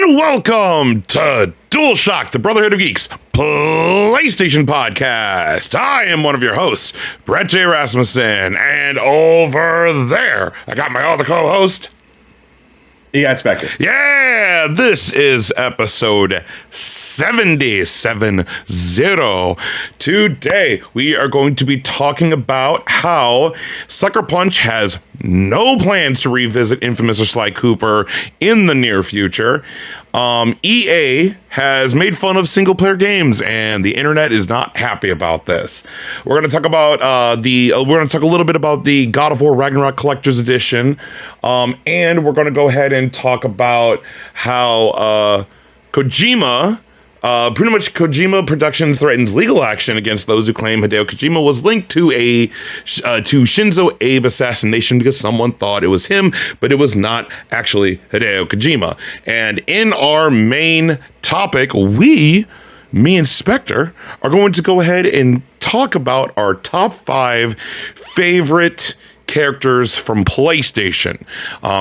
Welcome to Dualshock'd, the Brotherhood of Geeks PlayStation podcast. I am one of your hosts, Brett J. Rasmussen, and over there, I got my other co-host. You got Spectre. Yeah, this is episode 70. Today, we are going to be talking about how SuckerPunch has no plans to revisit Infamous or Sly Cooper in the near future. EA has made fun of single-player games, and the internet is not happy about this. We're going to talk about we're going to talk a little bit about the God of War Ragnarok Collector's Edition, and we're going to go ahead and talk about how Kojima. Pretty much Kojima Productions threatens legal action against those who claim Hideo Kojima was linked to to Shinzo Abe assassination because someone thought it was him, but it was not actually Hideo Kojima. And in our main topic, me and Spectre, are going to go ahead and talk about our top 5 favorite characters from PlayStation.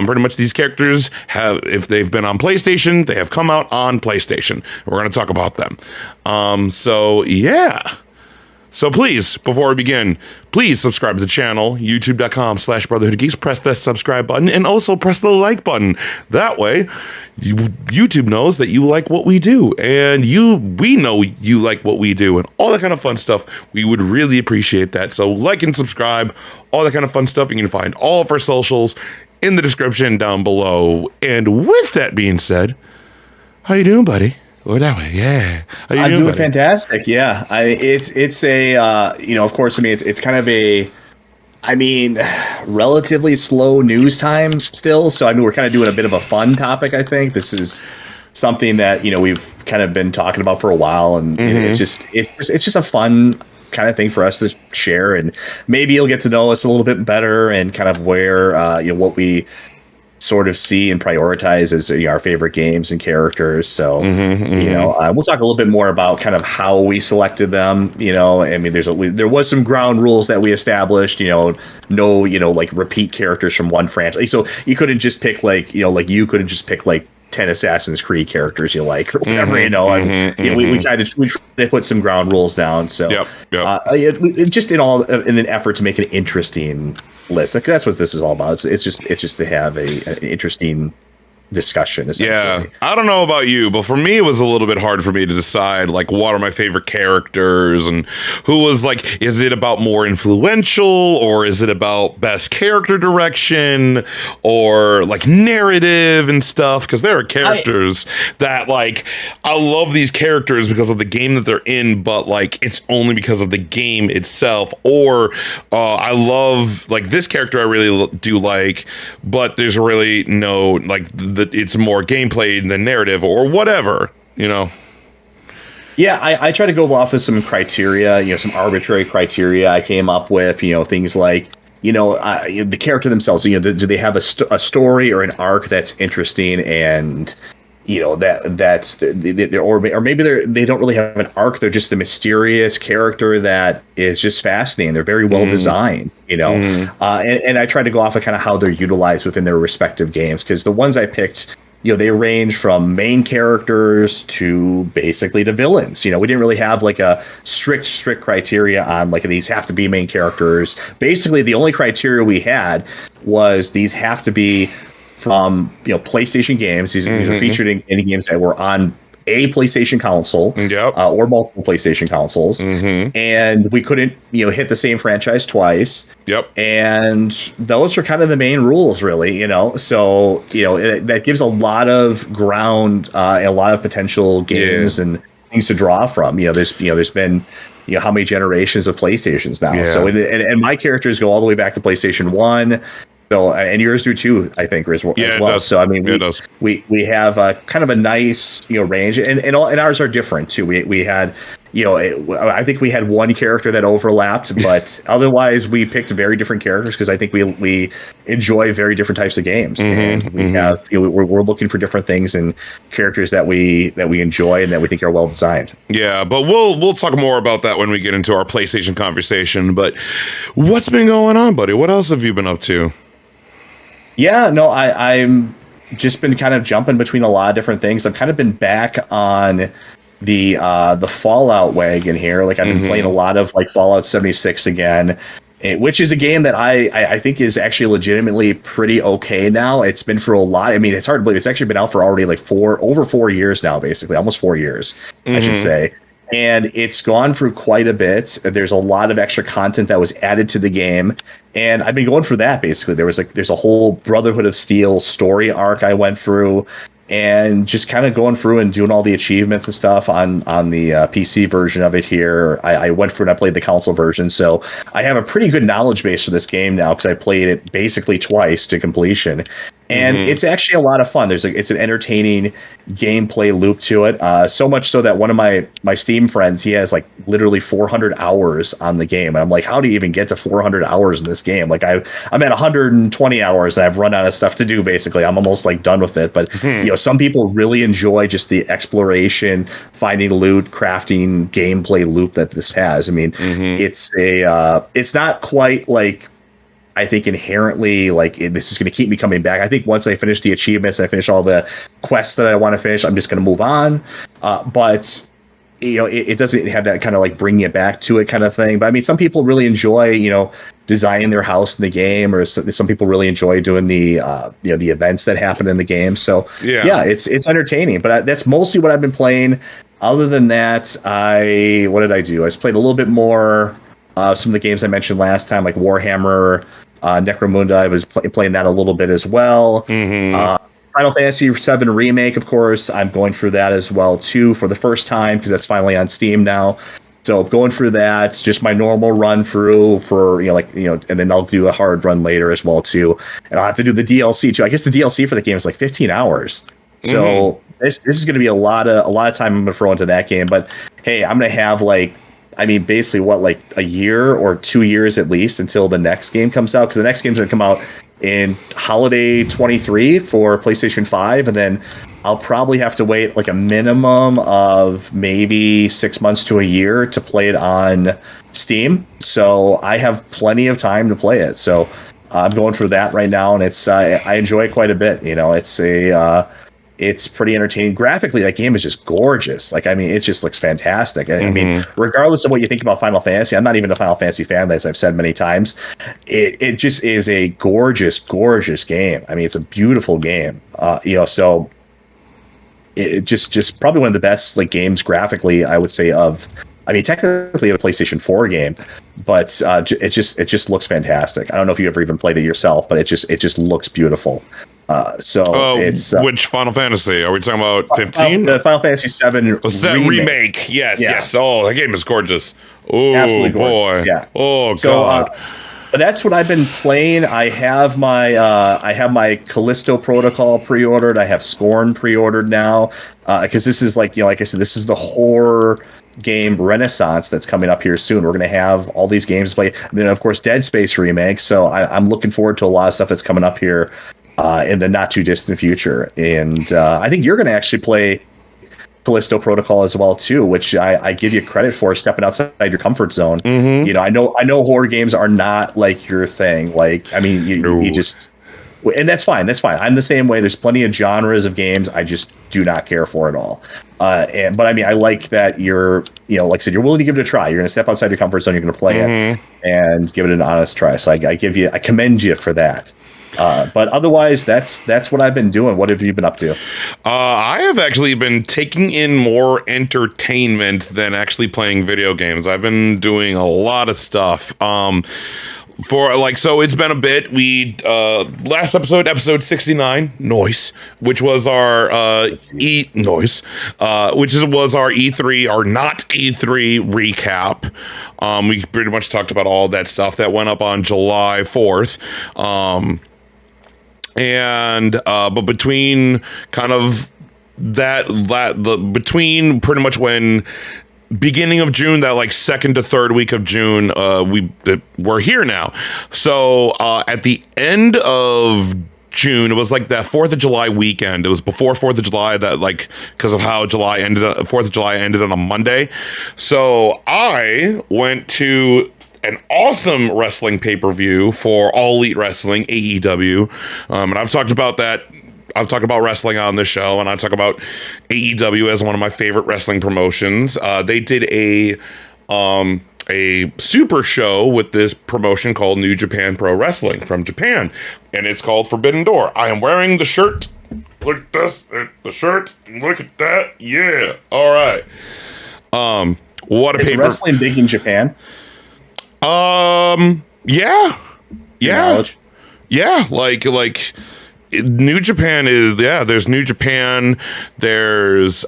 Pretty much these characters have, if they've been on PlayStation, they have come out on PlayStation. We're going to talk about them. So yeah. So please, before we begin, please subscribe to the channel, youtube.com/brotherhoodgeeks. Press that subscribe button and also press the like button. That way, YouTube knows that you like what we do, and we know you like what we do, and all that kind of fun stuff. We would really appreciate that. So like and subscribe, all that kind of fun stuff. You can find all of our socials in the description down below. And with that being said, how you doing, buddy? Oh, that way, yeah. I'm doing fantastic. Yeah, it's a of course, it's kind of a, relatively slow news time still. So we're kind of doing a bit of a fun topic. I think this is something that we've kind of been talking about for a while, and it's just a fun kind of thing for us to share, and maybe you'll get to know us a little bit better and kind of where what we sort of see and prioritize as our favorite games and characters. So we'll talk a little bit more about kind of how we selected them. There was some ground rules that we established. No repeat characters from one franchise. So you couldn't just pick you couldn't just pick 10 Assassin's Creed characters you like or whatever. We tried to put some ground rules down. So just in an effort to make an interesting list. That's what this is all about. It's just to have an interesting discussion, essentially. Yeah, I don't know about you, but for me, it was a little bit hard for me to decide what are my favorite characters and who was is it about more influential, or is it about best character direction, or narrative and stuff? Because there are characters that I love these characters because of the game that they're in, but it's only because of the game itself. Or I love this character I really do like, but there's really no that it's more gameplay than narrative or whatever, Yeah, I try to go off of some criteria, some arbitrary criteria I came up with, things like, the character themselves, do they have a story or an arc that's interesting, and that's or maybe they don't really have an arc. They're just a mysterious character that is just fascinating. They're very well designed, and I try to go off of kind of how they're utilized within their respective games, because the ones I picked, they range from main characters to basically the villains. We didn't really have a strict criteria on these have to be main characters. Basically, the only criteria we had was these have to be from PlayStation games. These are featured in any games that were on a PlayStation console, or multiple PlayStation consoles, and we couldn't hit the same franchise twice. And those are kind of the main rules, really. So that gives a lot of ground, a lot of potential games and things to draw from. There's been how many generations of PlayStations now. So and my characters go all the way back to PlayStation 1. So, and yours do too, I think, as well. Does. So, we have kind of a nice, range, and ours are different too. We had, I think we had one character that overlapped, but otherwise we picked very different characters because I think we enjoy very different types of games, and we have, we're looking for different things and characters that we enjoy and that we think are well designed. Yeah, but we'll talk more about that when we get into our PlayStation conversation. But what's been going on, buddy? What else have you been up to? Yeah, no, I'm just been kind of jumping between a lot of different things. I've kind of been back on the Fallout wagon here. Like I've been playing a lot of like Fallout 76 again, which is a game that I think is actually legitimately pretty okay now. It's been for a lot. I mean, it's hard to believe it's actually been out for already like over 4 years now, basically almost 4 years, I should say. And it's gone through quite a bit. There's a lot of extra content that was added to the game, and I've been going through that basically. There's a whole Brotherhood of Steel story arc I went through, and just kind of going through and doing all the achievements and stuff on the PC version of it here. I went through and I played the console version, so I have a pretty good knowledge base for this game now because I played it basically twice to completion. And it's actually a lot of fun. It's an entertaining gameplay loop to it. So much so that one of my Steam friends, he has like literally 400 hours on the game. And I'm like, how do you even get to 400 hours in this game? Like I'm at 120 hours and I've run out of stuff to do. Basically, I'm almost like done with it. But some people really enjoy just the exploration, finding loot, crafting gameplay loop that this has. I mean, it's not quite like, I think inherently like this is going to keep me coming back. I think once I finish the achievements, I finish all the quests that I want to finish, I'm just going to move on. But it doesn't have that kind of like bring you back to it kind of thing. But I mean, some people really enjoy, designing their house in the game, or some people really enjoy doing the the events that happen in the game. So yeah, it's entertaining. But that's mostly what I've been playing. Other than that, what did I do? I just played a little bit more. Some of the games I mentioned last time, like Warhammer, Necromunda, I was playing that a little bit as well. Final Fantasy VII Remake, of course, I'm going through that as well too for the first time because that's finally on Steam now. So going through that, just my normal run through for and then I'll do a hard run later as well too, and I'll have to do the DLC too. I guess the DLC for the game is like 15 hours. So this is going to be a lot of time I'm going to throw into that game. But hey, I'm going to have basically a year or 2 years at least until the next game comes out, because the next game's going to come out in holiday 23 for PlayStation 5, and then I'll probably have to wait like a minimum of maybe 6 months to a year to play it on Steam. So I have plenty of time to play it. So I'm going through that right now, and it's I enjoy it quite a bit. It's pretty entertaining. Graphically, that game is just gorgeous. It just looks fantastic. I mean, regardless of what you think about Final Fantasy, I'm not even a Final Fantasy fan, as I've said many times. It just is a gorgeous, gorgeous game. I mean, it's a beautiful game. So it just probably one of the best games graphically, I would say, technically a PlayStation 4 game, but it just looks fantastic. I don't know if you ever even played it yourself, but it just looks beautiful. It's which Final Fantasy are we talking about? 15? The Final Fantasy 7 remake. Yes. Oh, that game is gorgeous. Oh, absolutely gorgeous. Boy. Yeah. Oh, God. But that's what I've been playing. I have my Callisto Protocol pre-ordered. I have Scorn pre-ordered now because this is like I said, this is the horror game renaissance that's coming up here soon. We're going to have all these games to play. And then, of course, Dead Space remake. So I'm looking forward to a lot of stuff that's coming up here in the not too distant future. And I think you're going to actually play Callisto Protocol as well too, which I give you credit for stepping outside your comfort zone. I know horror games are not like your thing. You just, and that's fine. I'm the same way. There's plenty of genres of games I just do not care for at all. But I like that you're, like I said, you're willing to give it a try. You're going to step outside your comfort zone. You're going to play it and give it an honest try. So I commend you for that. But otherwise, that's what I've been doing. What have you been up to? I have actually been taking in more entertainment than actually playing video games. I've been doing a lot of stuff. So it's been a bit. We last episode 69, noise, which was our was our E3, our not E3 recap. We pretty much talked about all that stuff that went up on July 4th. But between kind of between pretty much when beginning of June, that second to third week of June, we're here now. So at the end of June, it was like that 4th of July weekend. It was before 4th of July that because of how 4th of July ended on a Monday. So I went to an awesome wrestling pay-per-view for All Elite Wrestling, AEW. And I've talked about that I've talked about wrestling on this show, and I talk about AEW as one of my favorite wrestling promotions. They did a super show with this promotion called New Japan Pro Wrestling from Japan, and it's called Forbidden Door. I am wearing the shirt. Look at this, the shirt. Look at that. Yeah. All right. What a Is paper. wrestling big in Japan? Yeah. Knowledge? Yeah. Like New Japan is, there's New Japan. There's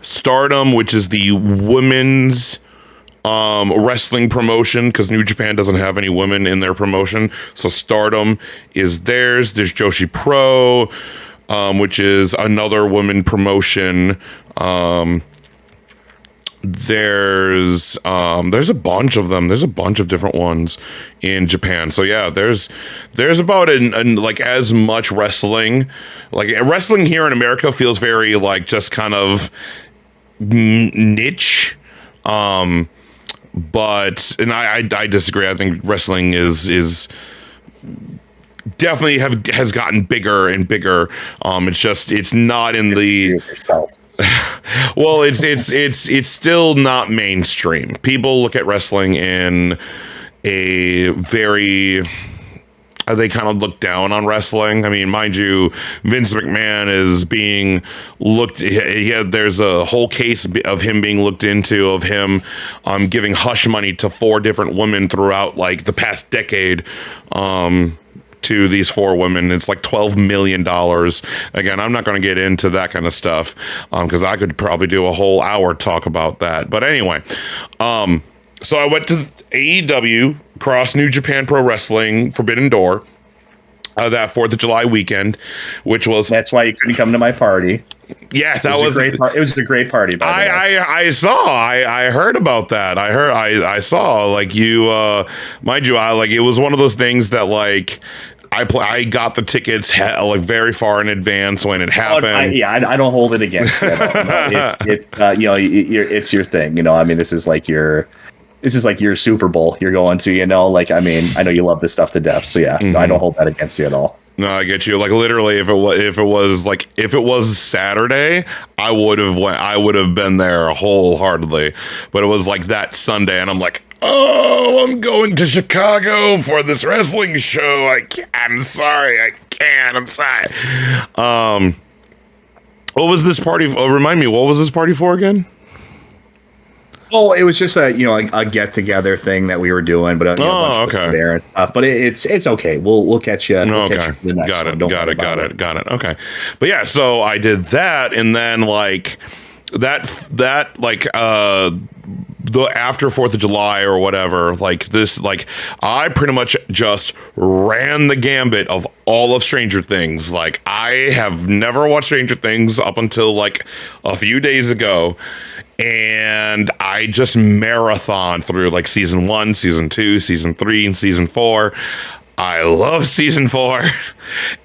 Stardom, which is the women's wrestling promotion, because New Japan doesn't have any women in their promotion. So Stardom is theirs. There's Joshi Pro, which is another women promotion. There's a bunch of them. There's a bunch of different ones in Japan. So yeah, there's about like as much wrestling. Like wrestling here in America feels very like just kind of niche. But I disagree. I think wrestling is definitely has gotten bigger and bigger. It's not in the well, it's still not mainstream. People look at wrestling in a very, they kind of look down on wrestling. I mean, mind you, Vince McMahon is being looked. There's a whole case of him being looked into, of him giving hush money to 4 different women throughout like the past decade. To these 4 women, it's like $12 million. Again, I'm not going to get into that kind of stuff because I could probably do a whole hour talk about that. But anyway, so I went to AEW Cross New Japan Pro Wrestling Forbidden Door that 4th of July weekend, which was, that's why you couldn't come to my party. Yeah, that was a great it was a great party. By the way. I heard about that. I saw like you, mind you, it was one of those things that like I got the tickets like very far in advance when it happened. I don't hold it against you. No, it's it's your thing. You know, I mean, this is like your Super Bowl you're going to. You know, like I mean, I know you love this stuff to death. So yeah, no, I don't hold that against you at all. No, I get you. Like literally, if it was Saturday, I would have been there wholeheartedly. But it was like that Sunday, and I'm like, oh, I'm going to Chicago for this wrestling show. I'm sorry. What was this party? Remind me, what was this party for again? Oh, it was just a get together thing that we were doing, but okay. There and stuff. But it's okay. We'll catch you. Catch you the next one. Got it. Okay, but yeah, so I did that, and then like that like the after 4th of July or whatever, like this, like I pretty much just ran the gambit of all of Stranger Things. Like I have never watched Stranger Things up until like a few days ago. And I just marathon through like season 1, season 2, season 3, and season 4. I love season 4.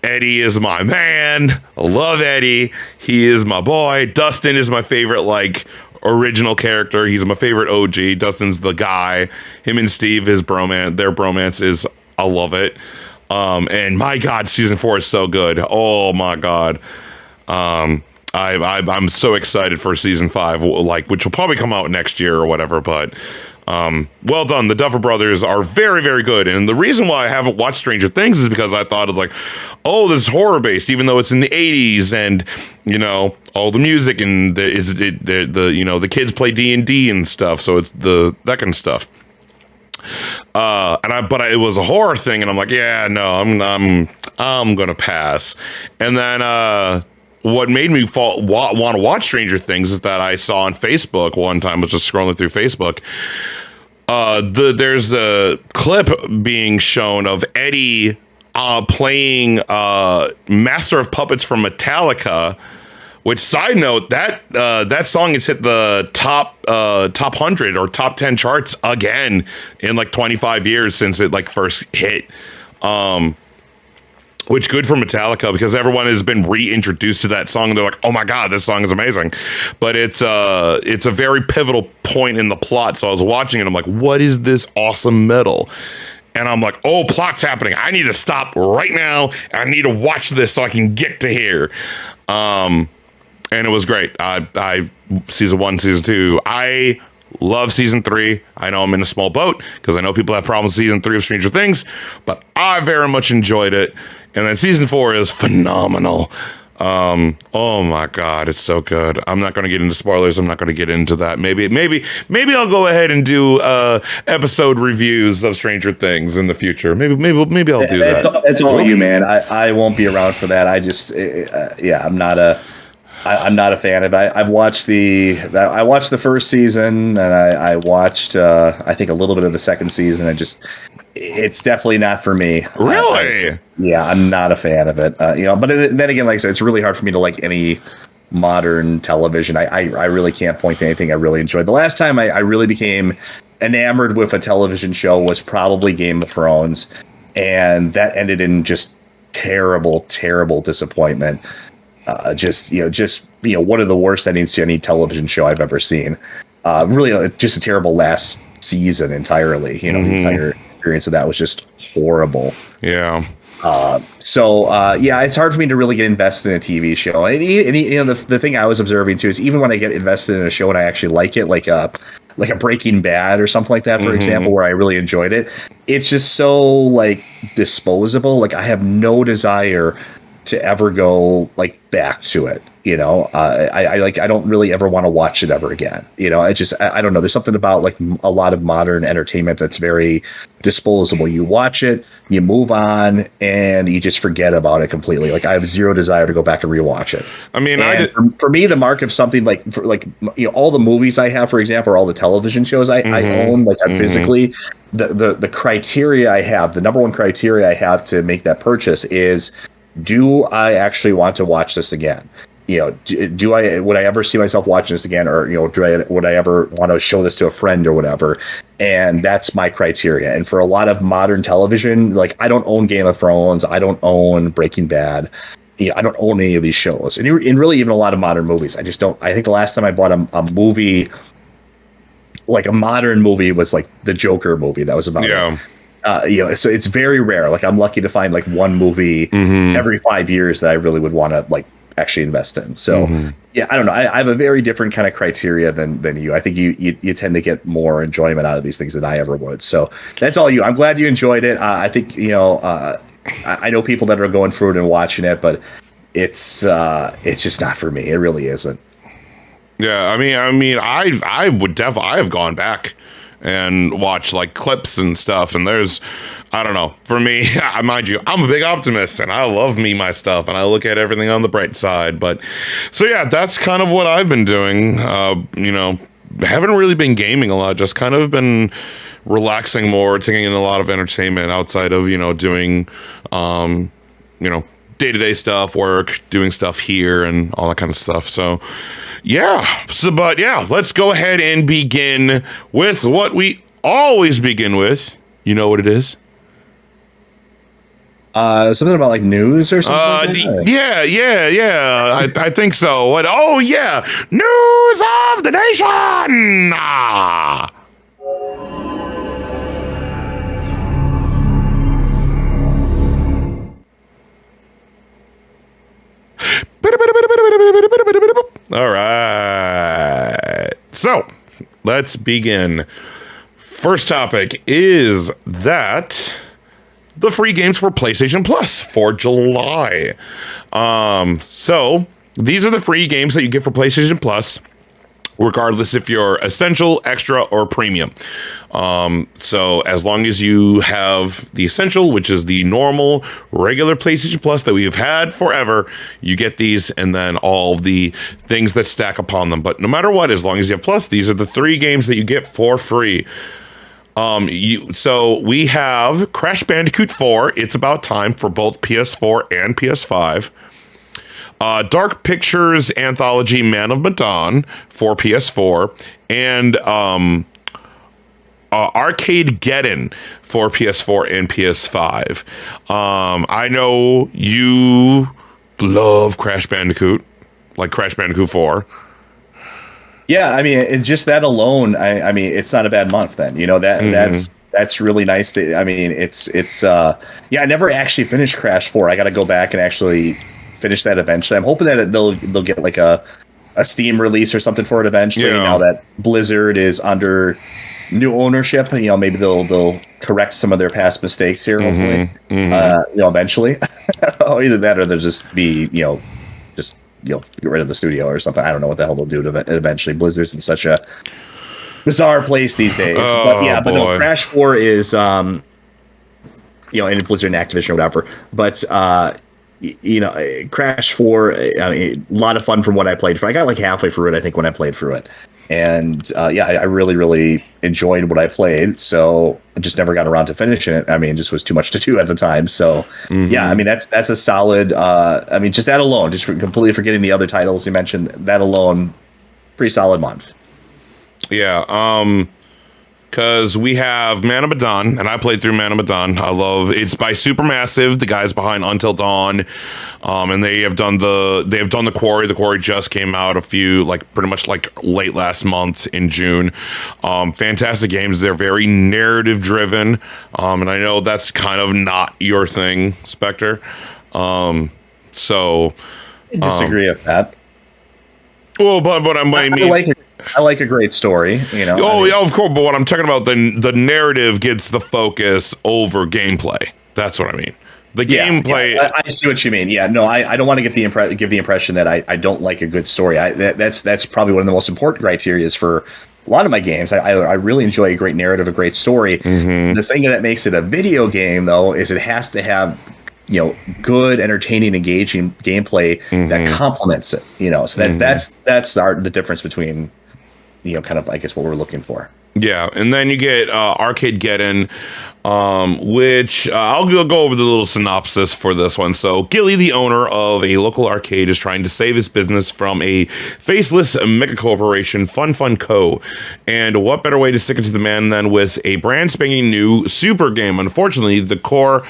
Eddie is my man. I love Eddie. He is my boy. Dustin is my favorite, like, original character. He's my favorite OG. Dustin's the guy. Him and Steve, their bromance is, I love it. And my God, season 4 is so good. Oh my God. I'm so excited for season 5, like, which will probably come out next year or whatever, but well done. The Duffer Brothers are very, very good. And the reason why I haven't watched Stranger Things is because I thought it's like, oh, this is horror based, even though it's in the 80s and, you know, all the music and the kids play D&D and stuff. So it's that kind of stuff. But it was a horror thing, and I'm like, yeah, no, I'm gonna pass. And then what made me want to watch Stranger Things is that I saw on Facebook one time, I was just scrolling through Facebook. There's a clip being shown of Eddie playing Master of Puppets from Metallica. Which, side note, that song has hit the top 100 or top 10 charts again in like 25 years since it like first hit. Which good for Metallica, because everyone has been reintroduced to that song and they're like, oh my God, this song is amazing. But it's a very pivotal point in the plot. So I was watching it, I'm like, what is this awesome metal? and I'm like, oh, plot's happening. I need to stop right now. I need to watch this so I can get to here. And it was great. I season 1, season 2. I love season 3. I know I'm in a small boat because I know people have problems with season 3 of Stranger Things, but I very much enjoyed it. And then season 4 is phenomenal. Oh my God, it's so good. I'm not going to get into spoilers. I'm not going to get into that. Maybe I'll go ahead and do episode reviews of Stranger Things in the future. Maybe I'll do that. That's all you, man. I won't be around for that. I just, I'm not a fan of it. I watched the first season, and I watched I think a little bit of the second season. It's definitely not for me. Really? I'm not a fan of it. But then again, like I said, it's really hard for me to like any modern television. I really can't point to anything I really enjoyed. The last time I really became enamored with a television show was probably Game of Thrones, and that ended in just terrible disappointment. One of the worst endings to any television show I've ever seen. Really, just a terrible last season entirely. The entire experience of that was just horrible. Yeah. It's hard for me to really get invested in a TV show. And the thing I was observing too is even when I get invested in a show and I actually like it, like a Breaking Bad or something like that, for example, where I really enjoyed it, it's just so like disposable. Like I have no desire to ever go like back to it. I don't really ever want to watch it ever again. I don't know. There's something about like a lot of modern entertainment that's very disposable. You watch it, you move on, and you just forget about it completely. Like I have zero desire to go back and rewatch it. I mean, for me, the mark of something like all the movies I have, for example, or all the television shows I own, like physically, the criteria I have, the number one criteria I have to make that purchase is, do I actually want to watch this again? Would I ever see myself watching this again, or would I ever want to show this to a friend or whatever? And that's my criteria. And for a lot of modern television, like I don't own Game of Thrones, I don't own Breaking Bad, I don't own any of these shows, and really even a lot of modern movies. I just don't. I think the last time I bought a movie, like a modern movie, was like the Joker movie. That was about it. So it's very rare. Like I'm lucky to find like one movie every 5 years that I really would want to like actually invest in. So I don't know. I have a very different kind of criteria than you. I think you tend to get more enjoyment out of these things than I ever would. So that's all you. I'm glad you enjoyed it. I think I know people that are going through it and watching it, but it's just not for me. It really isn't. Yeah, I mean, I would definitely. I have gone back and watch like clips and stuff, and I don't know, for me, mind you, I'm a big optimist and I love my stuff and I look at everything on the bright side. But so yeah, that's kind of what I've been doing. Haven't really been gaming a lot, just kind of been relaxing more, taking in a lot of entertainment outside of doing day-to-day stuff, work, doing stuff here and all that kind of stuff. So let's go ahead and begin with what we always begin with. You know what it is? Something about like news or something? Yeah. I think so. What? Oh, yeah. News of the nation. All right. So let's begin. First topic is that the free games for PlayStation Plus for July. So these are the free games that you get for PlayStation Plus, regardless if you're Essential, Extra, or Premium. So as long as you have the Essential, which is the normal, regular PlayStation Plus that we've had forever, you get these, and then all the things that stack upon them. But no matter what, as long as you have Plus, these are the 3 games that you get for free. So we have Crash Bandicoot 4, It's About Time, for both PS4 and PS5. Dark Pictures Anthology Man of Medan for PS4, and Arcade-geddon for PS4 and PS5. I know you love Crash Bandicoot, like Crash Bandicoot 4. Yeah, I mean, just that alone, I mean, it's not a bad month then. That's That's really nice. I mean, yeah, I never actually finished Crash 4. I got to go back and actually finish that eventually. I'm hoping that they'll get like a Steam release or something for it eventually. Yeah. Now that Blizzard is under new ownership, maybe they'll correct some of their past mistakes here. Hopefully, eventually. Either that or they'll just be, just get rid of the studio or something. I don't know what the hell they'll do to it eventually. Blizzard's in such a bizarre place these days. But no, Crash 4 is in Blizzard and Activision or whatever. But Crash 4, a lot of fun from what I played for. I got like halfway through it, I think, when I played through it. And I really, really enjoyed what I played. So I just never got around to finishing it. I mean, it just was too much to do at the time. So I mean, that's a solid. I mean, just that alone, just completely forgetting the other titles you mentioned, that alone, pretty solid month. Yeah. Because we have Man of Medan, and I played through Man of Medan. It's by Supermassive, the guys behind Until Dawn, and they have done the Quarry. The Quarry just came out pretty much late last month in June. Fantastic games. They're very narrative driven, and I know that's kind of not your thing, Spectre. So I disagree with that. Well, but I like a great story, yeah, of course. But what I'm talking about, the narrative gets the focus over gameplay. That's what I mean. The gameplay. Yeah, I see what you mean. Yeah, no, I don't want to give the impression that I don't like a good story. That's probably one of the most important criteria for a lot of my games. I really enjoy a great narrative, a great story. The thing that makes it a video game, though, is it has to have good, entertaining, engaging gameplay that complements it. So that's the difference between kind of, I guess, what we're looking for. Yeah, and then you get Arcadegeddon, which I'll go over the little synopsis for this one. So, Gilly, the owner of a local arcade, is trying to save his business from a faceless mega corporation, Fun Co. And what better way to stick it to the man than with a brand spanking new super game? Unfortunately, the core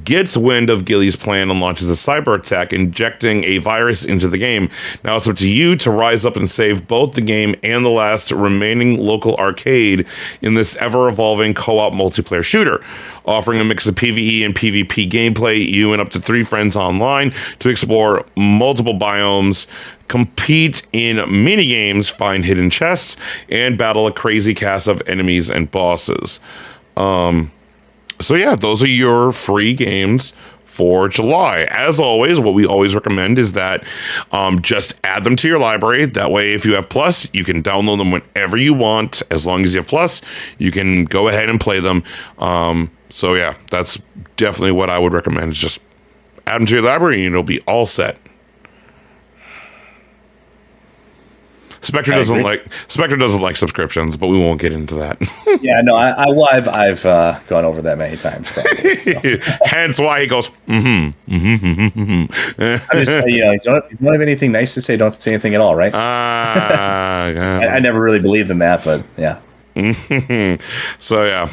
gets wind of Gilly's plan and launches a cyber attack, injecting a virus into the game. Now it's up to you to rise up and save both the game and the last remaining local arcade in this ever-evolving co-op multiplayer shooter. Offering a mix of PvE and PvP gameplay, you and up to 3 friends online to explore multiple biomes, compete in mini-games, find hidden chests, and battle a crazy cast of enemies and bosses. So yeah, those are your free games for July. As always, what we always recommend is that just add them to your library. That way, if you have Plus, you can download them whenever you want. As long as you have Plus, you can go ahead and play them. So yeah, that's definitely what I would recommend, is just add them to your library and it'll be all set. Spectre doesn't like subscriptions, but we won't get into that. Yeah, no, I've gone over that many times. Probably, so. Hence why he goes. I'm just you don't have anything nice to say. Don't say anything at all, right? I never really believed in that, but yeah. So yeah,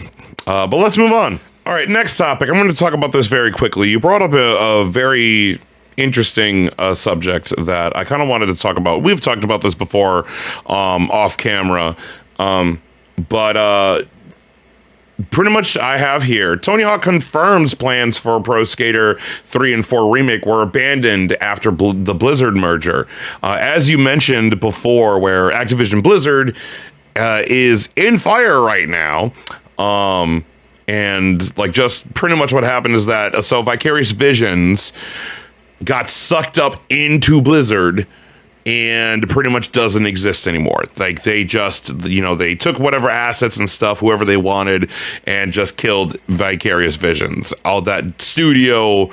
but let's move on. All right, next topic. I'm going to talk about this very quickly. You brought up a very interesting subject that I kind of wanted to talk about. We've talked about this before off camera, but pretty much I have here. Tony Hawk confirms plans for Pro Skater 3 and 4 Remake were abandoned after the Blizzard merger. As you mentioned before, where Activision Blizzard is in fire right now. And like, just pretty much what happened is that Vicarious Visions got sucked up into Blizzard and pretty much doesn't exist anymore. Like, they just, they took whatever assets and stuff, whoever they wanted, and just killed Vicarious Visions. All that studio,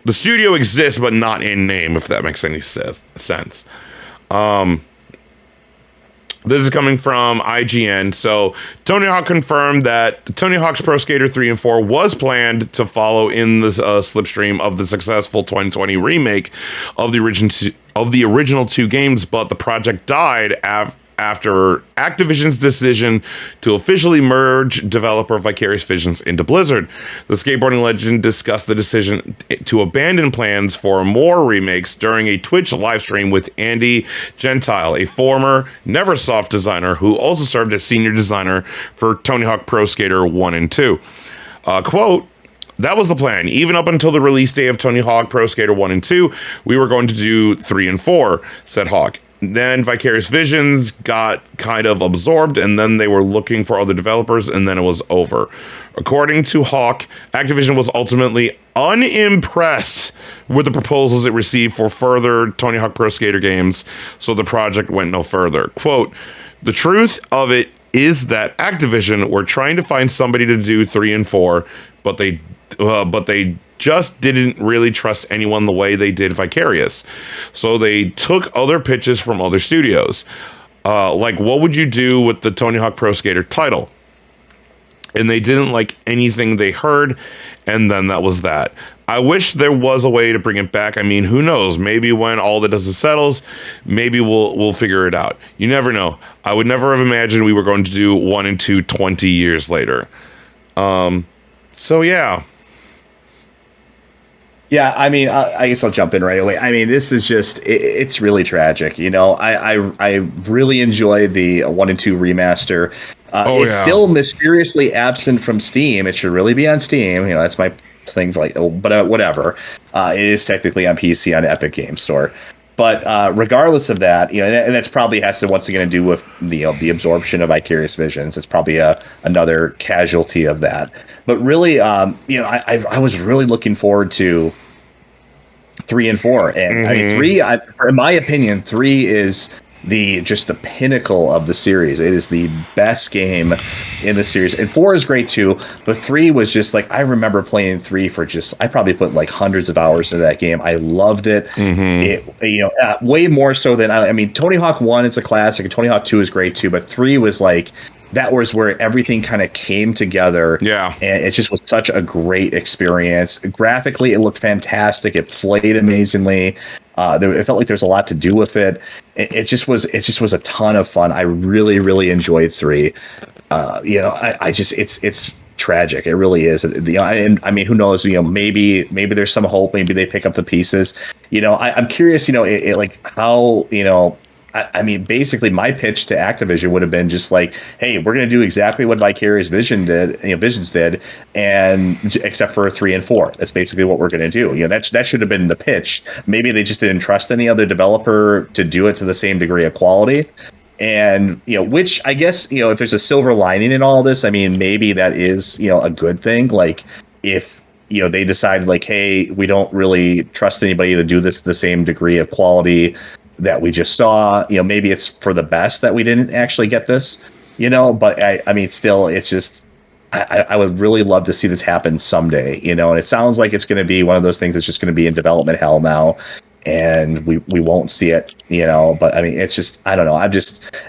the studio exists, but not in name, if that makes any sense. This is coming from IGN. So Tony Hawk confirmed that Tony Hawk's Pro Skater 3 and 4 was planned to follow in the slipstream of the successful 2020 remake of the original 2 games, but the project died after Activision's decision to officially merge developer Vicarious Visions into Blizzard. The skateboarding legend discussed the decision to abandon plans for more remakes during a Twitch livestream with Andy Gentile, a former Neversoft designer who also served as senior designer for Tony Hawk Pro Skater 1 and 2. Quote, "That was the plan. Even up until the release day of Tony Hawk Pro Skater 1 and 2, we were going to do 3 and 4, said Hawk. Then Vicarious Visions got kind of absorbed, and then they were looking for other developers, and then it was over." According to Hawk, Activision was ultimately unimpressed with the proposals it received for further Tony Hawk Pro Skater games, so the project went no further. Quote, "The truth of it is that Activision were trying to find somebody to do 3 and 4, but they just didn't really trust anyone the way they did Vicarious. So they took other pitches from other studios. Like, what would you do with the Tony Hawk Pro Skater title? And they didn't like anything they heard, and then that was that. I wish there was a way to bring it back. I mean, who knows? Maybe when all the dust settles, maybe we'll figure it out. You never know. I would never have imagined we were going to do 1 and 2 20 years later. So yeah. Yeah, I mean, I guess I'll jump in right away. I mean, this is just, it's really tragic. You know, I really enjoyed the 1 and 2 remaster. It's still mysteriously absent from Steam. It should really be on Steam. You know, that's my thing. Like, but whatever. It is technically on PC on Epic Game Store. But regardless of that, you know, and that's probably has to once again do with the absorption of Vicarious Visions. It's probably another casualty of that. But really, you know, I was really looking forward to 3 and 4, and I mean 3. In my opinion, 3 is the pinnacle of the series. It is the best game in the series, and 4 is great too. But 3 was just like, I remember playing 3 for I probably put like hundreds of hours into that game. I loved it. It, you know, way more so than I mean, Tony Hawk 1 is a classic, and Tony Hawk 2 is great too. But 3 was like, that was where everything kind of came together. Yeah. And it just was such a great experience. Graphically, it looked fantastic. It played amazingly. It felt like there's a lot to do with it. It just was a ton of fun. I really, really enjoyed 3. You know, it's tragic. It really is. You know, and I mean, who knows? You know, maybe there's some hope. Maybe they pick up the pieces. You know, I'm curious. You know, like how, you know. I mean, basically, my pitch to Activision would have been just like, "Hey, we're going to do exactly what Vicarious Visions did, and except for 3 and 4. That's basically what we're going to do." You know, that should have been the pitch. Maybe they just didn't trust any other developer to do it to the same degree of quality. And, you know, which I guess, you know, if there's a silver lining in all this, I mean, maybe that is, you know, a good thing. Like, if, you know, they decide like, "Hey, we don't really trust anybody to do this to the same degree of quality that we just saw," you know, maybe it's for the best that we didn't actually get this, you know. But I mean, still, it's just, I would really love to see this happen someday, you know. And it sounds like it's going to be one of those things that's just going to be in development hell now, and we won't see it, you know. But I mean, it's just, I don't know.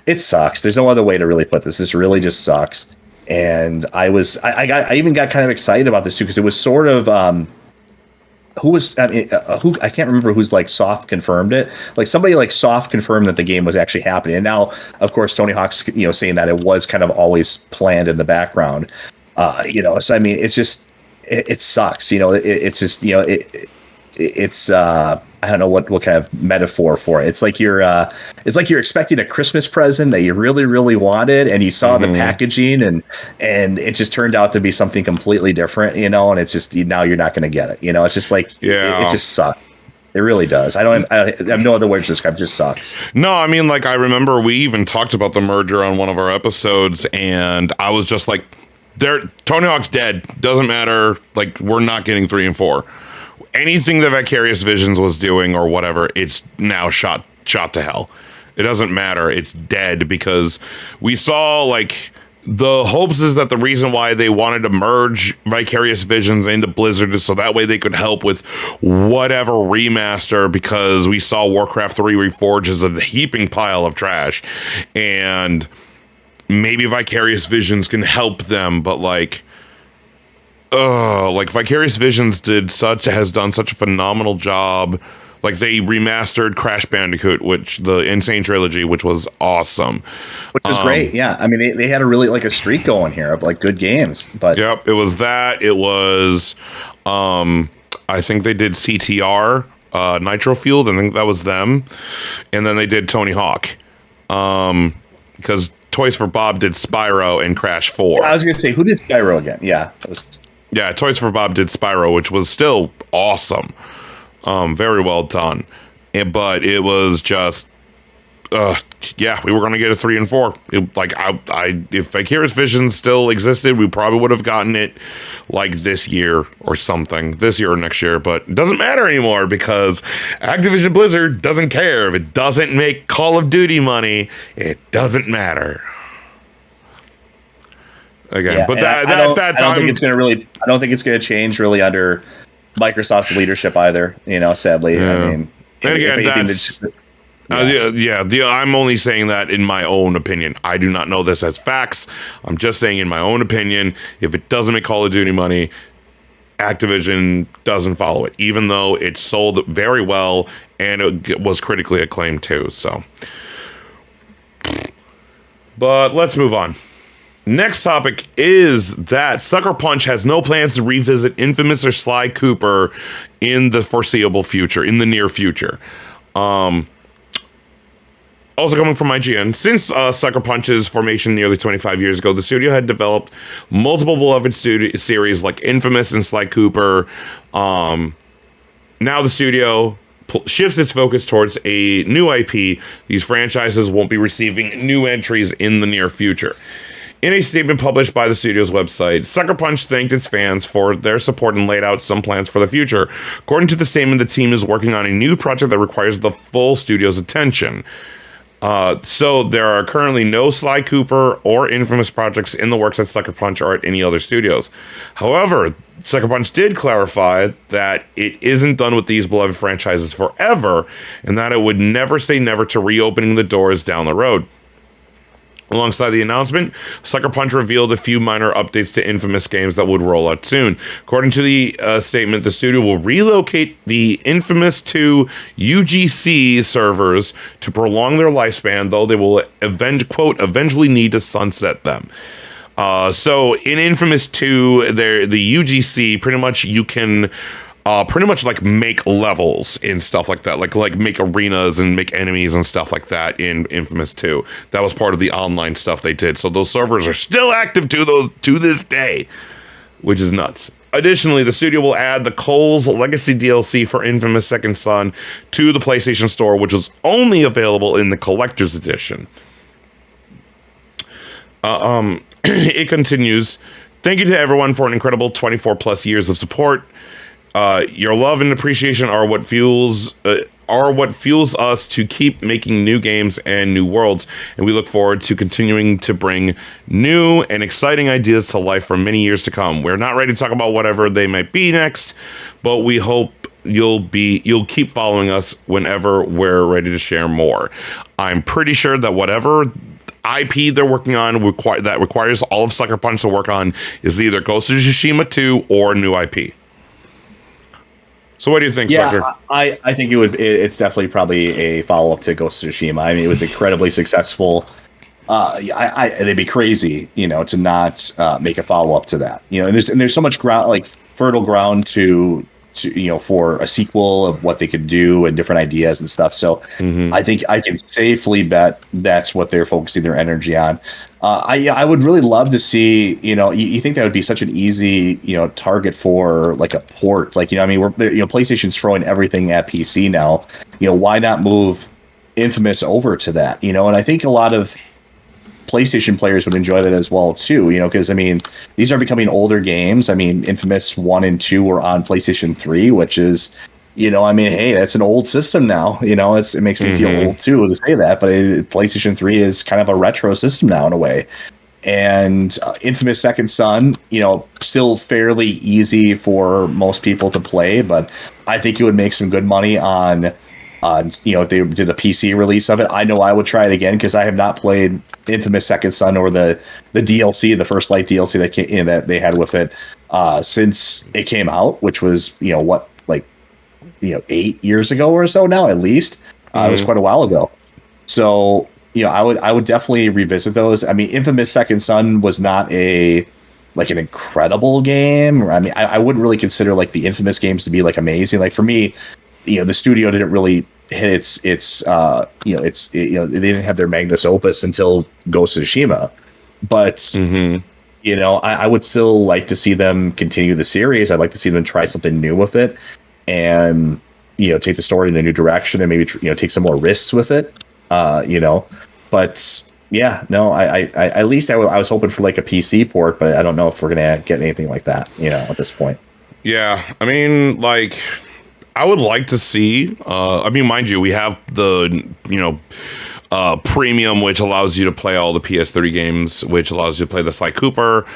It sucks. There's no other way to really put this. This really just sucks. And I even got kind of excited about this too, because it was sort of, who I can't remember who's like soft confirmed it. Like somebody like soft confirmed that the game was actually happening. And now, of course, Tony Hawk's, you know, saying that it was kind of always planned in the background. You know, so I mean, it's just, it sucks. You know, it's just, you know, it's I don't know what kind of metaphor for it. It's like you're expecting a Christmas present that you really, really wanted, and you saw the packaging, and it just turned out to be something completely different, you know. And it's just, now you're not going to get it, you know. It's just like, it just sucks. It really does. I have no other words to describe. It just sucks. No, I mean, like, I remember we even talked about the merger on one of our episodes, and I was just like, Tony Hawk's dead. Doesn't matter. Like, we're not getting 3 and 4. Anything that Vicarious Visions was doing or whatever, it's now shot to hell. It doesn't matter. It's dead, because we saw, like, the hopes is that the reason why they wanted to merge Vicarious Visions into Blizzard is so that way they could help with whatever remaster, because we saw Warcraft 3 Reforged as a heaping pile of trash, and maybe Vicarious Visions can help them, but like Vicarious Visions has done such a phenomenal job Like they remastered Crash Bandicoot, which the Insane Trilogy, which was awesome. Which is great. Yeah. I mean, they had a really like a streak going here of like good games, but Yep, it was that. It was, I think they did CTR, Nitro Fueled. I think that was them. And then they did Tony Hawk. Because Toys for Bob did Spyro and Crash 4. I was going to say, who did Spyro again? Yeah. Yeah, Toys for Bob did Spyro, which was still awesome. Very well done. But it was just, yeah, we were going to get a 3 and 4. If Vicarious Vision still existed, we probably would have gotten it like this year or something, this year or next year. But it doesn't matter anymore because Activision Blizzard doesn't care. If it doesn't make Call of Duty money, it doesn't matter. Again, yeah, but I don't think it's going to change really under Microsoft's leadership either. Sadly, yeah. I mean, and again, that's. I'm only saying that in my own opinion. I do not know this as facts. I'm just saying in my own opinion, if it doesn't make Call of Duty money, Activision doesn't follow it, even though it sold very well and it was critically acclaimed too. So, but let's move on. Next topic is that SuckerPunch has no plans to revisit Infamous or Sly Cooper in the foreseeable future, in the near future. Also coming from IGN, since SuckerPunch's formation nearly 25 years ago, the studio had developed multiple beloved series like Infamous and Sly Cooper. Now the studio shifts its focus towards a new IP. These franchises won't be receiving new entries in the near future. In a statement published by the studio's website, SuckerPunch thanked its fans for their support and laid out some plans for the future. According to the statement, the team is working on a new project that requires the full studio's attention. So there are currently no Sly Cooper or Infamous projects in the works at SuckerPunch or at any other studios. However, SuckerPunch did clarify that it isn't done with these beloved franchises forever, and that it would never say never to reopening the doors down the road. Alongside the announcement, SuckerPunch revealed a few minor updates to Infamous games that would roll out soon. According to the statement, the studio will relocate the Infamous 2 UGC servers to prolong their lifespan, though they will eventually need to sunset them. So in Infamous 2, the UGC, pretty much you can like make levels and stuff like that, like make arenas and make enemies and stuff like that in Infamous 2. That was part of the online stuff they did. So those servers are still active to this day, which is nuts. Additionally, the studio will add the Cole's Legacy DLC for Infamous Second Son to the PlayStation Store, which is only available in the Collector's Edition. It continues. Thank you to everyone for an incredible 24 plus years of support. Your love and appreciation are what fuels us to keep making new games and new worlds, and we look forward to continuing to bring new and exciting ideas to life for many years to come. We're not ready to talk about whatever they might be next, but we hope you'll keep following us whenever we're ready to share more. I'm pretty sure that whatever IP they're working on that requires all of SuckerPunch to work on is either Ghost of Tsushima 2 or new IP. So what do you think, Spectre? I think it's definitely probably a follow-up to Ghost of Tsushima. I mean, it was incredibly successful. It'd be crazy, to not make a follow-up to that. And there's so much ground, like fertile ground to for a sequel of what they could do and different ideas and stuff. So I think I can safely bet that's what they're focusing their energy on. I would really love to see, you think that would be such an easy, target for like a port, PlayStation's throwing everything at PC now, why not move Infamous over to that, and I think a lot of PlayStation players would enjoy that as well too, because these are becoming older games. Infamous 1 and 2 were on PlayStation 3, which is, hey, that's an old system now. It makes me feel old too to say that, but PlayStation 3 is kind of a retro system now in a way. And Infamous Second Son, still fairly easy for most people to play, but I think it would make some good money on if they did a PC release of it. I know I would try it again because I have not played Infamous Second Son or the DLC, the First Light DLC that they had with it since it came out, which was 8 years ago or so now, at least. It was quite a while ago. So, I would definitely revisit those. I mean, Infamous Second Son was not an incredible game. I mean, I wouldn't really consider like the Infamous games to be like amazing. Like for me, the studio didn't really hit they didn't have their magnus opus until Ghost of Tsushima. But I would still like to see them continue the series. I'd like to see them try something new with it, and take the story in a new direction, and maybe take some more risks with it. But yeah, no, I at least I was hoping for like a PC port, but I don't know if we're gonna get anything like that, at this point. Yeah, I mean, like, I would like to see. I mean, mind you, we have the premium, which allows you to play all the PS3 games, which allows you to play the Sly Cooper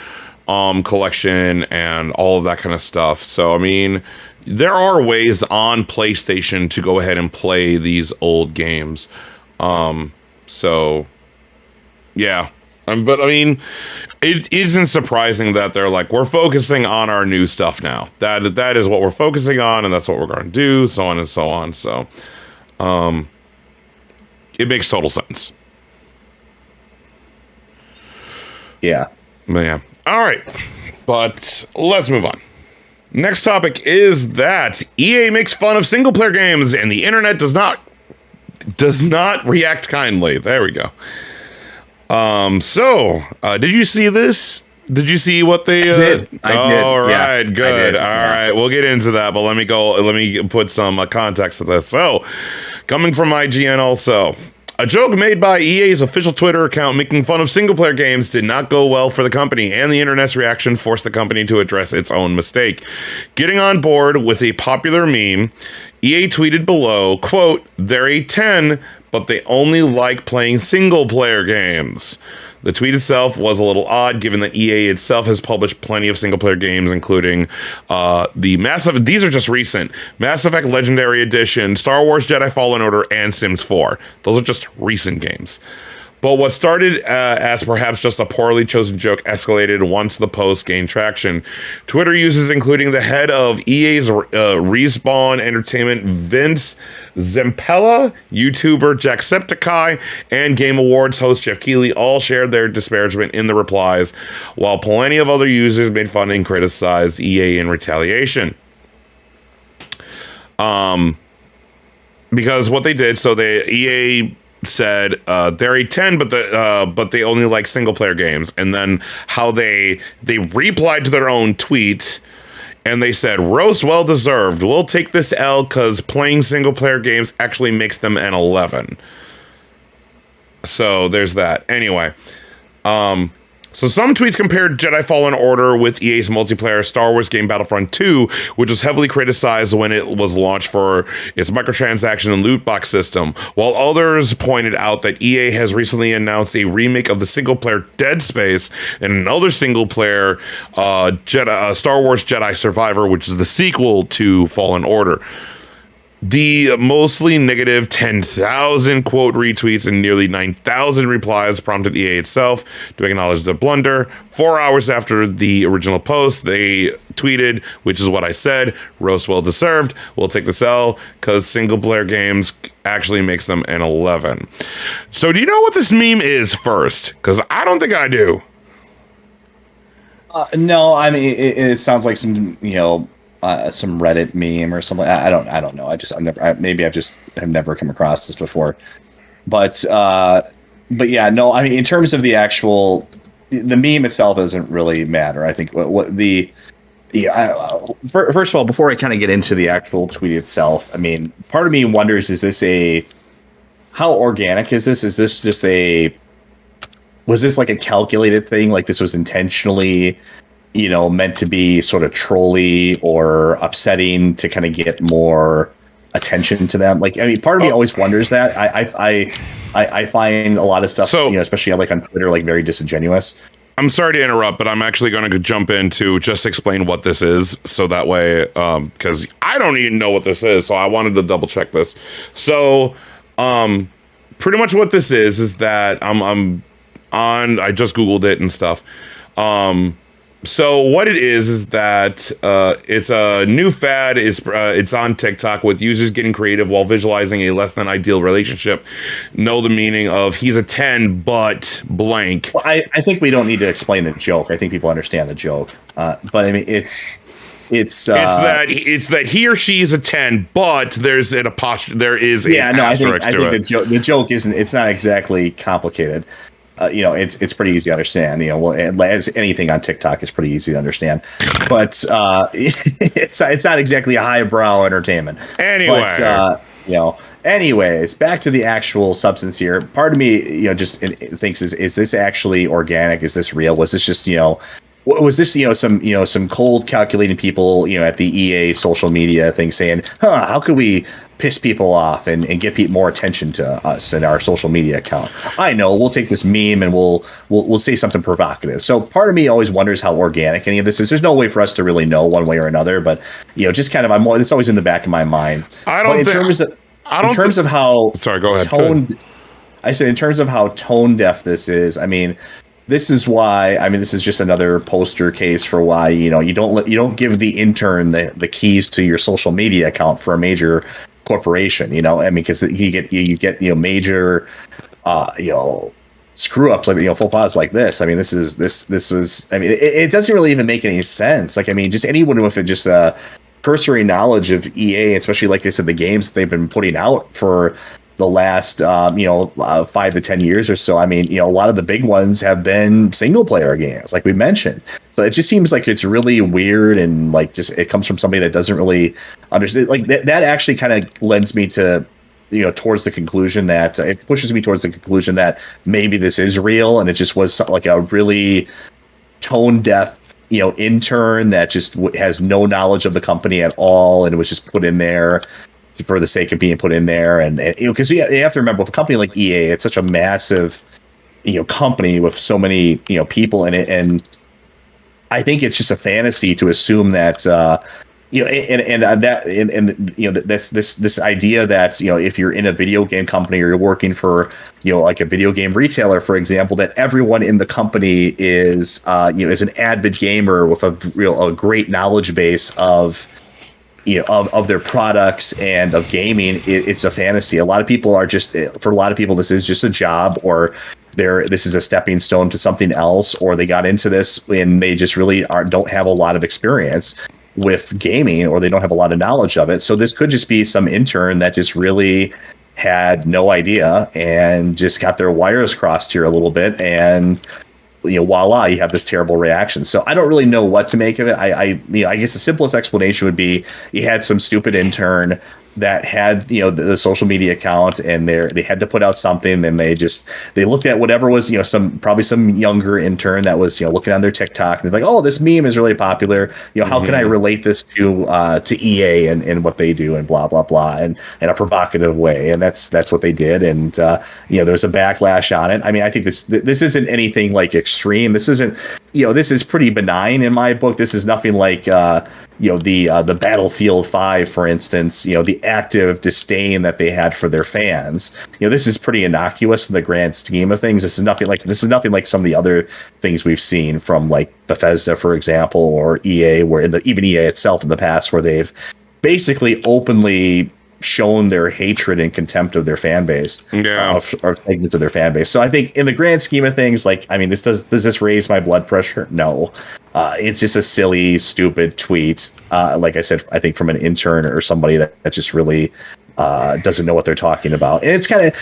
collection and all of that kind of stuff. So, I mean, there are ways on PlayStation to go ahead and play these old games. So, yeah. But I mean, it isn't surprising that they're like, we're focusing on our new stuff now. That is what we're focusing on, and that's what we're going to do, so on and so on. So, it makes total sense. Yeah. But yeah. All right. But let's move on. Next topic is that EA makes fun of single player games and the internet does not react kindly. There we go. Did you see this? Did you see what they did? I did. All right, yeah, good. All right, we'll get into that, but let me put some context to this. So, coming from IGN also, a joke made by EA's official Twitter account making fun of single-player games did not go well for the company, and the internet's reaction forced the company to address its own mistake. Getting on board with a popular meme, EA tweeted below, quote, "They're a 10, but they only like playing single-player games." The tweet itself was a little odd, given that EA itself has published plenty of single-player games, including these are just recent, Mass Effect Legendary Edition, Star Wars Jedi Fallen Order, and Sims 4. Those are just recent games. But what started as perhaps just a poorly chosen joke escalated once the post gained traction. Twitter users, including the head of EA's Respawn Entertainment, Vince Zampella, YouTuber Jacksepticeye, and Game Awards host Jeff Keighley, all shared their disparagement in the replies, while plenty of other users made fun and criticized EA in retaliation. Because what they did, so EA said they're a 10, but they only like single player games, and then how they replied to their own tweet, and they said, "Roast well deserved. We'll take this L because playing single player games actually makes them an 11." So there's that. Anyway, so some tweets compared Jedi Fallen Order with EA's multiplayer Star Wars game Battlefront 2, which was heavily criticized when it was launched for its microtransaction and loot box system, while others pointed out that EA has recently announced a remake of the single-player Dead Space and another single-player Star Wars Jedi Survivor, which is the sequel to Fallen Order. The mostly negative 10,000 quote retweets and nearly 9,000 replies prompted EA itself to acknowledge the blunder. 4 hours after the original post, they tweeted, which is what I said, "Roast well deserved. We'll take the L because single player games actually makes them an 11. So do you know what this meme is first? Because I don't think I do. No, I mean, it sounds like some, some Reddit meme or something. I don't know. I've never come across this before, but yeah, no, I mean, in terms of the meme itself doesn't really matter. I think first of all, before I kind of get into the actual tweet itself, I mean, part of me wonders, how organic is this? Is this just was this like a calculated thing? Like this was intentionally, meant to be sort of trolly or upsetting to kind of get more attention to them. Like, I mean, part of me always wonders that. I find a lot of stuff, especially like on Twitter, like very disingenuous. I'm sorry to interrupt, but I'm actually going to jump in to just explain what this is, so that way, because I don't even know what this is, so I wanted to double check this. So, pretty much what this is that I just Googled it and stuff. So what it is that it's a new fad. It's on TikTok with users getting creative while visualizing a less than ideal relationship. Know the meaning of he's a 10 but blank. Well, I think we don't need to explain the joke. I think people understand the joke. But I mean, it's that he or she is a 10, but there's an apostrophe. There is an asterisk I think the joke isn't. It's not exactly complicated. It's pretty easy to understand. Well, as anything on TikTok is pretty easy to understand, but it's not exactly a highbrow entertainment. Anyway, but, anyways, back to the actual substance here. Part of me, just thinks is this actually organic? Is this real? Was this just was this some cold calculating people at the EA social media thing saying, how could we piss people off and get more attention to us and our social media account? I know, we'll take this meme and we'll say something provocative. So part of me always wonders how organic any of this is. There's no way for us to really know one way or another, but just kind of it's always in the back of my mind. In terms of how sorry, go ahead. I said in terms of how tone deaf this is, I mean, this is why. I mean, this is just another poster case for why you don't give the intern the keys to your social media account for a major corporation. I mean, because you get major screw ups like faux pas like this. I mean, this was. I mean, it doesn't really even make any sense. Like, I mean, just anyone with just a cursory knowledge of EA, especially like I said, the games that they've been putting out for the last 5 to 10 years or so. I mean, a lot of the big ones have been single player games, like we mentioned. So it just seems like it's really weird, and like just it comes from somebody that doesn't really understand. Like that actually kind of lends me to towards the conclusion that it pushes me towards the conclusion that maybe this is real, and it just was like a really tone deaf intern that just has no knowledge of the company at all, and it was just put in there for the sake of being put in there. And because you have to remember, with a company like EA, it's such a massive company with so many people in it, and I think it's just a fantasy to assume that that's this idea that if you're in a video game company or you're working for like a video game retailer, for example, that everyone in the company is is an avid gamer with a great knowledge base of their products and of gaming. It's a fantasy. A lot of people are for a lot of people, this is just a job, or this is a stepping stone to something else, or they got into this and they just really don't have a lot of experience with gaming, or they don't have a lot of knowledge of it. So this could just be some intern that just really had no idea and just got their wires crossed here a little bit, and voila, you have this terrible reaction. So I don't really know what to make of it. I guess the simplest explanation would be you had some stupid intern that had the social media account, and they had to put out something, and they looked at whatever was probably some younger intern that was looking on their TikTok, and they're like, oh, this meme is really popular. How can I relate this to EA and what they do, and blah blah blah, and in a provocative way, and that's what they did, and there's a backlash on it. I mean, I think this isn't anything like extreme. This isn't this is pretty benign in my book. This is nothing like the Battlefield 5, for instance, the active disdain that they had for their fans. This is pretty innocuous in the grand scheme of things. This is nothing like some of the other things we've seen from like Bethesda, for example, or EA, where even EA itself in the past, where they've basically openly shown their hatred and contempt of their fan base, or segments of their fan base. So I think in the grand scheme of things, like, I mean, does this raise my blood pressure? No. It's just a silly, stupid tweet. Like I said, I think from an intern or somebody that just really doesn't know what they're talking about. And it's kind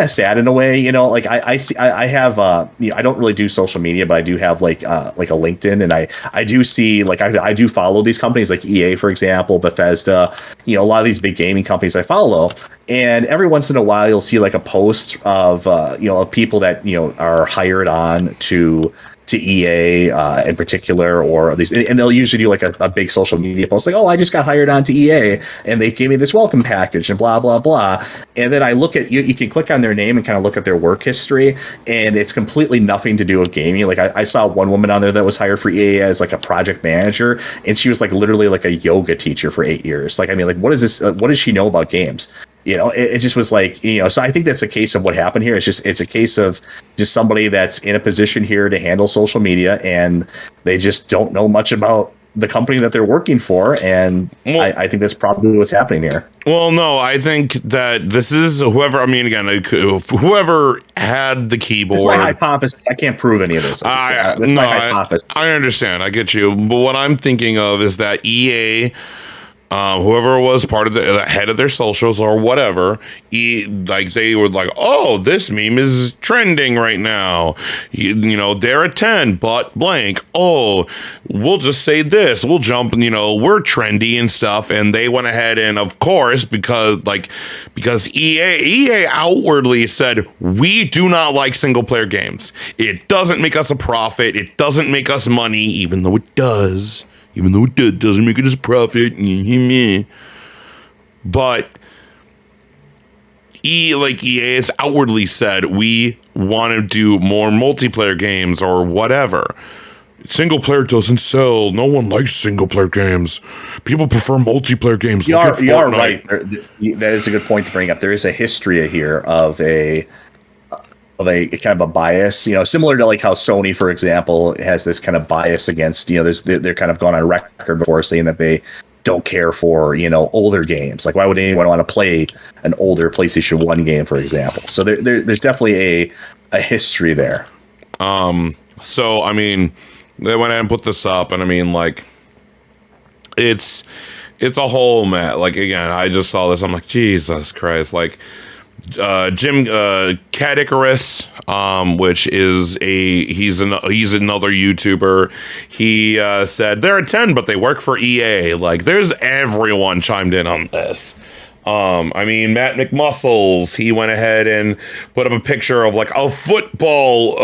of sad in a way, like I have, I don't really do social media, but I do have like a LinkedIn, and I do see, like, I do follow these companies like EA, for example, Bethesda, a lot of these big gaming companies I follow. And every once in a while you'll see like a post of, of people that, are hired on to EA in particular, or these, and they'll usually do like a big social media post like, oh, I just got hired on to EA and they gave me this welcome package and blah blah blah. And then I look at you can click on their name and kind of look at their work history, and it's completely nothing to do with gaming. Like I saw one woman on there that was hired for EA as like a project manager, and she was like literally like a yoga teacher for 8 years. Like, I mean, like, what is this? What does she know about games? it just was like, so I think that's a case of what happened here. It's a case of just somebody that's in a position here to handle social media, and they just don't know much about the company that they're working for. And I think that's probably what's happening here. Well, no, I think that this is whoever, whoever had the keyboard. That's my hypothesis. I can't prove any of this. That's my hypothesis. I understand. I get you. But what I'm thinking of is that EA, whoever was part of the head of their socials or whatever, they were like, oh, this meme is trending right now. They're a 10, but blank. Oh, we'll just say this. We'll jump, we're trendy and stuff. And they went ahead and, of course, because EA outwardly said, we do not like single player games. It doesn't make us a profit. It doesn't make us money, even though it does. Even though it doesn't make it as profit. But EA has outwardly said, we want to do more multiplayer games or whatever. Single player doesn't sell. No one likes single player games. People prefer multiplayer games. You are right. That is a good point to bring up. There is a history here of a kind of a bias, similar to like how Sony, for example, has this kind of bias against, they're kind of gone on record before saying that they don't care for, older games. Like, why would anyone want to play an older PlayStation 1 game, for example? So there's definitely a history there. So, they went ahead and put this up, and it's a whole mess. Like, again, I just saw this. I'm like, Jesus Christ. Like, Jim Cat Icarus, which is he's another YouTuber. He said they're a 10, but they work for EA. Like, there's everyone chimed in on this. Matt McMuscles, he went ahead and put up a picture of like a football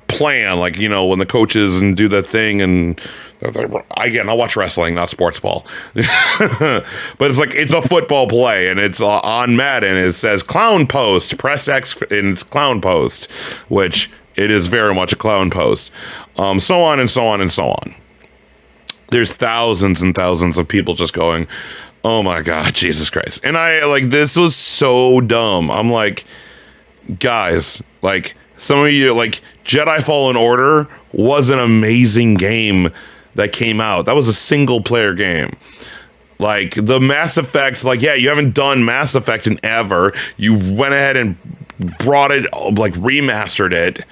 plan, like, when the coaches and do that thing. And again, I watch wrestling, not sports ball. But it's a football play, and it's on Madden. It says clown post, press X, and it's clown post, which it is very much a clown post. So on and so on and so on. There's thousands and thousands of people just going, oh my God, Jesus Christ. And this was so dumb. I'm like, guys, like, some of you, like, Jedi Fallen Order was an amazing game that came out. That was a single player game. Like, the Mass Effect, you haven't done Mass Effect in ever. You went ahead and brought it, remastered it.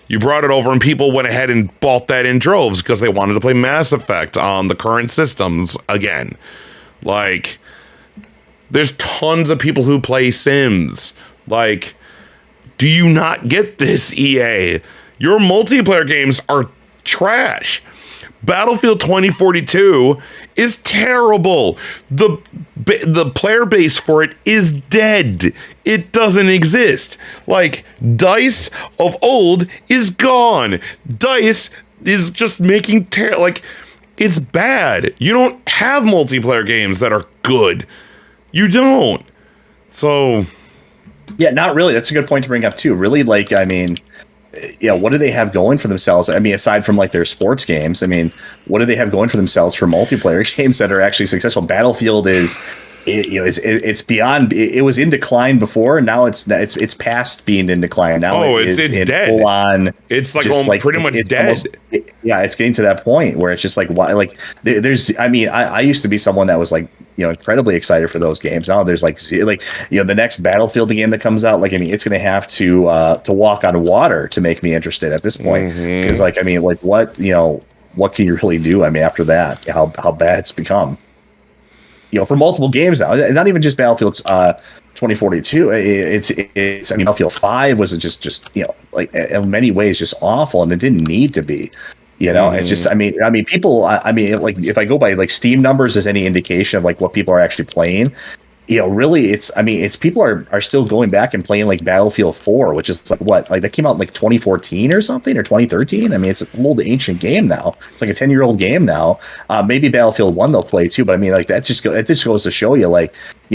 You brought it over, and people went ahead and bought that in droves because they wanted to play Mass Effect on the current systems again. Like, there's tons of people who play Sims. Like, do you not get this, EA? Your multiplayer games are trash. Battlefield 2042 is terrible. The player base for it is dead. It doesn't exist. Like, DICE of old is gone. DICE is just making it's bad. You don't have multiplayer games that are good. You don't. So, yeah, not really. That's a good point to bring up too. Really, what do they have going for themselves? Aside from their sports games, what do they have going for themselves for multiplayer games that are actually successful? Battlefield it's beyond. It was in decline before, and now it's past being in decline. Now it's dead. Full on. It's pretty much dead. Almost, it's getting to that point where it's just like, why? Like, there's. I used to be someone that was incredibly excited for those games. Now there's the next Battlefield game that comes out. It's going to have to walk on water to make me interested at this point. Because what can you really do? After that, how bad it's become. For multiple games now, not even just Battlefield 2042. It's Battlefield 5 was just in many ways just awful, and it didn't need to be. It's just people. If I go by Steam numbers as any indication of what people are actually playing, really it's people are still going back and playing Battlefield 4, which is that came out in 2014 or something, or 2013. It's an old ancient game now. It's a 10-year-old game now. Maybe Battlefield 1 they'll play too, but that just goes to show you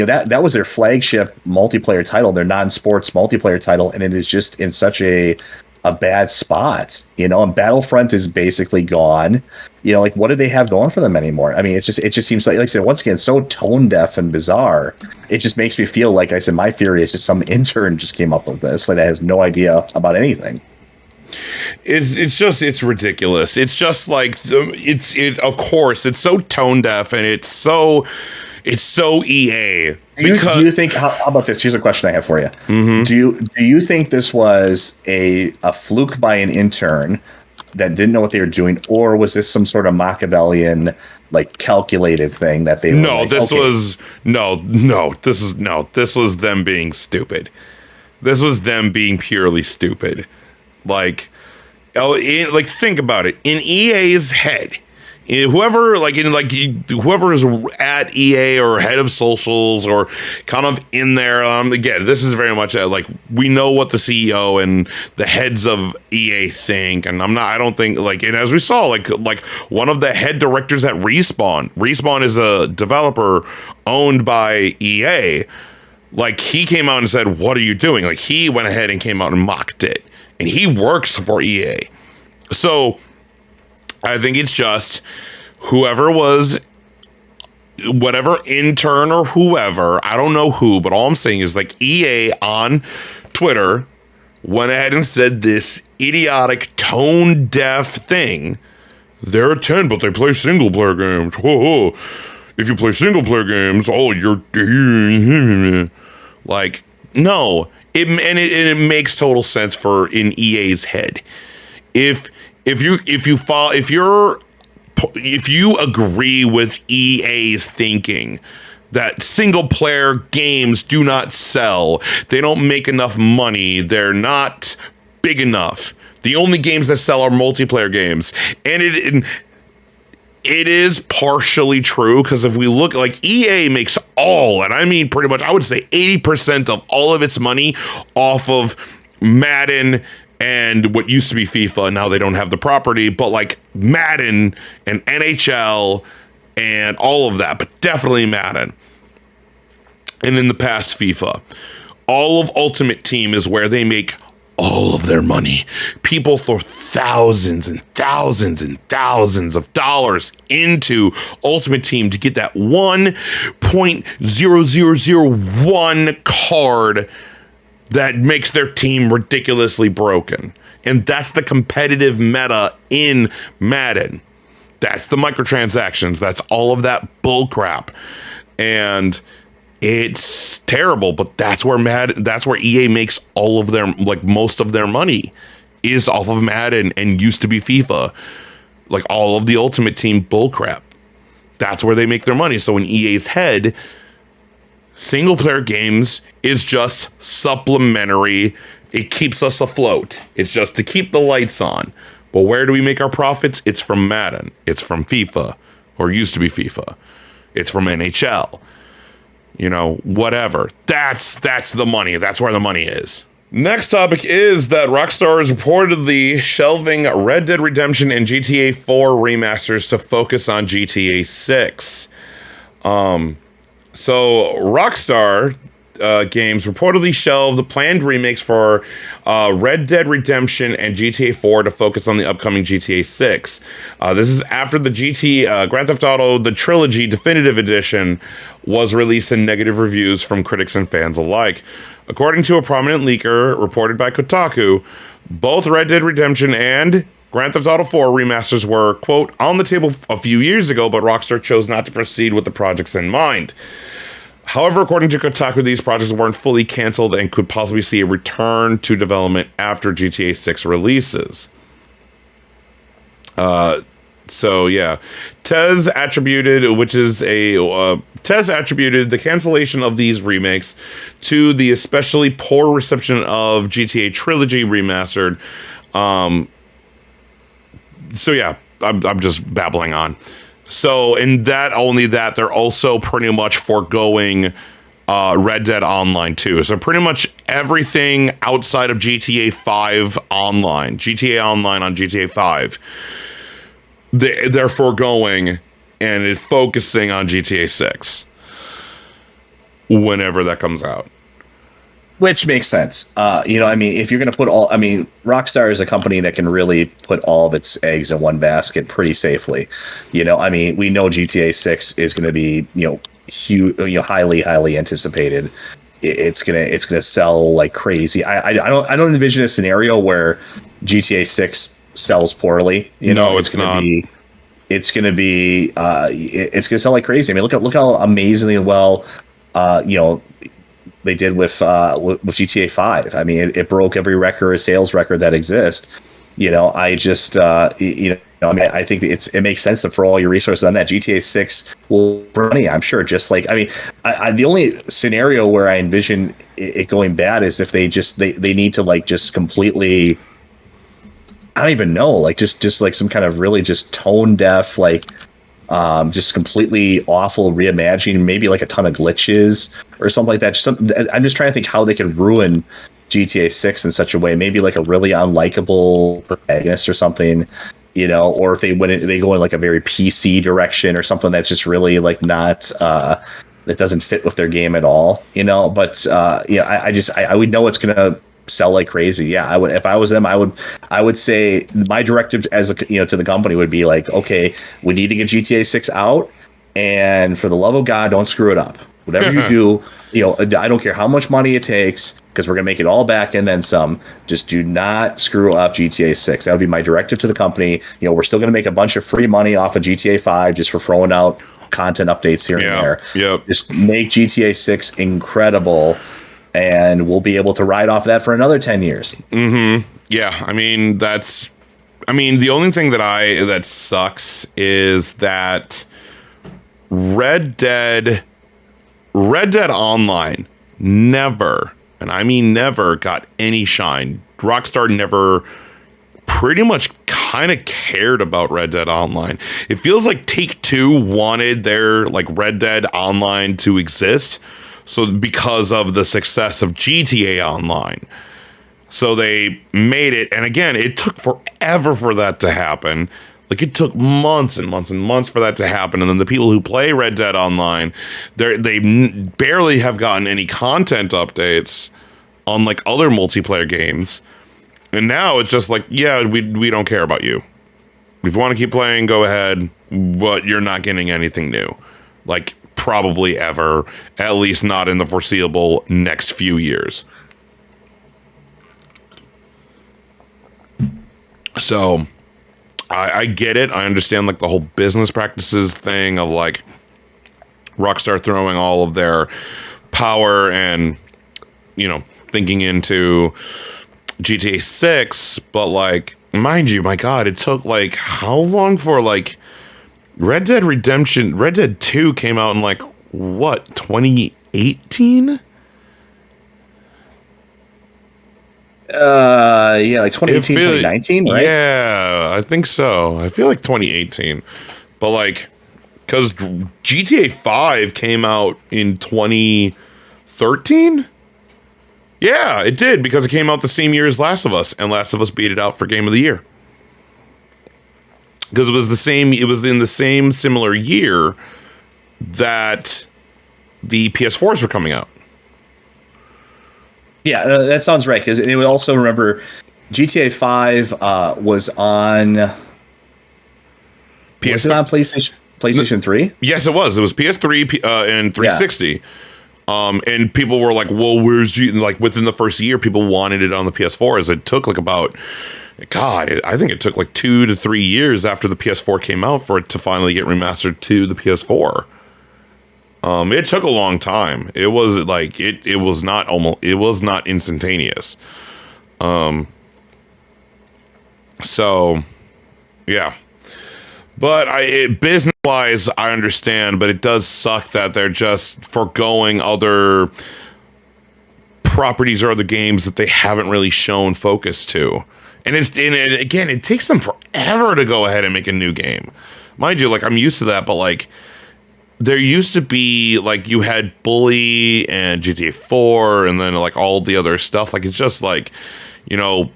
that was their flagship multiplayer title, their non-sports multiplayer title, and it is just in such a a bad spot, and Battlefront is basically gone. Like, what do they have going for them anymore? I mean, it just seems like I said, once again, so tone deaf and bizarre. It just makes me feel like I said, my theory is just some intern just came up with this, like, that has no idea about anything. It's ridiculous. It's just like, of course, it's so tone deaf, and it's so EA. Do you think? How about this? Here's a question I have for you. Mm-hmm. Do you think this was a fluke by an intern that didn't know what they were doing, or was this some sort of Machiavellian, like, calculated thing that they? No, this was them being stupid. This was them being purely stupid. Like think about it. In EA's head, whoever is at EA or head of socials or kind of in there, again, this is very much like, we know what the CEO and the heads of EA think, and I don't think, like, and as we saw, like one of the head directors at Respawn is a developer owned by EA. Like, he came out and said, "What are you doing?" Like, he went ahead and came out and mocked it, and he works for EA. So I think it's just whoever was, whatever intern or whoever, I don't know who, but all I'm saying is, like, EA on Twitter went ahead and said this idiotic, tone deaf thing. They're a 10, but they play single player games. Whoa. If you play single player games, you're like, no. It makes total sense in EA's head. If you agree with EA's thinking that single player games do not sell, they don't make enough money, they're not big enough, the only games that sell are multiplayer games, and it is partially true, because if we look, like, EA makes and I mean pretty much, I would say 80% of all of its money off of Madden and what used to be FIFA. Now they don't have the property, but like Madden and NHL and all of that, but definitely Madden. And in the past, FIFA. All of Ultimate Team is where they make all of their money. People throw thousands and thousands and thousands of dollars into Ultimate Team to get that 1.0001 card that makes their team ridiculously broken. And that's the competitive meta in Madden. That's the microtransactions. That's all of that bullcrap. And it's terrible, but that's where EA makes all of their, like, most of their money is off of Madden and used to be FIFA. Like, all of the Ultimate Team bullcrap. That's where they make their money. So in EA's head, single player games is just supplementary. It keeps us afloat. It's just to keep the lights on. But where do we make our profits? It's from Madden. It's from FIFA, or used to be FIFA. It's from NHL. You know, whatever. That's the money. That's where the money is. Next topic is that Rockstar is reportedly shelving Red Dead Redemption and GTA 4 remasters to focus on GTA 6. So Rockstar Games reportedly shelved planned remakes for Red Dead Redemption and GTA 4 to focus on the upcoming GTA 6. This is after the Grand Theft Auto The Trilogy Definitive Edition was released in negative reviews from critics and fans alike. According to a prominent leaker reported by Kotaku, both Red Dead Redemption and Grand Theft Auto 4 remasters were, quote, on the table a few years ago, but Rockstar chose not to proceed with the projects in mind. However, according to Kotaku, these projects weren't fully canceled and could possibly see a return to development after GTA 6 releases. So yeah, Tez attributed the cancellation of these remakes to the especially poor reception of GTA Trilogy Remastered. So yeah, I'm just babbling on. So in that, only that, they're also pretty much foregoing Red Dead Online too. So pretty much everything outside of GTA 5 Online, GTA Online on GTA 5, they're foregoing and it's focusing on GTA 6 whenever that comes out. Which makes sense. I mean, if you're going to Rockstar is a company that can really put all of its eggs in one basket pretty safely. I mean, we know GTA 6 is going to be, huge, highly anticipated. It's gonna sell like crazy. I don't envision a scenario where GTA 6 sells poorly. No, it's not. It's gonna sell like crazy. I mean, look how amazingly well, they did with GTA 5. I mean, it broke every sales record that exists. I mean, I think it makes sense to throw all your resources on that. GTA 6 will bring money, I'm sure. Just like, I mean, the only scenario where I envision it going bad is if they need to like just completely, I don't even know, like just like some kind of really just tone deaf, like just completely awful reimagining, maybe like a ton of glitches or something like that. I'm just trying to think how they could ruin GTA 6 in such a way, maybe like a really unlikable protagonist or something, or if they go in like a very PC direction or something that's just really like not that doesn't fit with their game at all, But I would know it's gonna sell like crazy. Yeah, I would, if I was them, I would say my directive as to the company would be like, okay, we need to get GTA 6 out, and for the love of God, don't screw it up. Whatever you do, I don't care how much money it takes, because we're gonna make it all back and then some. Just do not screw up GTA 6. That would be my directive to the company. We're still gonna make a bunch of free money off of GTA 5 just for throwing out content updates here and there. Yep. Just make GTA 6 incredible, and we'll be able to ride off that for another 10 years. Mm-hmm. Yeah, I mean, the only thing that sucks is that Red Dead Online never, and I mean never, got any shine. Rockstar never pretty much kind of cared about Red Dead Online. It feels like Take-Two wanted their like Red Dead Online to exist, so because of the success of GTA Online. So they made it, and again, it took forever for that to happen. Like, it took months and months and months for that to happen, and then the people who play Red Dead Online, they barely have gotten any content updates on like other multiplayer games. And now it's just like, yeah, we don't care about you. If you want to keep playing, go ahead, but you're not getting anything new. Like, probably ever, at least not in the foreseeable next few years. So I get it. I understand like the whole business practices thing of like Rockstar throwing all of their power and, thinking into GTA 6, but like, mind you, my God, it took like how long for like Red Dead 2 came out in like what, 2018? Yeah, like 2018, 2019, right? Yeah, I think so. I feel like 2018. But like, because GTA 5 came out in 2013? Yeah, it did, because it came out the same year as Last of Us, and Last of Us beat it out for Game of the Year. Because it was in the same similar year that the PS4s were coming out. Yeah, that sounds right. Because it would also remember GTA 5 was on. Was it on PlayStation 3? Yes, it was. It was PS3 and 360. Yeah. And people were like, "Well, where's like within the first year, people wanted it on the PS4." As it took like about, I think it took like 2 to 3 years after the PS4 came out for it to finally get remastered to the PS4. It took a long time. It was like it was not instantaneous. So yeah, but business wise, I understand, but it does suck that they're just foregoing other properties or other games that they haven't really shown focus to. And again, it takes them forever to go ahead and make a new game. Mind you, like, I'm used to that, but like, there used to be like, you had Bully and GTA 4 and then like all the other stuff. Like, it's just like, it was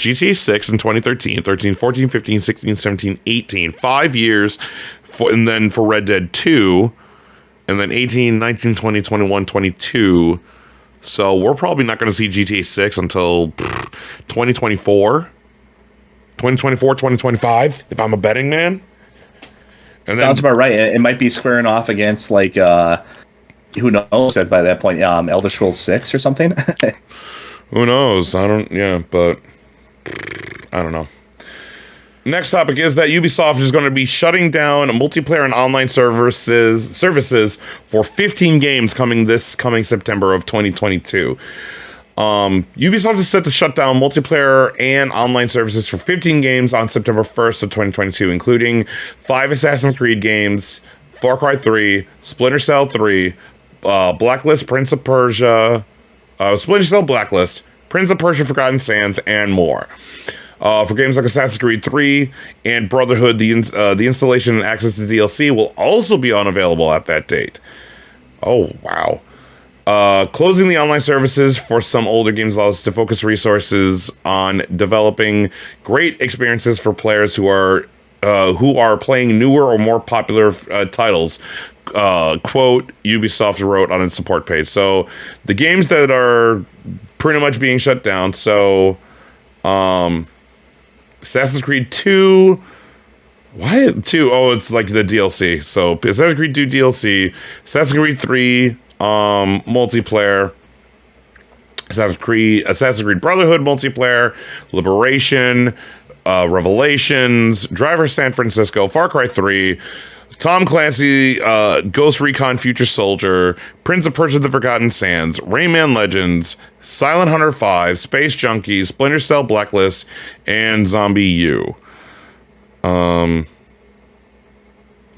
GTA 6 in 2013, 13, 14, 15, 16, 17, 18, 5 years, and then for Red Dead 2, and then 18, 19, 20, 21, 22, So we're probably not going to see GTA 6 until 2024, 2025, if I'm a betting man. And then, Sounds about right. It might be squaring off against like who knows at by that point, Elder Scrolls 6 or something. who knows? But I don't know. Next topic is that Ubisoft is going to be shutting down multiplayer and online services for 15 games coming September of 2022. Ubisoft is set to shut down multiplayer and online services for 15 games on September 1st of 2022, including 5 Assassin's Creed games, Far Cry 3, Splinter Cell 3, Blacklist, Prince of Persia, Splinter Cell Blacklist, Prince of Persia Forgotten Sands, and more. For games like Assassin's Creed 3 and Brotherhood, the installation and access to DLC will also be unavailable at that date. Oh, wow. Closing the online services for some older games allows us to focus resources on developing great experiences for players who are playing newer or more popular titles. Quote, Ubisoft wrote on its support page. So the games that are pretty much being shut down. So, Assassin's Creed 2. Why 2? Oh, it's like the DLC. So Assassin's Creed 2 DLC, Assassin's Creed 3 multiplayer, Assassin's Creed Brotherhood multiplayer, Liberation, Revelations, Driver San Francisco, Far Cry 3, Tom Clancy, Ghost Recon Future Soldier, Prince of Persia: The Forgotten Sands, Rayman Legends, Silent Hunter 5, Space Junkies, Splinter Cell Blacklist, and Zombie U.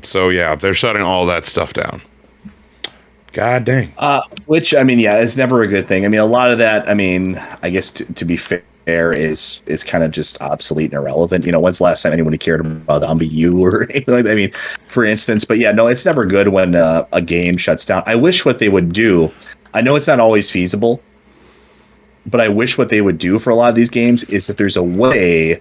So yeah, they're shutting all that stuff down. God dang. Which, I mean, yeah, is never a good thing. I mean, a lot of that, I mean, I guess to be fair, is kind of just obsolete and irrelevant. You know, when's the last time anybody cared about Zombie U or anything like that? I mean, for instance, but yeah, no, it's never good when a game shuts down. I wish what they would do, I know it's not always feasible, but I wish what they would do for a lot of these games is if there's a way,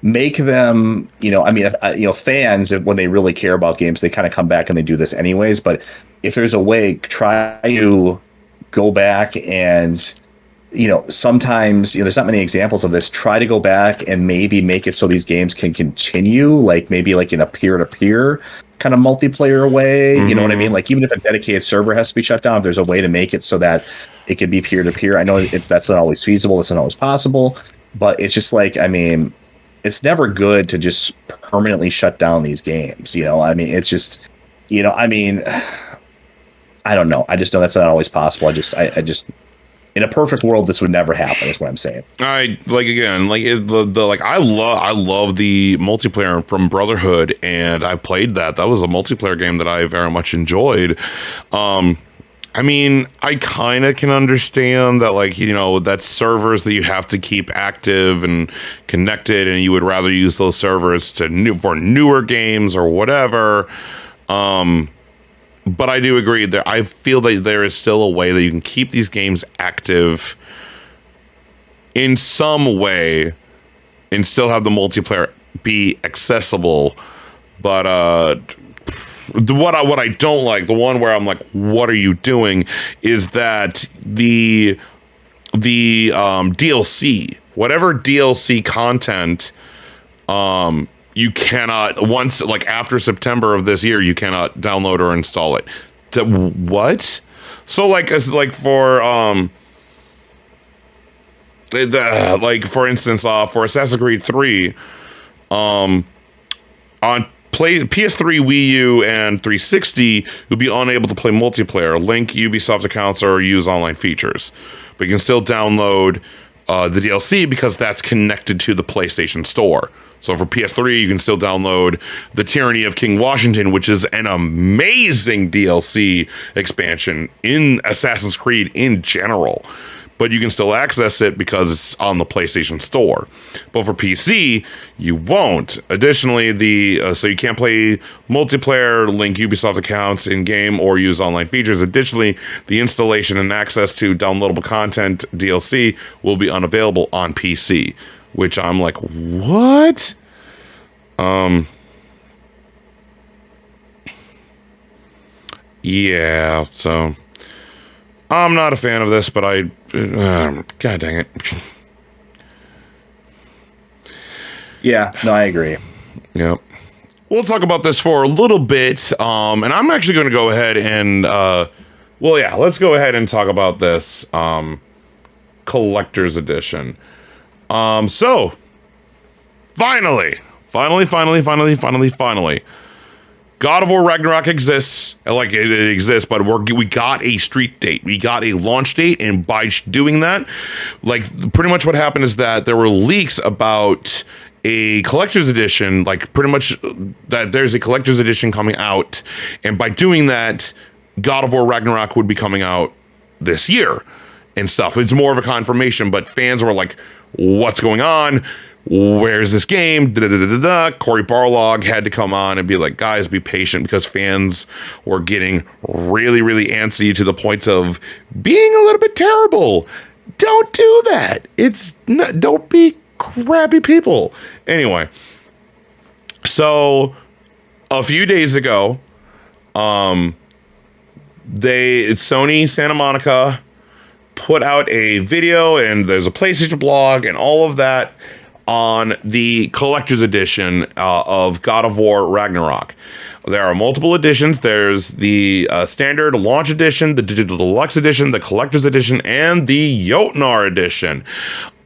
make them, you know, I mean, fans, when they really care about games, they kind of come back and they do this anyways. But if there's a way, try to go back and, you know, sometimes, you know, there's not many examples of this. Try to go back and maybe make it so these games can continue, like maybe like in a peer-to-peer kind of multiplayer way. You know what I mean? Like even if a dedicated server has to be shut down, if there's a way to make it so that it could be peer-to-peer. I know that's not always feasible. It's not always possible, but it's just like, I mean, it's never good to just permanently shut down these games. You know, I mean, it's just, you know, I mean, I don't know. I just know that's not always possible. I just, in a perfect world, this would never happen. Is what I'm saying. I love the multiplayer from Brotherhood, and I played that. That was a multiplayer game that I very much enjoyed. I mean, I kind of can understand that, like, you know, that's servers that you have to keep active and connected, and you would rather use those servers for newer games or whatever. But I do agree that I feel that there is still a way that you can keep these games active in some way and still have the multiplayer be accessible. But what I don't like, the one where I'm like, what are you doing, is that the DLC, whatever DLC content, you cannot, once, like after September of this year, you cannot download or install it. What? So like, as like for for instance, for Assassin's Creed 3, on PS3, Wii U, and 360, you'll be unable to play multiplayer, link Ubisoft accounts, or use online features. But you can still download the DLC because that's connected to the PlayStation Store. So for PS3, you can still download The Tyranny of King Washington, which is an amazing DLC expansion in Assassin's Creed in general. But you can still access it because it's on the PlayStation Store. But for PC, you won't. Additionally, so you can't play multiplayer, link Ubisoft accounts in-game, or use online features. Additionally, the installation and access to downloadable content DLC will be unavailable on PC. Which I'm like, what? Yeah, so I'm not a fan of this, but God dang it. Yeah, no, I agree. Yep. We'll talk about this for a little bit, and I'm actually going to go ahead and, let's go ahead and talk about this collector's edition. So, finally, God of War Ragnarok exists. Like, it exists, but we got a street date. We got a launch date, and by doing that, like, pretty much what happened is that there were leaks about a collector's edition, like, pretty much that there's a collector's edition coming out, and by doing that, God of War Ragnarok would be coming out this year and stuff. It's more of a confirmation, but fans were like, what's going on? Where's this game? Cory Barlog had to come on and be like, guys, be patient, because fans were getting really, really antsy to the point of being a little bit terrible. Don't do that. Don't be crappy people. Anyway, so a few days ago, Sony Santa Monica put out a video, and there's a PlayStation blog and all of that on the collector's edition of God of War Ragnarok. There are multiple editions. There's the standard launch edition, the digital deluxe edition, the collector's edition, and the Jotnar edition.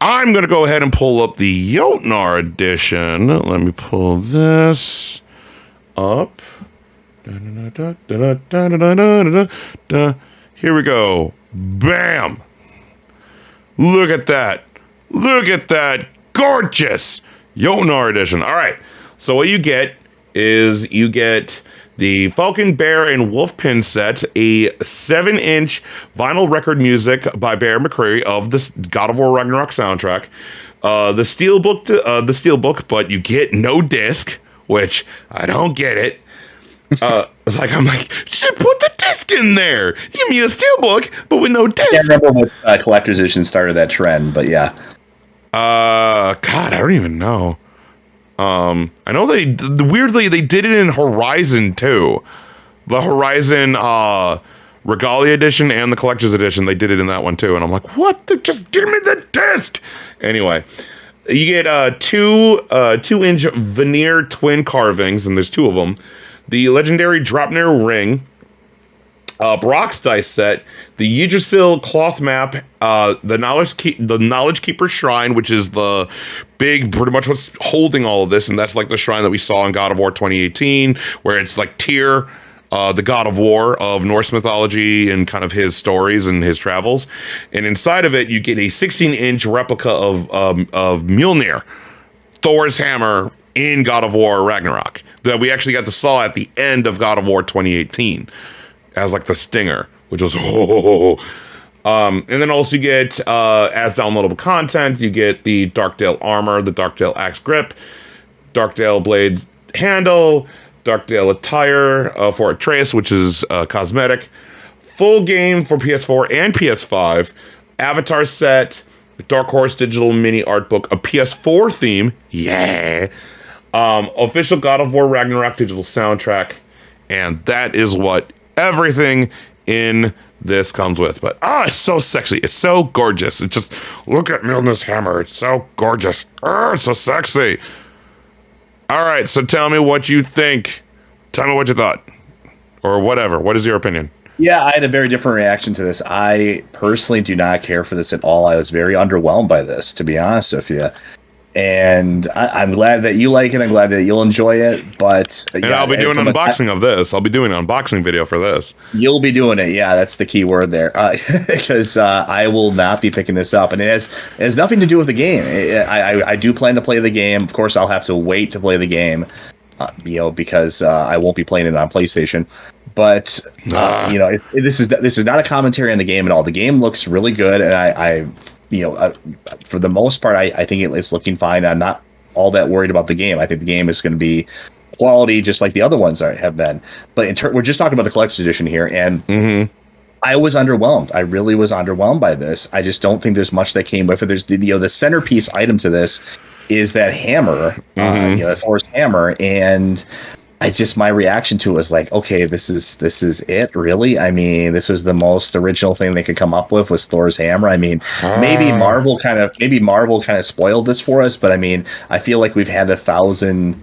I'm going to go ahead and pull up the Jotnar edition. Let me pull this up. Here we go. Bam! Look at that. Look at that. Gorgeous Jotnar edition. All right. So what you get is you get the Falcon, Bear, and Wolf pin set, a 7-inch vinyl record music by Bear McCreary of the God of War Ragnarok soundtrack, the steelbook, but you get no disc, which I don't get it. I'm like, should put the disc in there. Give me a steelbook, but with no disc. I can't remember what collector's edition started that trend, but yeah. God, I don't even know. I know weirdly they did it in Horizon too. The Horizon Regalia edition and the collector's edition, they did it in that one too. And I'm like, what? Just give me the disc. Anyway, you get 2-inch veneer twin carvings, and there's 2 of them. The legendary Draupnir ring, Brock's dice set, the Yggdrasil cloth map, the Knowledge Keeper shrine, which is the big, pretty much what's holding all of this, and that's like the shrine that we saw in God of War 2018, where it's like Tyr, the god of war of Norse mythology and kind of his stories and his travels. And inside of it, you get a 16-inch replica of Mjolnir, Thor's hammer in God of War Ragnarok, that we actually got to saw at the end of God of War 2018 as like the stinger, which was and then also you get as downloadable content, you get the Darkdale armor, the Darkdale axe grip, Darkdale blades handle, Darkdale attire for Atreus, which is cosmetic, full game for PS4 and PS5, avatar set, Dark Horse digital mini art book, a PS4 theme, yeah, official God of War Ragnarok digital soundtrack, and that is what everything in this comes with. But it's so sexy, it's so gorgeous. It's just, look at Mjolnir's hammer, it's so gorgeous, it's so sexy. All right, so tell me what you think. Tell me what you thought, or whatever. What is your opinion? Yeah, I had a very different reaction to this. I personally do not care for this at all. I was very underwhelmed by this, to be honest with you. And I'm glad that you like it. I'm glad that you'll enjoy it. But I'll be doing an unboxing of this. I'll be doing an unboxing video for this. You'll be doing it. Yeah, that's the key word there. Because I will not be picking this up. And it has nothing to do with the game. I do plan to play the game. Of course, I'll have to wait to play the game, because I won't be playing it on PlayStation. But this is not a commentary on the game at all. The game looks really good, and for the most part, I think it's looking fine. I'm not all that worried about the game. I think the game is going to be quality, just like the other ones have been. But we're just talking about the collector's edition here, and I was underwhelmed. I really was underwhelmed by this. I just don't think there's much that came with it. There's the centerpiece item to this is that hammer, Thor's hammer, and my reaction to it was like, okay, this is it, really? I mean, this was the most original thing they could come up with, was Thor's hammer. I mean, maybe Marvel kind of spoiled this for us, but I mean, I feel like we've had 1,000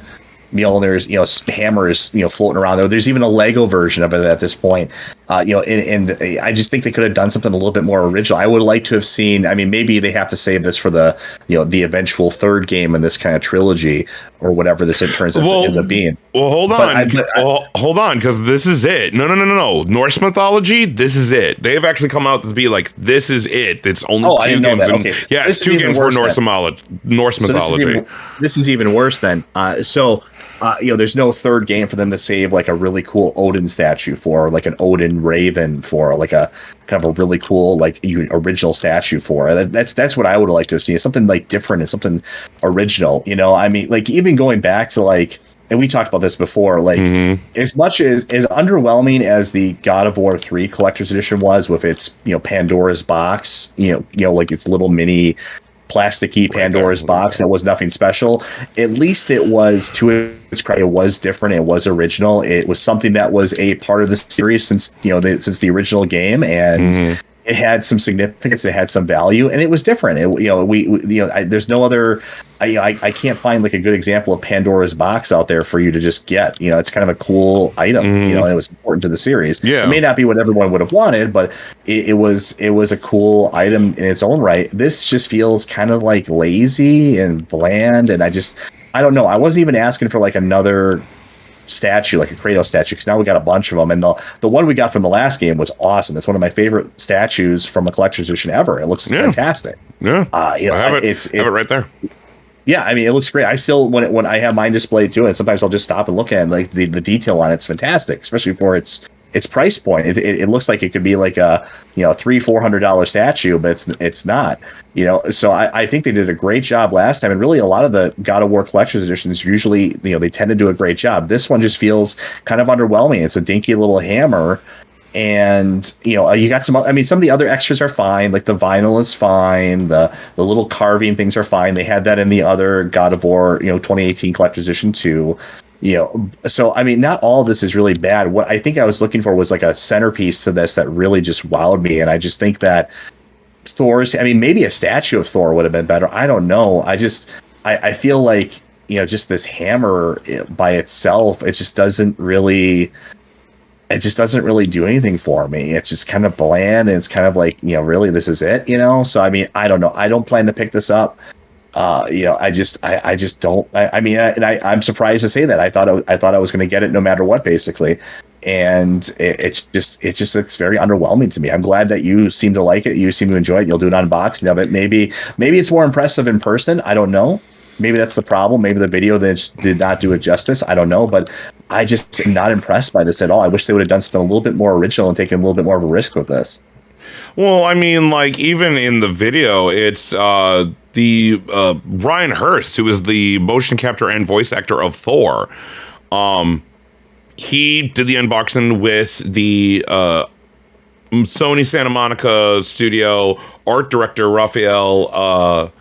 Mjolnir's, hammers, floating around there. There's even a Lego version of it at this point. And I just think they could have done something a little bit more original. I would like to have seen, I mean, maybe they have to save this for the, the eventual third game in this kind of trilogy or whatever this ends up being. Well, hold on. Hold on, because this is it. No. Norse mythology, this is it. They've actually come out to be like, this is it. It's only two games. Yeah, it's 2 games for Norse mythology. This is even worse then. There's no third game for them to save like a really cool Odin statue for, like an Odin Raven for, like a kind of a really cool like original statue for. That's what I would like to see. Something like different and something original. I mean, like even going back to like, and we talked about this before, like as much as underwhelming as the God of War 3 collector's edition was, with its Pandora's box, like its little mini plasticky Pandora's box that was nothing special. At least it was, to its credit, it was different. It was original. It was something that was a part of the series since the original game, and it had some significance. It had some value, and it was different. There's no other. I can't find like a good example of Pandora's box out there for you to just get. It's kind of a cool item. It was important to the series. Yeah, it may not be what everyone would have wanted, but it was a cool item in its own right. This just feels kind of like lazy and bland, and I don't know. I wasn't even asking for like another statue, like a Kratos statue, because now we got a bunch of them, and the one we got from the last game was awesome. It's one of my favorite statues from a collector's edition ever. It looks fantastic. Yeah, I have it right there. Yeah, I mean, it looks great. I still, when I have mine displayed too, and sometimes I'll just stop and look at it, and like the detail on it's fantastic, especially for its price point. It looks like it could be like a $300-400 statue, but it's not. So I think they did a great job last time, and really a lot of the God of War collector's editions usually they tend to do a great job. This one just feels kind of underwhelming. It's a dinky little hammer. And you got some. I mean, some of the other extras are fine. Like the vinyl is fine. The little carving things are fine. They had that in the other God of War 2018 collector's edition too. So I mean, not all of this is really bad. What I think I was looking for was like a centerpiece to this that really just wowed me. And I just think that Thor's. I mean, maybe a statue of Thor would have been better. I don't know. I feel like just this hammer by itself, it just doesn't really do anything for me. It's just kind of bland, and it's kind of like, really, this is it, So I mean, I don't know. I don't plan to pick this up. I just don't. I mean, I'm surprised to say that. I thought I was going to get it no matter what, basically. And it just looks very underwhelming to me. I'm glad that you seem to like it. You seem to enjoy it. You'll do an unboxing of it. Maybe it's more impressive in person. I don't know. Maybe that's the problem. Maybe the video did not do it justice. I don't know, but I just am not impressed by this at all. I wish they would have done something a little bit more original and taken a little bit more of a risk with this. Well, I mean, like, even in the video, it's the Brian Hurst, who is the motion capture and voice actor of Thor. He did the unboxing with the Sony Santa Monica studio art director Raphael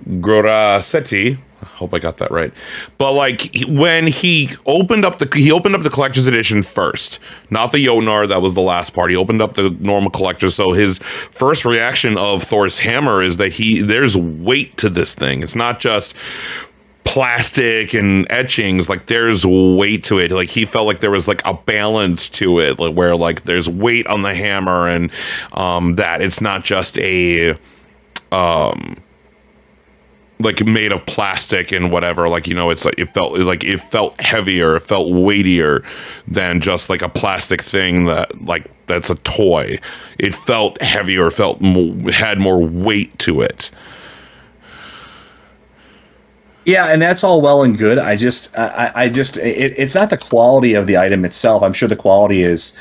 Grassetti. I hope I got that right. But like, when he opened up the collector's edition first, not the Jotnar, that was the last part. He opened up the normal collector. So his first reaction of Thor's hammer is that there's weight to this thing. It's not just plastic and etchings. Like, there's weight to it. Like, he felt like there was like a balance to it, like, where like there's weight on the hammer, and that it's not just a like made of plastic and whatever. Like, it's like it felt heavier, it felt weightier than just like a plastic thing that's a toy. It felt heavier, had more weight to it. Yeah, and that's all well and good. It's not the quality of the item itself. I'm sure the quality is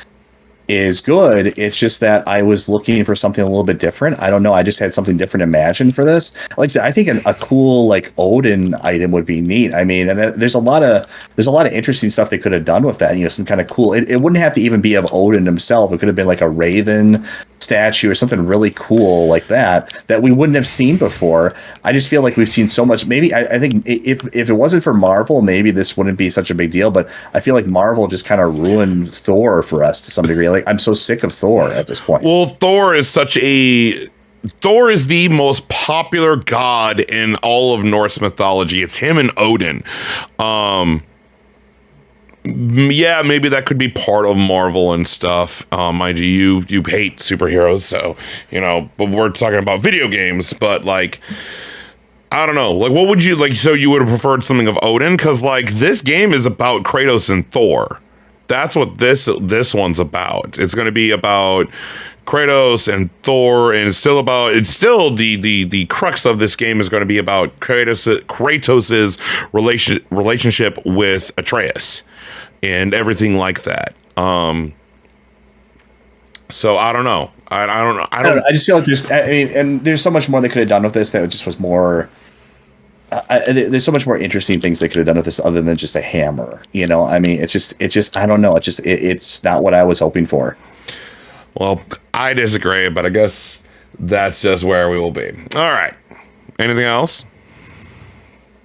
good. It's just that I was looking for something a little bit different. I don't know. I just had something different imagined for this. Like I said, I think a cool like Odin item would be neat. I mean, and there's a lot of interesting stuff they could have done with that. Some kind of cool. It wouldn't have to even be of Odin himself. It could have been like a Raven statue or something really cool like that we wouldn't have seen before. I just feel like we've seen so much. Maybe I think if it wasn't for Marvel, maybe this wouldn't be such a big deal. But I feel like Marvel just kind of ruined Thor for us to some degree. Like, I'm so sick of Thor at this point. Well, Thor is the most popular god in all of Norse mythology. It's him and Odin. Yeah, maybe that could be part of Marvel and stuff. Mind you hate superheroes, so, but we're talking about video games. But, like, I don't know. Like, what would you, like, so you would have preferred something of Odin? Because, like, this game is about Kratos and Thor. That's what this one's about. It's going to be about Kratos and Thor, and it's still the crux of this game is going to be about Kratos's relationship with Atreus and everything like that. So I don't know. I don't know. I just feel like there's so much more they could have done with this that just was more. There's so much more interesting things they could have done with this other than just a hammer. I mean, it's just I don't know. It's not what I was hoping for. Well, I disagree, but I guess that's just where we will be. All right. Anything else?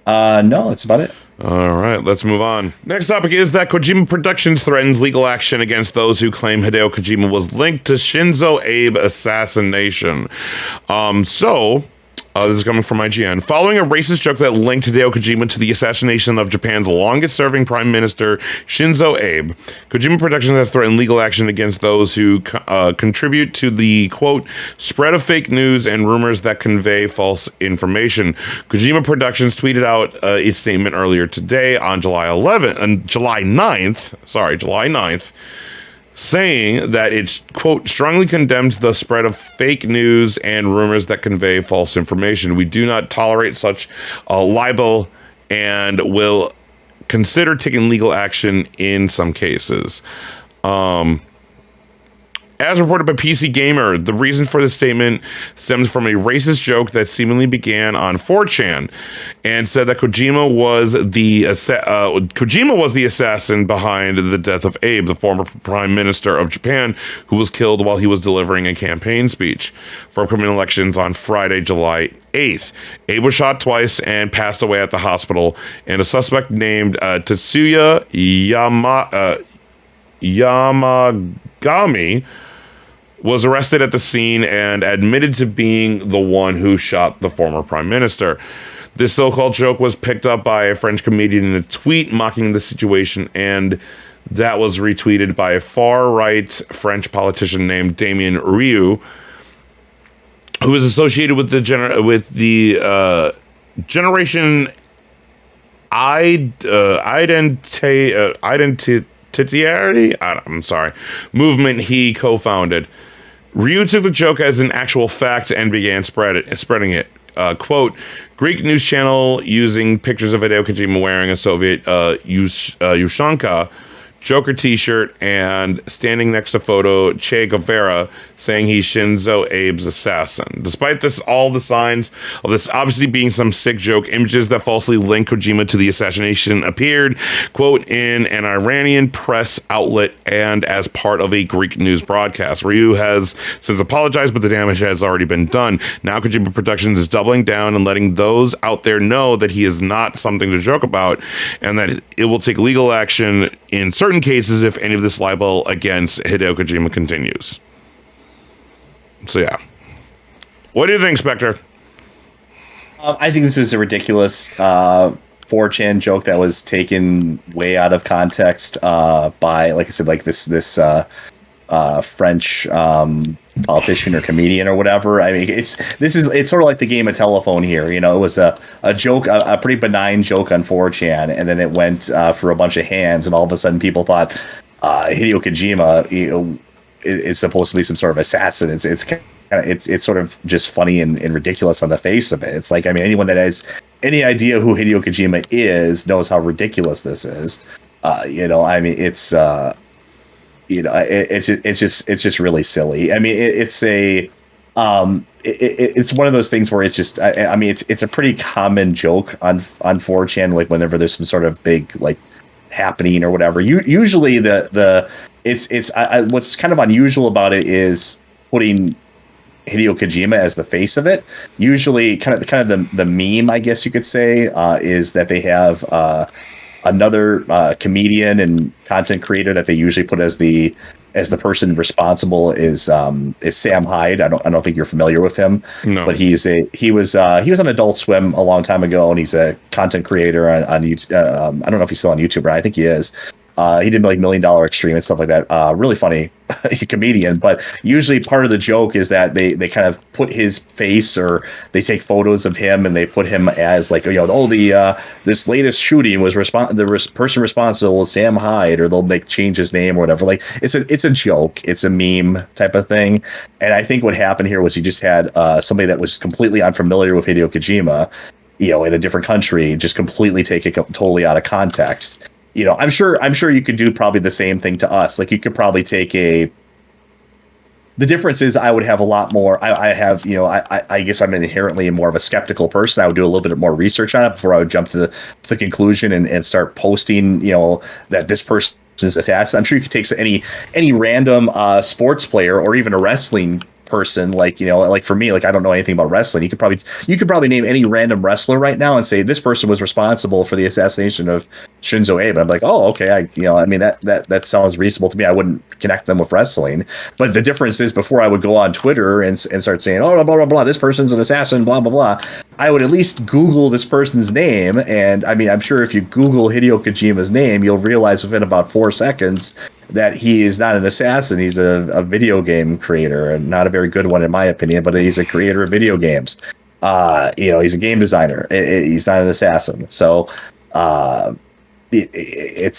No, that's about it. All right, let's move on. Next topic is that Kojima Productions threatens legal action against those who claim Hideo Kojima was linked to Shinzo Abe assassination. This is coming from IGN. Following a racist joke that linked Hideo Kojima to the assassination of Japan's longest-serving Prime Minister, Shinzo Abe, Kojima Productions has threatened legal action against those who contribute to the, quote, spread of fake news and rumors that convey false information. Kojima Productions tweeted out its statement earlier today on July 9th, saying that it, quote, strongly condemns the spread of fake news and rumors that convey false information. We do not tolerate such libel and will consider taking legal action in some cases. As reported by PC Gamer, the reason for this statement stems from a racist joke that seemingly began on 4chan and said that Kojima was the assassin behind the death of Abe, the former prime minister of Japan, who was killed while he was delivering a campaign speech for upcoming elections on Friday, July 8th. Abe was shot twice and passed away at the hospital, and a suspect named Tetsuya Yamagami was arrested at the scene and admitted to being the one who shot the former prime minister. This so-called joke was picked up by a French comedian in a tweet mocking the situation, and that was retweeted by a far-right French politician named Damien Rieu, who is associated with the Generation movement he co-founded. Ryu took the joke as an actual fact and began spreading it. Quote, Greek news channel using pictures of Hideo Kojima wearing a Soviet Yushanka Joker t-shirt and standing next to photo Che Guevara saying he's Shinzo Abe's assassin. Despite this, all the signs of this obviously being some sick joke, images that falsely link Kojima to the assassination appeared, quote, in an Iranian press outlet and as part of a Greek news broadcast. Ryu has since apologized, but the damage has already been done. Now Kojima Productions is doubling down and letting those out there know that he is not something to joke about and that it will take legal action in certain cases if any of this libel against Hideo Kojima continues. So yeah, what do you think, Spectre? I think this is a ridiculous 4chan joke that was taken way out of context by, like I said, like this French politician or comedian or whatever. I mean, it's sort of like the game of telephone here. You know, it was a joke, a pretty benign joke on 4chan, and then it went for a bunch of hands, and all of a sudden people thought Hideo Kojima is supposed to be some sort of assassin. It's sort of just funny and ridiculous on the face of it. It's like, I mean, anyone that has any idea who Hideo Kojima is knows how ridiculous this is. You know, I mean, it's just really silly. I mean, it's one of those things where it's just, I mean, it's a pretty common joke on 4chan, like whenever there's some sort of big like happening or whatever. Usually what's kind of unusual about it is putting Hideo Kojima as the face of it. Usually, the meme, I guess you could say, is that they have another comedian and content creator that they usually put as the person responsible is Sam Hyde. I don't think you're familiar with him, No. but he was on Adult Swim a long time ago, and he's a content creator on YouTube. I don't know if he's still on YouTube, but I think he is. He did like $1 Million Extreme and stuff like that. Really funny comedian. But usually part of the joke is that they kind of put his face, or they take photos of him and they put him as like, this latest shooting was person responsible was Sam Hyde, or they'll change his name or whatever. Like it's a joke. It's a meme type of thing. And I think what happened here was you just had somebody that was completely unfamiliar with Hideo Kojima, in a different country, just completely take it totally out of context. I'm sure you could do probably the same thing to us. Like you could probably take the difference is I would have a lot more. I guess I'm inherently more of a skeptical person. I would do a little bit more research on it before I would jump to the conclusion and start posting, that this person is assassin. I'm sure you could take any random sports player or even a wrestling person, like for me, like I don't know anything about wrestling. You could probably name any random wrestler right now and say this person was responsible for the assassination of Shinzo Abe. I'm like, oh, okay, that sounds reasonable to me. I wouldn't connect them with wrestling. But the difference is, before I would go on Twitter and start saying, oh, blah blah blah, this person's an assassin, blah blah blah, I would at least Google this person's name. And I mean, I'm sure if you Google Hideo Kojima's name, you'll realize within about 4 seconds that he is not an assassin. He's a video game creator, and not a very good one in my opinion, but he's a creator of video games. He's a game designer. He's not an assassin. So it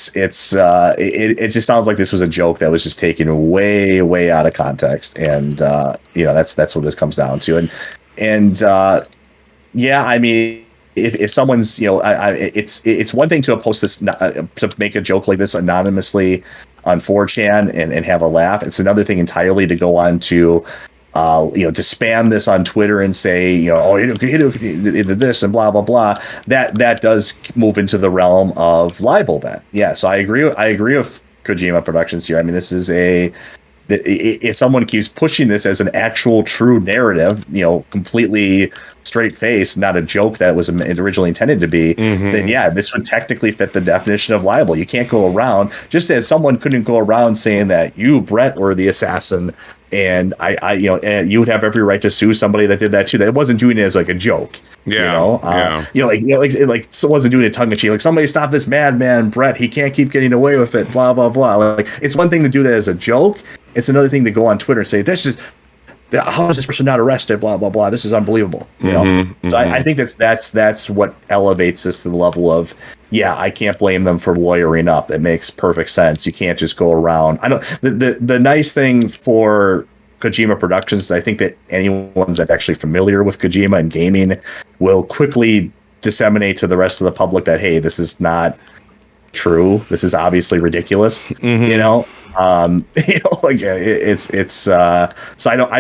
just sounds like this was a joke that was just taken way, way out of context. And that's what this comes down to. And I mean, if someone's, it's one thing to post this, to make a joke like this anonymously on 4chan and have a laugh. It's another thing entirely to go on to spam this on Twitter and say, this and blah blah blah. That does move into the realm of libel. Then, yeah. So I agree with Kojima Productions here. I mean, this is if someone keeps pushing this as an actual true narrative, completely straight face, not a joke that was originally intended to be, then yeah, this would technically fit the definition of libel. You can't go around, just as someone couldn't go around saying that you, Brett, were the assassin, and and you would have every right to sue somebody that did that too. That wasn't doing it as like a joke. Like someone wasn't doing it tongue in cheek. Like, somebody stop this madman, Brett. He can't keep getting away with it. Blah blah blah. Like, it's one thing to do that as a joke. It's another thing to go on Twitter and say, how is this person not arrested? Blah blah blah. This is unbelievable. So I think that's what elevates this to the level of, yeah, I can't blame them for lawyering up. It makes perfect sense. You can't just go around. The nice thing for Kojima Productions is I think that anyone that's actually familiar with Kojima and gaming will quickly disseminate to the rest of the public that, hey, this is not true. This is obviously ridiculous. So I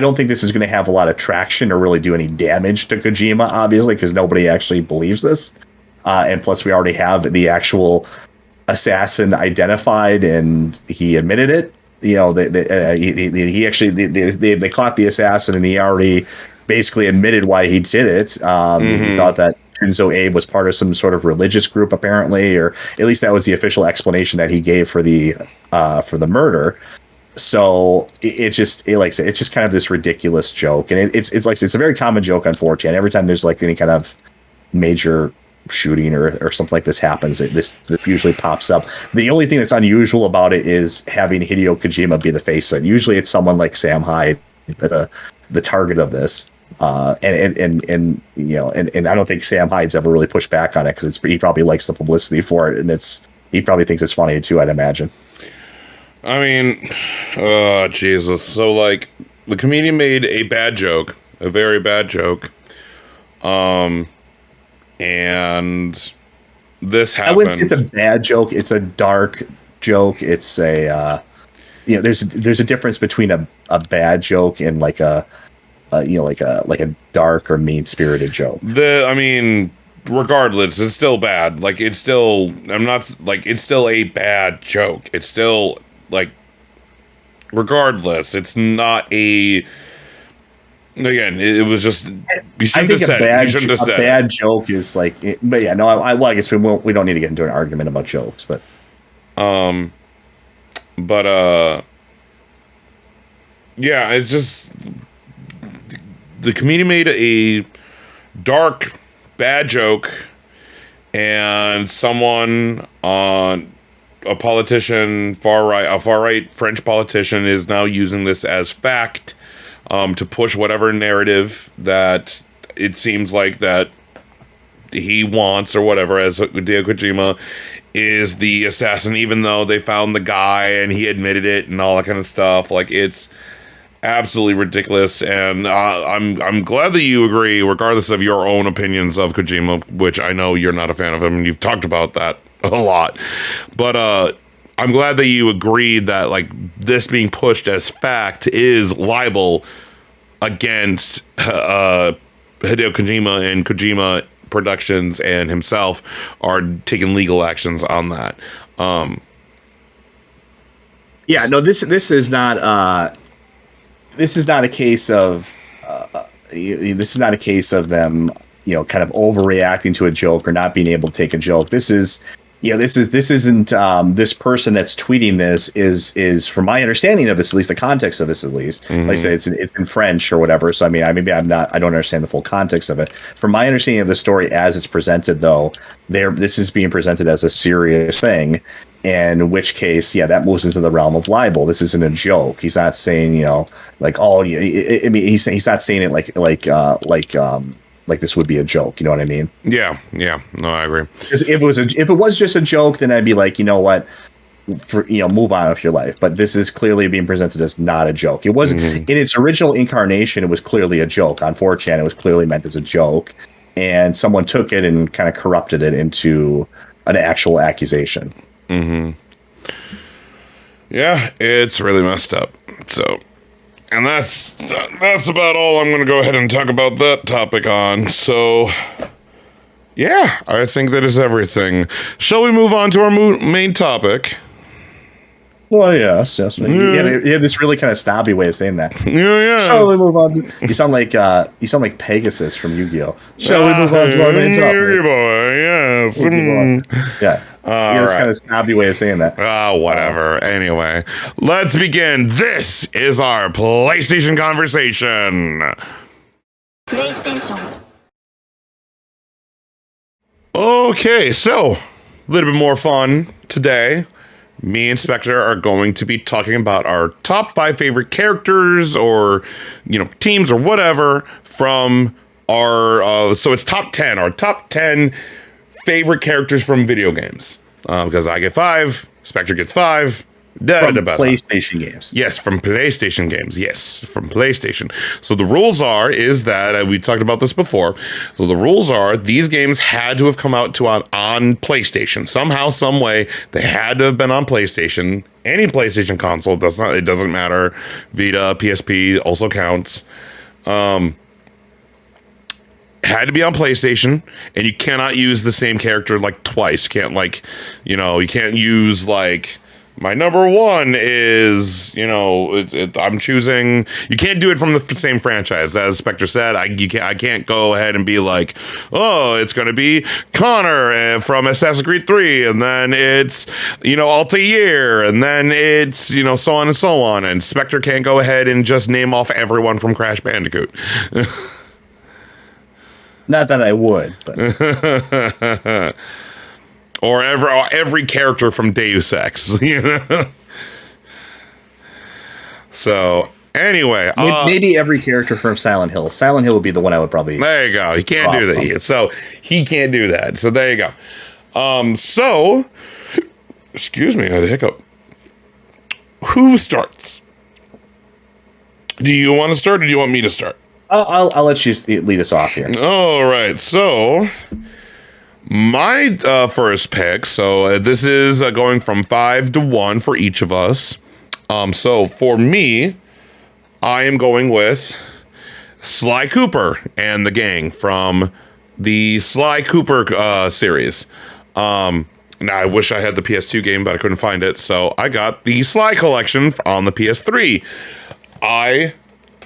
don't think this is going to have a lot of traction or really do any damage to Kojima, obviously, because nobody actually believes this. And plus, we already have the actual assassin identified, and he admitted it. They caught the assassin, and he already basically admitted why he did it. He thought that Shinzo Abe was part of some sort of religious group, apparently, or at least that was the official explanation that he gave for the murder. So it's just kind of this ridiculous joke, and it's a very common joke on 4chan. Every time there's like any kind of major shooting or something like this happens, this usually pops up. The only thing that's unusual about it is having Hideo Kojima be the face of it. Usually it's someone like Sam Hyde, the target of this. And I don't think Sam Hyde's ever really pushed back on it, because he probably likes the publicity for it, and he probably thinks it's funny too, I'd imagine. I mean, oh Jesus! So like, the comedian made a bad joke, a very bad joke, and this happened. I wouldn't say it's a bad joke. It's a dark joke. It's a there's a difference between a bad joke and like a dark or mean-spirited joke. Regardless, it's still bad. Like, it's still, it's still a bad joke. It's still, like, regardless, it's not a. Again, it was just. You shouldn't have said. You shouldn't have said. A bad joke is like, but yeah, no. Well, I guess we don't need to get into an argument about jokes, but. Yeah, it's just the community made a dark, bad joke, and someone on a politician, a far right French politician, is now using this as fact to push whatever narrative that it seems like that he wants or whatever, as Hideo Kojima is the assassin, even though they found the guy and he admitted it and all that kind of stuff. Like, it's absolutely ridiculous, and I'm glad that you agree, regardless of your own opinions of Kojima, which I know you're not a fan of him, and you've talked about that a lot. But I'm glad that you agreed that like this being pushed as fact is libel against Hideo Kojima, and Kojima Productions and himself are taking legal actions on that. Yeah, no, this is not a case of this is not a case of them, kind of overreacting to a joke or not being able to take a joke. This isn't this person that's tweeting this is from my understanding of this, at least the context of this, at least, like I said, it's in French or whatever. So I mean, I don't understand the full context of it. From my understanding of the story as it's presented, though, this is being presented as a serious thing. In which case, yeah, that moves into the realm of libel. This isn't a joke. He's not saying, like, oh, I mean, he's not saying it like this would be a joke. You know what I mean? Yeah. No, I agree. Because if it was just a joke, then I'd be like, you know what, move on with your life. But this is clearly being presented as not a joke. It wasn't in its original incarnation. It was clearly a joke on 4chan. It was clearly meant as a joke, and someone took it and kind of corrupted it into an actual accusation. Yeah, it's really messed up. So, and that's about all I'm going to go ahead and talk about that topic on. So, yeah, I think that is everything. Shall we move on to our main topic? Well, yes. You have this really kind of snobby way of saying that. Yeah. Shall we move on to? You sound like Pegasus from Yu-Gi-Oh. Shall we move on to our main topic? Yu-Gi-Oh, yes. Yeah. It's kind of snobby way of saying that. Whatever. Anyway, let's begin. This is our PlayStation conversation. PlayStation. Okay, so a little bit more fun today. Me and Spectre are going to be talking about our top 5 favorite characters or, teams or whatever from our, so it's top 10, our top 10 favorite characters from video games. Because I get 5, Spectre gets 5. PlayStation games. Yes, from PlayStation games. Yes, from PlayStation. So the rules is that we talked about this before. So the rules are these games had to have come out on PlayStation somehow, some way. They had to have been on PlayStation. Any PlayStation console it doesn't matter. Vita, PSP also counts. Had to be on PlayStation, and you cannot use the same character like twice. You can't use like. My number 1 is, I'm choosing. You can't do it from the same franchise. As Spectre said, I can't go ahead and be like, oh, it's going to be Connor from Assassin's Creed 3, and then it's, Altair, and then it's, so on and so on. And Spectre can't go ahead and just name off everyone from Crash Bandicoot. Not that I would, but. Or every character from Deus Ex, So, anyway. Maybe every character from Silent Hill. Silent Hill would be the one I would probably... There you go. He can't do that. So, he can't do that. So, there you go. So, excuse me, I had a hiccup. Who starts? Do you want to start or do you want me to start? I'll let you lead us off here. All right. So... my first pick, so this is going from 5 to 1 for each of us. So for me, I am going with Sly Cooper and the gang from the Sly Cooper series. Now, I wish I had the PS2 game, but I couldn't find it, so I got the Sly Collection on the PS3. I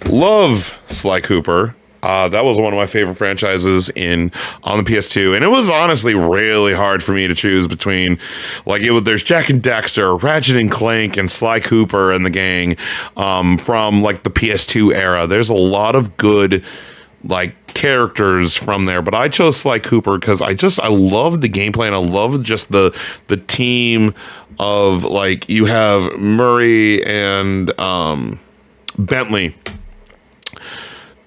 love Sly Cooper. That was one of my favorite franchises on the PS2, and it was honestly really hard for me to choose between, like, there's Jak and Daxter, Ratchet and Clank, and Sly Cooper and the gang from like the PS2 era. There's a lot of good like characters from there, but I chose Sly Cooper because I love the gameplay, and I love just the team of, like, you have Murray and Bentley.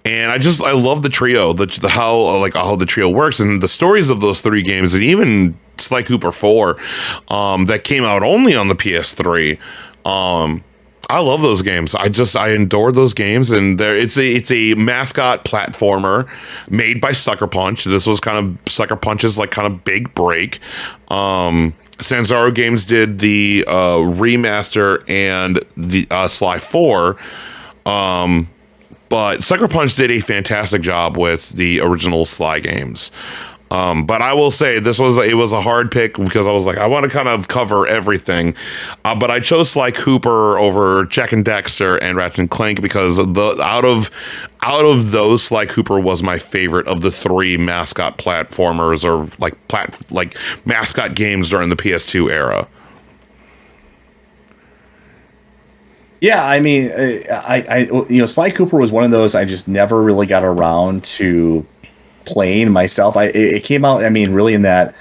And I love the trio, how the trio works, and the stories of those three games, and even Sly Cooper 4, that came out only on the PS3. I love those games. I adore those games, and it's a mascot platformer made by SuckerPunch. This was kind of SuckerPunch's like kind of big break. Sanzaro Games did the remaster and the Sly 4. But SuckerPunch did a fantastic job with the original Sly games. But I will say it was a hard pick because I was like, I want to kind of cover everything. But I chose Sly Cooper over Jak and Daxter and Ratchet and Clank because out of those, Sly Cooper was my favorite of the three mascot platformers, or like mascot games during the PS2 era. Yeah, I mean, Sly Cooper was one of those I just never really got around to playing myself. It came out, I mean, really in that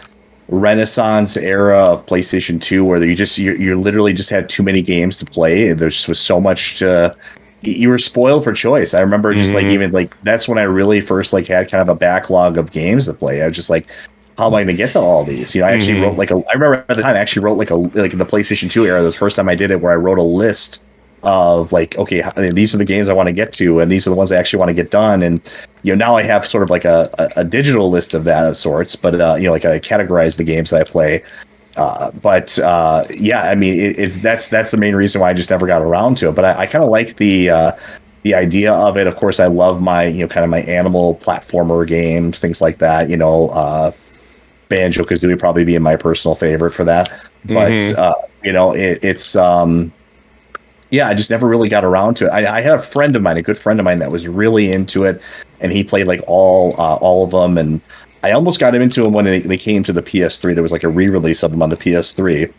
Renaissance era of PlayStation 2, where you literally just had too many games to play. There just was so much. You were spoiled for choice. I remember just that's when I really first had kind of a backlog of games to play. I was just like, how am I going to get to all these? I actually wrote I remember at the time I actually wrote like in the PlayStation 2 era, the first time I did it, where I wrote a list of okay, these are the games I want to get to, and these are the ones I actually want to get done. And now I have sort of like a digital list of that of sorts, but I categorize the games that I play. Yeah, I mean, that's the main reason why I just never got around to it. But I kind of like the idea of it. Of course, I love my kind of my animal platformer games, things like that. Banjo-Kazooie probably being my personal favorite for that. But it's yeah, I just never really got around to it. I had a good friend of mine that was really into it, and he played like all of them. And I almost got him into them when they came to the PS3. There was like a re-release of them on the PS3,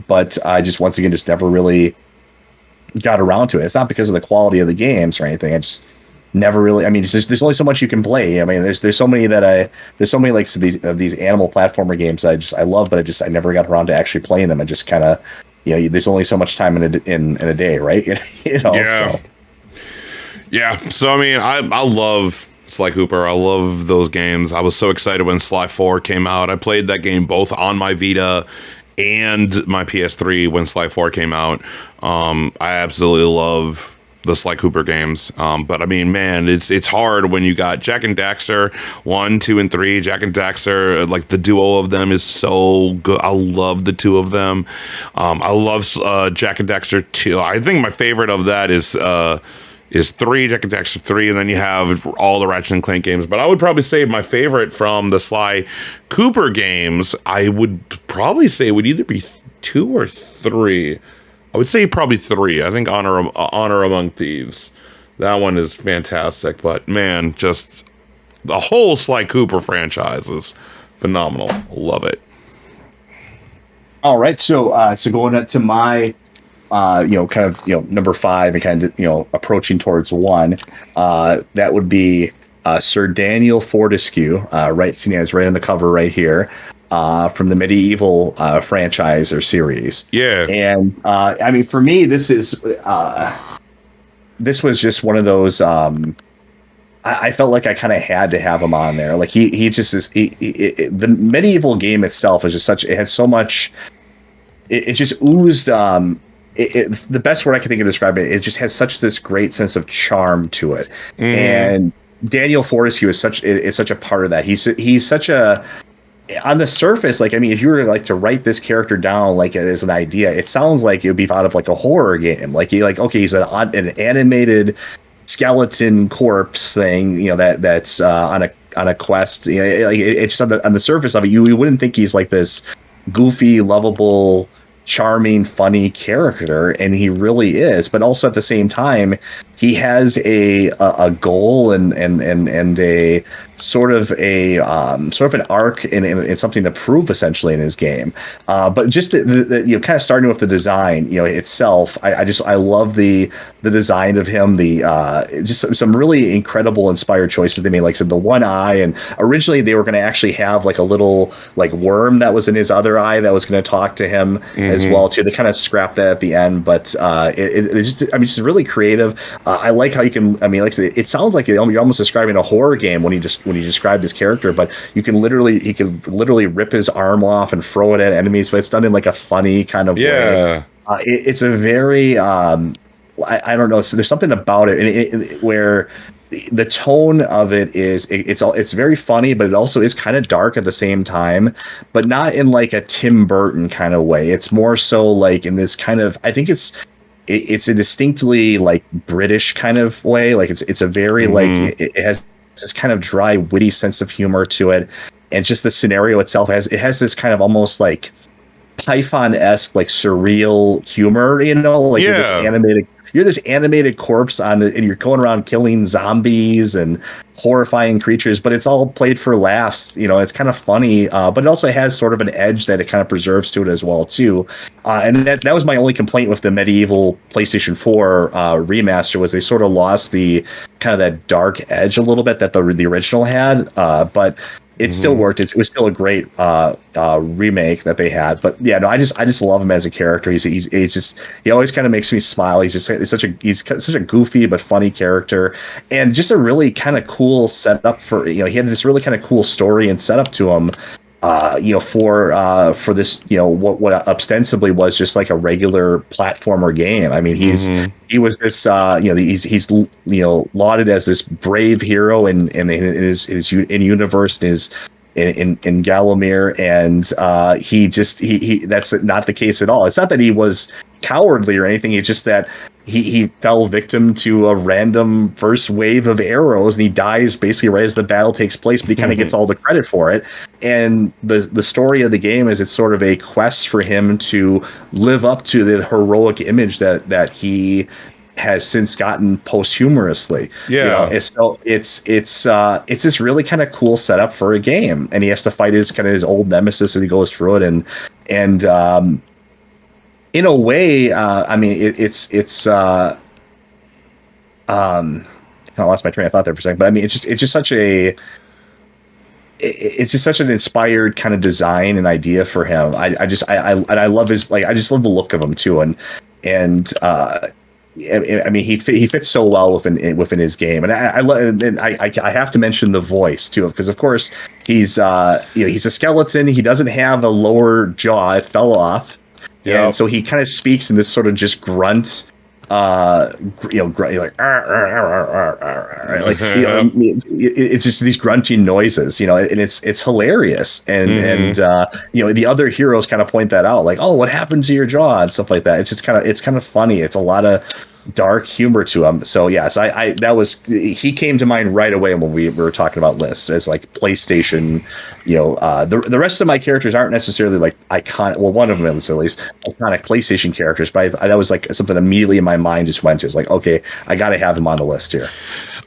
but I just once again just never really got around to it. It's not because of the quality of the games or anything. I just never really. I mean, there's only so much you can play. I mean, there's so many like these animal platformer games I love, but I never got around to actually playing them. I just kind of. There's only so much time in a day, right? Yeah. So. Yeah. So I mean, I love Sly Cooper. I love those games. I was so excited when Sly 4 came out. I played that game both on my Vita and my PS3 when Sly 4 came out. I absolutely love the Sly Cooper games. But I mean, man, it's hard when you got Jak and Daxter 1, 2, and 3. Jak and Daxter, like the duo of them is so good. I love the two of them. I love Jak and Daxter 2. I think my favorite of that is 3, Jak and Daxter 3, and then you have all the Ratchet and Clank games. But I would probably say my favorite from the Sly Cooper games, I would probably say would either be 2 or 3. I would say probably 3. I think Honor Among Thieves. That one is fantastic. But man, just the whole Sly Cooper franchise is phenomenal. Love it. All right, so going up to my kind of number 5 and kind of approaching towards 1, that would be Sir Daniel Fortescue, right? Seeing as right on the cover right here. From the Medieval franchise or series. Yeah. And I mean, for me, this was just one of those. I felt like I kind of had to have him on there. Like he just is. The Medieval game itself is just such. It had so much. It just oozed. The best word I can think of to describe it. It just has such this great sense of charm to it. And Daniel Fortescue is such a part of that. He's such a. On the surface, like, I mean, if you were to write this character down like as an idea, it sounds like it would be out of like a horror game. Like he's an animated skeleton corpse thing, that's on a quest. It's just on the surface of it, you wouldn't think he's like this goofy, lovable, charming, funny character, and he really is. But also at the same time, he has a goal and a sort of an arc and something to prove essentially in his game. But just you know, kind of starting with the design, you know, itself, I love the design of him. The just some really incredible inspired choices they made. Like I said, the one eye, and originally they were going to actually have like a little like worm that was in his other eye that was going to talk to him as well too. They kind of scrapped that at the end, but it's just, I mean, just really creative. I like how you can. I mean, like I said, it sounds like you're almost describing a horror game when you describe this character, but he can literally rip his arm off and throw it at enemies, but it's done in like a funny kind of way. It's a very I don't know. So there's something about it, where the tone of it is it's very funny, but it also is kind of dark at the same time, but not in like a Tim Burton kind of way. It's more so like in this kind of, I think it's a distinctly like British kind of way. Like it's a very like it has this kind of dry, witty sense of humor to it, and just the scenario itself has this kind of almost like Python-esque, like surreal humor. You know, like you're this animated corpse and you're going around killing zombies and horrifying creatures, but it's all played for laughs. You know, it's kind of funny, but it also has sort of an edge that it kind of preserves to it as well too. And that was my only complaint with the Medieval PlayStation 4 remaster, was they sort of lost the kind of that dark edge a little bit that the original had. But it still worked. It was still a great remake that they had. But yeah, no, I just love him as a character. He's just, he always kind of makes me smile. He's such a goofy but funny character, and just a really kind of cool setup for, you know, he had this really kind of cool story and setup to him. You know, for this, you know, what ostensibly was just like a regular platformer game. I mean, he was this, you know, he's you know, lauded as this brave hero in his in universe, in Gallowmere, and he that's not the case at all. It's not that he was cowardly or anything. It's just that he fell victim to a random first wave of arrows, and he dies basically right as the battle takes place, but he kind of gets all the credit for it. And the story of the game is it's sort of a quest for him to live up to the heroic image that he has since gotten posthumously. Yeah. You know, it's this really kind of cool setup for a game, and he has to fight his old nemesis as he goes through it, and in a way, I mean, I lost my train of thought there for a second, but I mean, it's just such an inspired kind of design and idea for him. I love his, like, I just love the look of him too, and I mean, he fits so well within his game, and I have to mention the voice too, because of course he's you know, he's a skeleton. He doesn't have a lower jaw; it fell off. Yeah, and so he kind of speaks in this sort of just grunt, you know, like, like, you know, it's just these grunting noises, you know, and it's hilarious, and you know, the other heroes kind of point that out, like, oh, what happened to your jaw and stuff like that. It's just kind of funny. It's a lot of dark humor to him. So yes, he came to mind right away when we were talking about lists as like PlayStation. You know, the rest of my characters aren't necessarily like iconic. Well, one of them is at least iconic PlayStation characters, but that was like something immediately in my mind just went to. It's like, okay, I got to have him on the list here.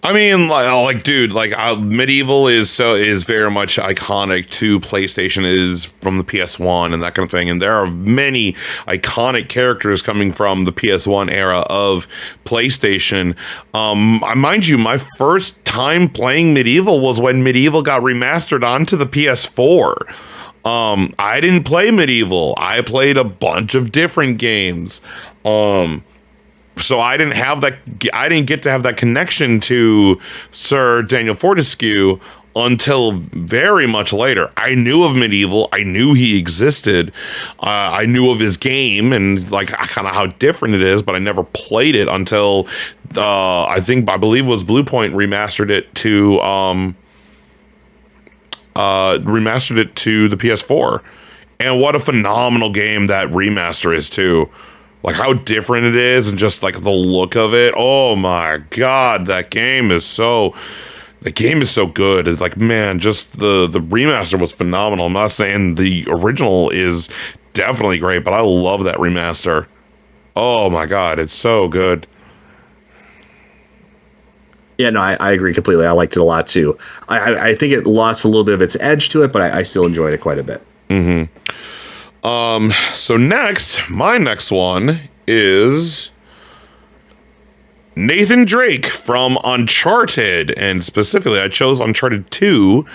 I mean, like, dude, like, Medieval is very much iconic to PlayStation, is from the PS1 and that kind of thing. And there are many iconic characters coming from the PS1 era of PlayStation. Mind you, my first time playing Medieval was when Medieval got remastered onto the PS4. I didn't play Medieval. I played a bunch of different games. So I didn't get to have that connection to Sir Daniel Fortescue until very much later. I knew of Medieval. I knew he existed. I knew of his game and like kind of how different it is, but I never played it until I believe it was Bluepoint remastered it to the PS4. And what a phenomenal game that remaster is too. Like how different it is and just like the look of it. Oh my God, that game is so The game is so good. It's like, man, just the remaster was phenomenal. I'm not saying the original is definitely great, but I love that remaster. Oh my god, it's so good. Yeah, no, I agree completely. I liked it a lot too. I think it lost a little bit of its edge to it, but I still enjoyed it quite a bit. So my next one is Nathan Drake from Uncharted, and specifically I chose Uncharted 2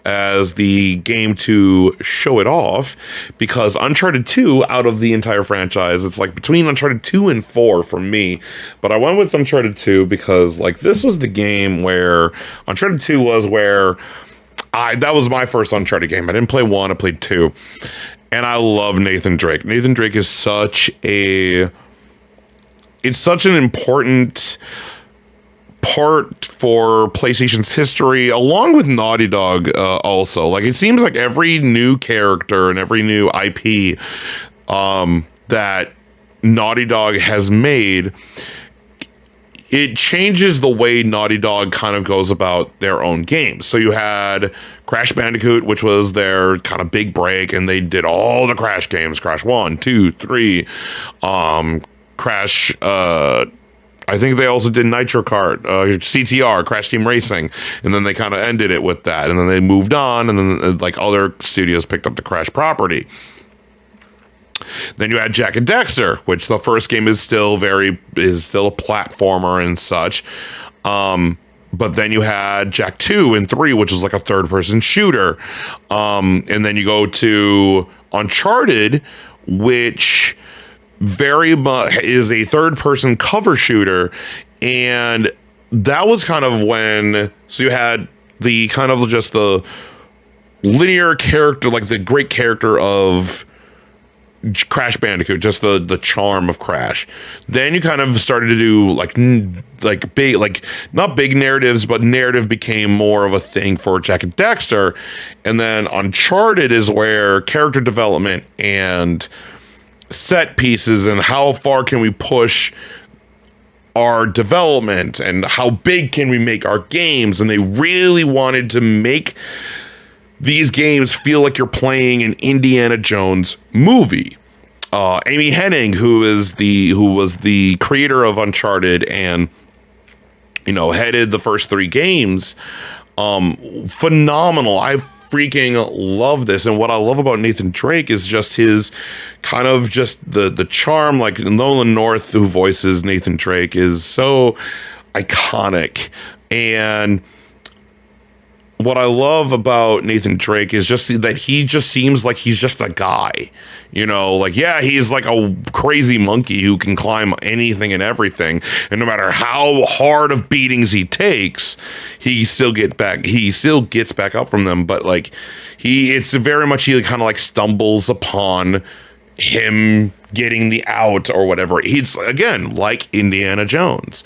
as the game to show it off, because Uncharted 2, out of the entire franchise, it's like between Uncharted 2 and 4 for me, but I went with Uncharted 2 because like this was the game where Uncharted 2 was where that was my first Uncharted game. I didn't play 1, I played 2, and I love Nathan Drake. Nathan Drake is such an important part for PlayStation's history, along with Naughty Dog also. Like, it seems like every new character and every new IP that Naughty Dog has made, it changes the way Naughty Dog kind of goes about their own games. So you had Crash Bandicoot, which was their kind of big break, and they did all the Crash games, Crash 1, 2, 3, Crash, I think they also did Nitro Kart, CTR, Crash Team Racing, and then they kind of ended it with that, and then they moved on, and then like other studios picked up the Crash property. Then you had Jack and Dexter, which the first game is still a platformer and such. But then you had Jak 2 and 3, which is like a third-person shooter. And then you go to Uncharted, which very much is a third-person cover shooter. And that was kind of when... So you had the kind of just the linear character, like the great character of Crash Bandicoot, just the charm of Crash. Then you kind of started to do like big, like not big narratives, but narrative became more of a thing for Jak and Dexter. And then Uncharted is where character development and set pieces and how far can we push our development and how big can we make our games. And they really wanted to make these games feel like you're playing an Indiana Jones movie. Amy Hennig, who was the creator of Uncharted and headed the first 3 games, phenomenal. I freaking love this, and what I love about Nathan Drake is just his kind of just the charm. Like Nolan North, who voices Nathan Drake, is so iconic. And what I love about Nathan Drake is just that he just seems like he's just a guy, like, yeah, he's like a crazy monkey who can climb anything and everything. And no matter how hard of beatings he takes, he still gets back up from them. But like it's very much, he kind of like stumbles upon him getting the out or whatever. He's again, like Indiana Jones.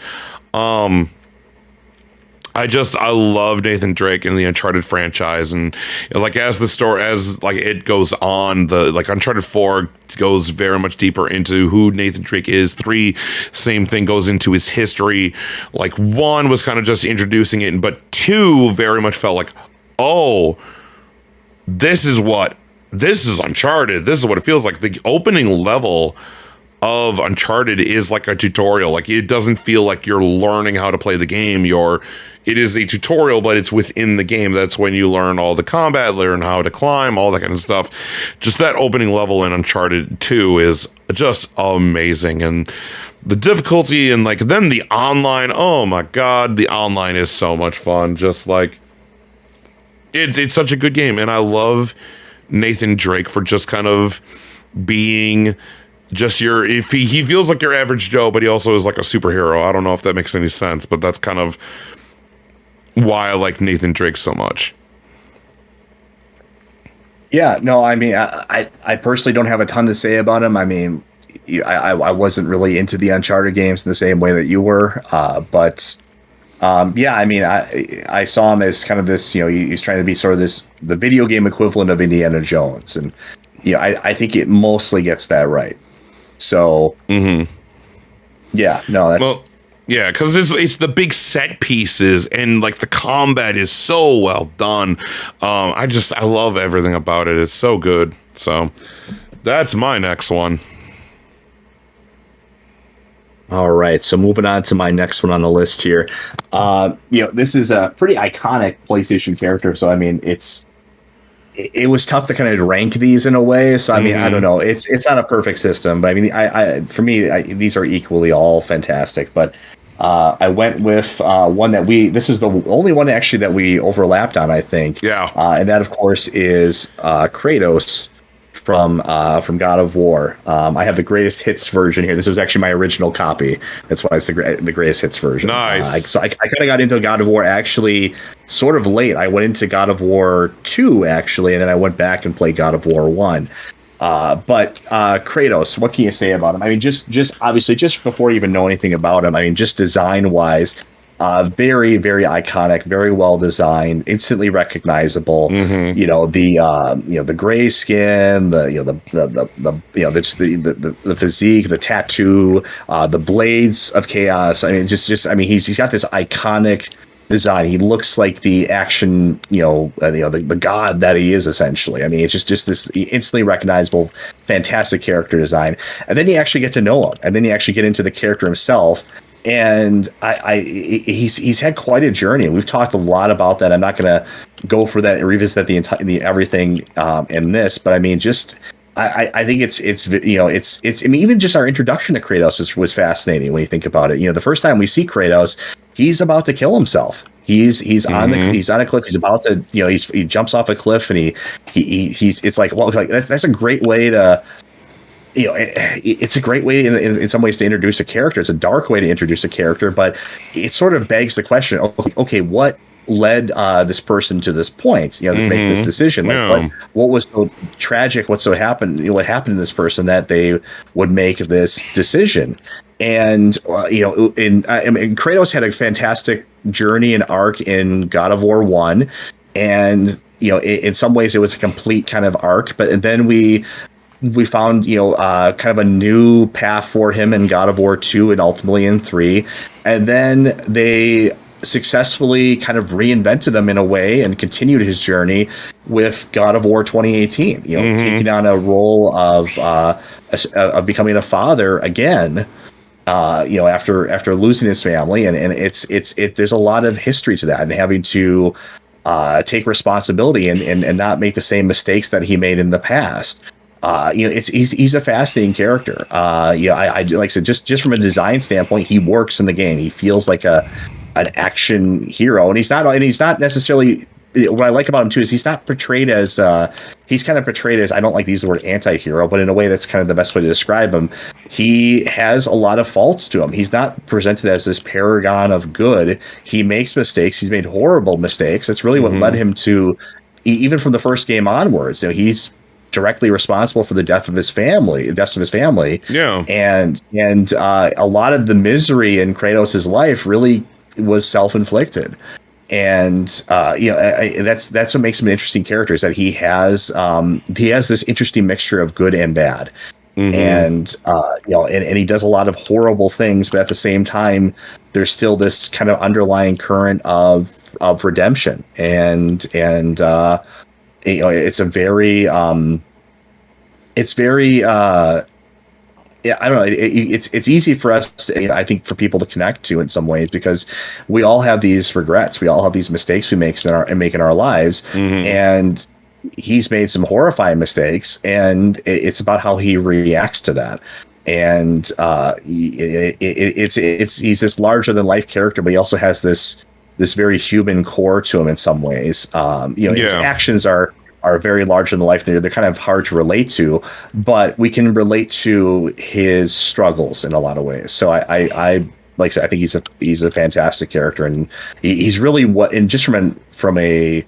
I love Nathan Drake in the Uncharted franchise, and like as it goes on, the like Uncharted 4 goes very much deeper into who Nathan Drake is. 3, same thing, goes into his history. Like 1 was kind of just introducing it, but 2 very much felt like, oh, this is Uncharted. This is what it feels like. The opening level of Uncharted is like a tutorial. Like, it doesn't feel like you're learning how to play the game. It is a tutorial, but it's within the game. That's when you learn all the combat, learn how to climb, all that kind of stuff. Just that opening level in Uncharted 2 is just amazing. And the difficulty and like then the online, oh my god, the online is so much fun. Just like it's such a good game. And I love Nathan Drake for just kind of being just if he feels like your average Joe, but he also is like a superhero. I don't know if that makes any sense, but that's kind of why I like Nathan Drake so much. Yeah, no, I mean, I personally don't have a ton to say about him. I mean, I wasn't really into the Uncharted games in the same way that you were, but yeah, I mean, I saw him as kind of this, he's trying to be sort of the video game equivalent of Indiana Jones, and I think it mostly gets that right. So, yeah, no, that's. Well, Yeah, because it's the big set pieces and like the combat is so well done. I love everything about it. It's so good. So that's my next one. All right, so moving on to my next one on the list here. This is a pretty iconic PlayStation character. So I mean, it was tough to kind of rank these in a way. So I mean, I don't know. It's not a perfect system, but I mean, for me, these are equally all fantastic. But I went with one that this is the only one actually that we overlapped on, I think. Yeah. And that, of course, is Kratos from God of War. I have the greatest hits version here. This was actually my original copy. That's why it's the greatest hits version. Nice. So I kind of got into God of War actually sort of late. I went into God of War 2 actually, and then I went back and played God of War 1. But Kratos, what can you say about him? I mean, just obviously, just before you even know anything about him, I mean, just design wise, very, very iconic, very well designed, instantly recognizable. The gray skin, the physique, the tattoo, the blades of chaos. I mean, he's got this iconic design. He looks like the action, the god that he is essentially. I mean, it's just this instantly recognizable, fantastic character design. And then you actually get to know him, and then you actually get into the character himself. And he's had quite a journey. We've talked a lot about that. I'm not going to go for that and revisit the everything in this, but I mean, I think it's I mean, even just our introduction to Kratos was fascinating when you think about it. The first time we see Kratos, he's about to kill himself. He's on a cliff. He's about to, he jumps off a cliff, and it's like, well, that's a great way to, it's a great way in some ways to introduce a character. It's a dark way to introduce a character, but it sort of begs the question, okay, what led this person to this point, to make this decision? Like, what was so tragic? What happened to this person that they would make this decision? And Kratos had a fantastic journey and arc in God of War 1, and in some ways it was a complete kind of arc. But then we found kind of a new path for him in God of War 2 and ultimately in 3, and then they successfully kind of reinvented him in a way and continued his journey with God of War 2018. Taking on a role of becoming a father again. After losing his family, and there's a lot of history to that, and having to take responsibility and not make the same mistakes that he made in the past. He's a fascinating character. I like I said, just from a design standpoint, he works in the game. He feels like an action hero, and he's not necessarily. What I like about him too is he's not portrayed as he's kind of portrayed as, I don't like to use the word anti-hero, but in a way that's kind of the best way to describe him. He has a lot of faults to him. He's not presented as this paragon of good. He makes mistakes. He's made horrible mistakes. That's really what led him to, even from the first game onwards. He's directly responsible for the deaths of his family. Yeah, and a lot of the misery in Kratos' life really was self-inflicted. And that's what makes him an interesting character, is that he has this interesting mixture of good and bad. And he does a lot of horrible things, but at the same time there's still this kind of underlying current of redemption, and it's a very I don't know. It's easy for us, I think, for people to connect to in some ways, because we all have these regrets. We all have these mistakes we make in our lives, and he's made some horrifying mistakes, and it's about how he reacts to that. And he's this larger than life character, but he also has this very human core to him in some ways. His actions are very large in life. They're kind of hard to relate to, but we can relate to his struggles in a lot of ways. So I like I said, I think he's a fantastic character, and he's really and just from a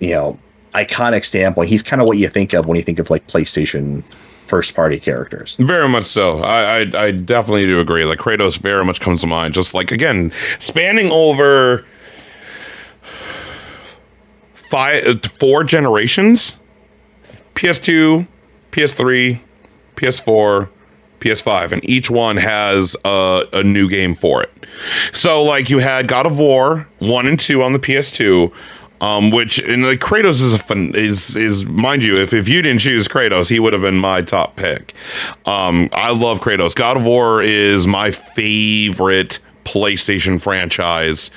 iconic standpoint, he's kind of what you think of when you think of like PlayStation first party characters. Very much so. I definitely do agree. Like, Kratos very much comes to mind. Just like, again, spanning over 4 generations: PS2, PS3, PS4, PS5, and each one has a new game for it. So like you had God of War 1 and 2 on the PS2. Which and like Kratos is a fun is mind you, if you didn't choose Kratos, he would have been my top pick. I love Kratos. God of War is my favorite PlayStation franchise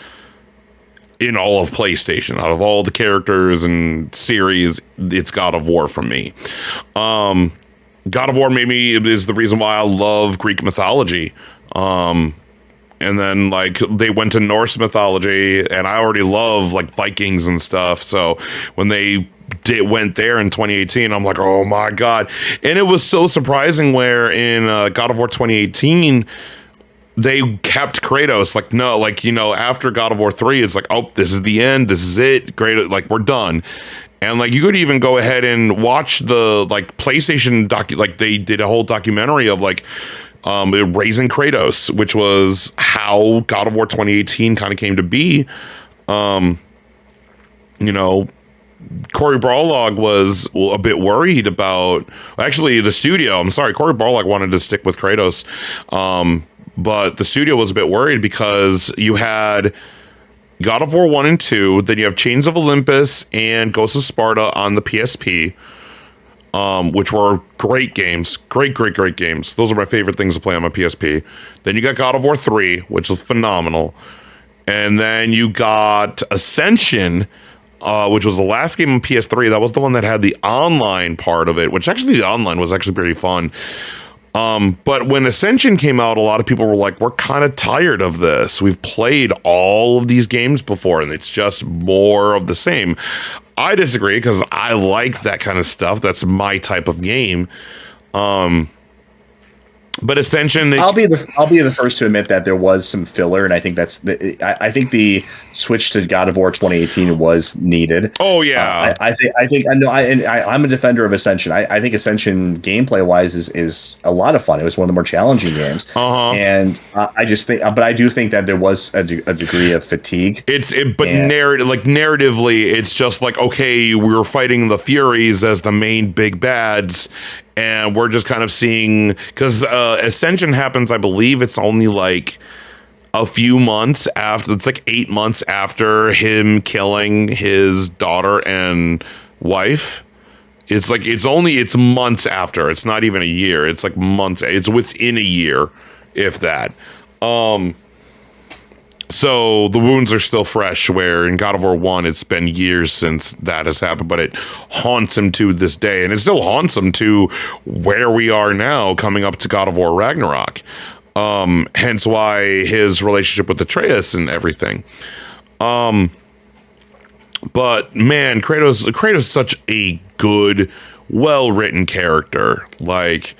in all of PlayStation. Out of all the characters and series, it's God of War for me. God of War maybe is the reason why I love Greek mythology. And then like they went to Norse mythology, and I already love like Vikings and stuff. So when they went there in 2018, I'm like, oh my god! And it was so surprising where in God of War 2018 they kept Kratos. Like no, like after God of War 3, it's like, oh, this is the end. This is it. Great, like we're done. And like you could even go ahead and watch the like PlayStation like they did a whole documentary of like. Raising Kratos, which was how God of War 2018 kind of came to be. Corey Barlog was a bit worried about, actually the studio, I'm sorry, Corey Barlog wanted to stick with Kratos, but the studio was a bit worried because you had God of War 1 and 2, then you have Chains of Olympus and Ghosts of Sparta on the PSP. Which were great games. Great games. Those are my favorite things to play on my PSP. Then you got God of War 3, which was phenomenal. And then you got Ascension, which was the last game on PS3. That was the one that had the online part of it, which actually the online was actually pretty fun. But when Ascension came out, a lot of people were like, we're kind of tired of this. We've played all of these games before, and it's just more of the same. I disagree because I like that kind of stuff. That's my type of game. But Ascension, I'll be the first to admit that there was some filler, and I think I think the switch to God of War 2018 was needed. Oh yeah, I'm a defender of Ascension. I think Ascension gameplay wise is a lot of fun. It was one of the more challenging games, and I do think that there was a degree of fatigue. Narratively, it's just like, okay, we were fighting the Furies as the main big bads. And we're just kind of seeing, because Ascension happens, I believe it's only like a few months after, it's like 8 months after him killing his daughter and wife. It's like, it's months after. It's not even a year. It's like months. It's within a year, if that. So the wounds are still fresh, where in God of War 1, it's been years since that has happened, but it haunts him to this day. And it still haunts him to where we are now, coming up to God of War Ragnarok. Hence why his relationship with Atreus and everything. But man, Kratos is such a good, well-written character. Like,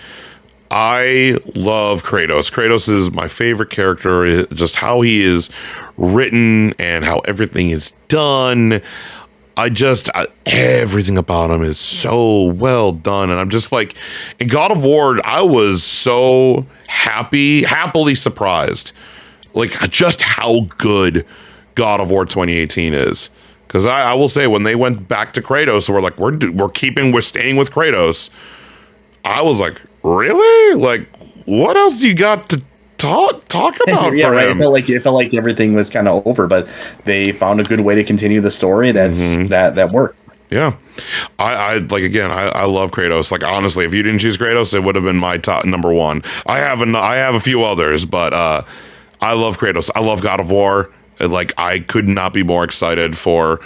I love Kratos. Kratos is my favorite character. Just how he is written and how everything is done. Everything about him is so well done. And I'm just like, in God of War, I was so happily surprised. Like, just how good God of War 2018 is. Because I will say, when they went back to Kratos, we're like, we're staying with Kratos. I was like, really? Like, what else do you got to talk about? Yeah, for right. him? It felt like everything was kind of over, but they found a good way to continue the story. That worked. Yeah, I love Kratos. Like, honestly, if you didn't choose Kratos, it would have been my top number one. I have a few others, but I love Kratos. I love God of War. Like, I could not be more excited for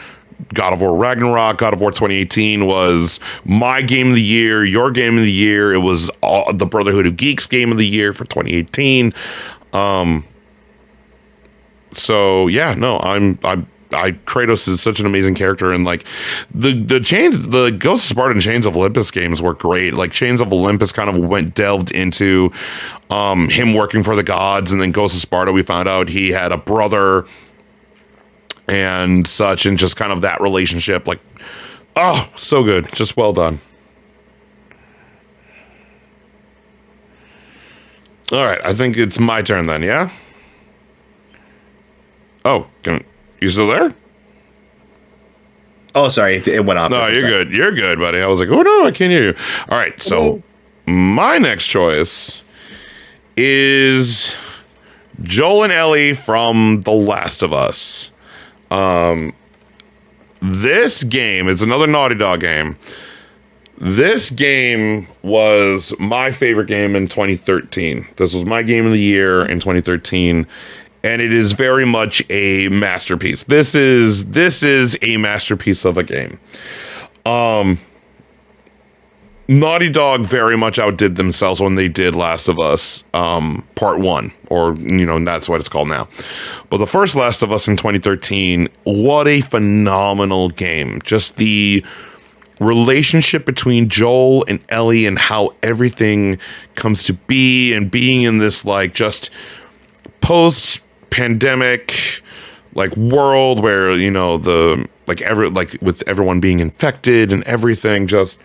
God of War Ragnarok. God of War 2018 was my game of the year, your game of the year. It was the Brotherhood of Geeks game of the year for 2018. So yeah, no, Kratos is such an amazing character, and like the Ghost of Sparta and Chains of Olympus games were great. Like, Chains of Olympus kind of delved into him working for the gods, and then Ghost of Sparta, we found out he had a brother and such, and just kind of that relationship. Like, oh, so good, just well done. All right, I think it's my turn then. Yeah. Oh, you still there? Oh, sorry, it went off. No, you're good. You're good, buddy. I was like, oh no, I can't hear you. All right, so my next choice is Joel and Ellie from The Last of Us. This game is another Naughty Dog game. This game was my favorite game in 2013. This was my game of the year in 2013, and it is very much a masterpiece. This is a masterpiece of a game. Naughty Dog very much outdid themselves when they did Last of Us Part 1, or, that's what it's called now. But the first Last of Us in 2013, what a phenomenal game. Just the relationship between Joel and Ellie and how everything comes to be, and being in this, like, just post-pandemic, like, world where, with everyone being infected and everything, just...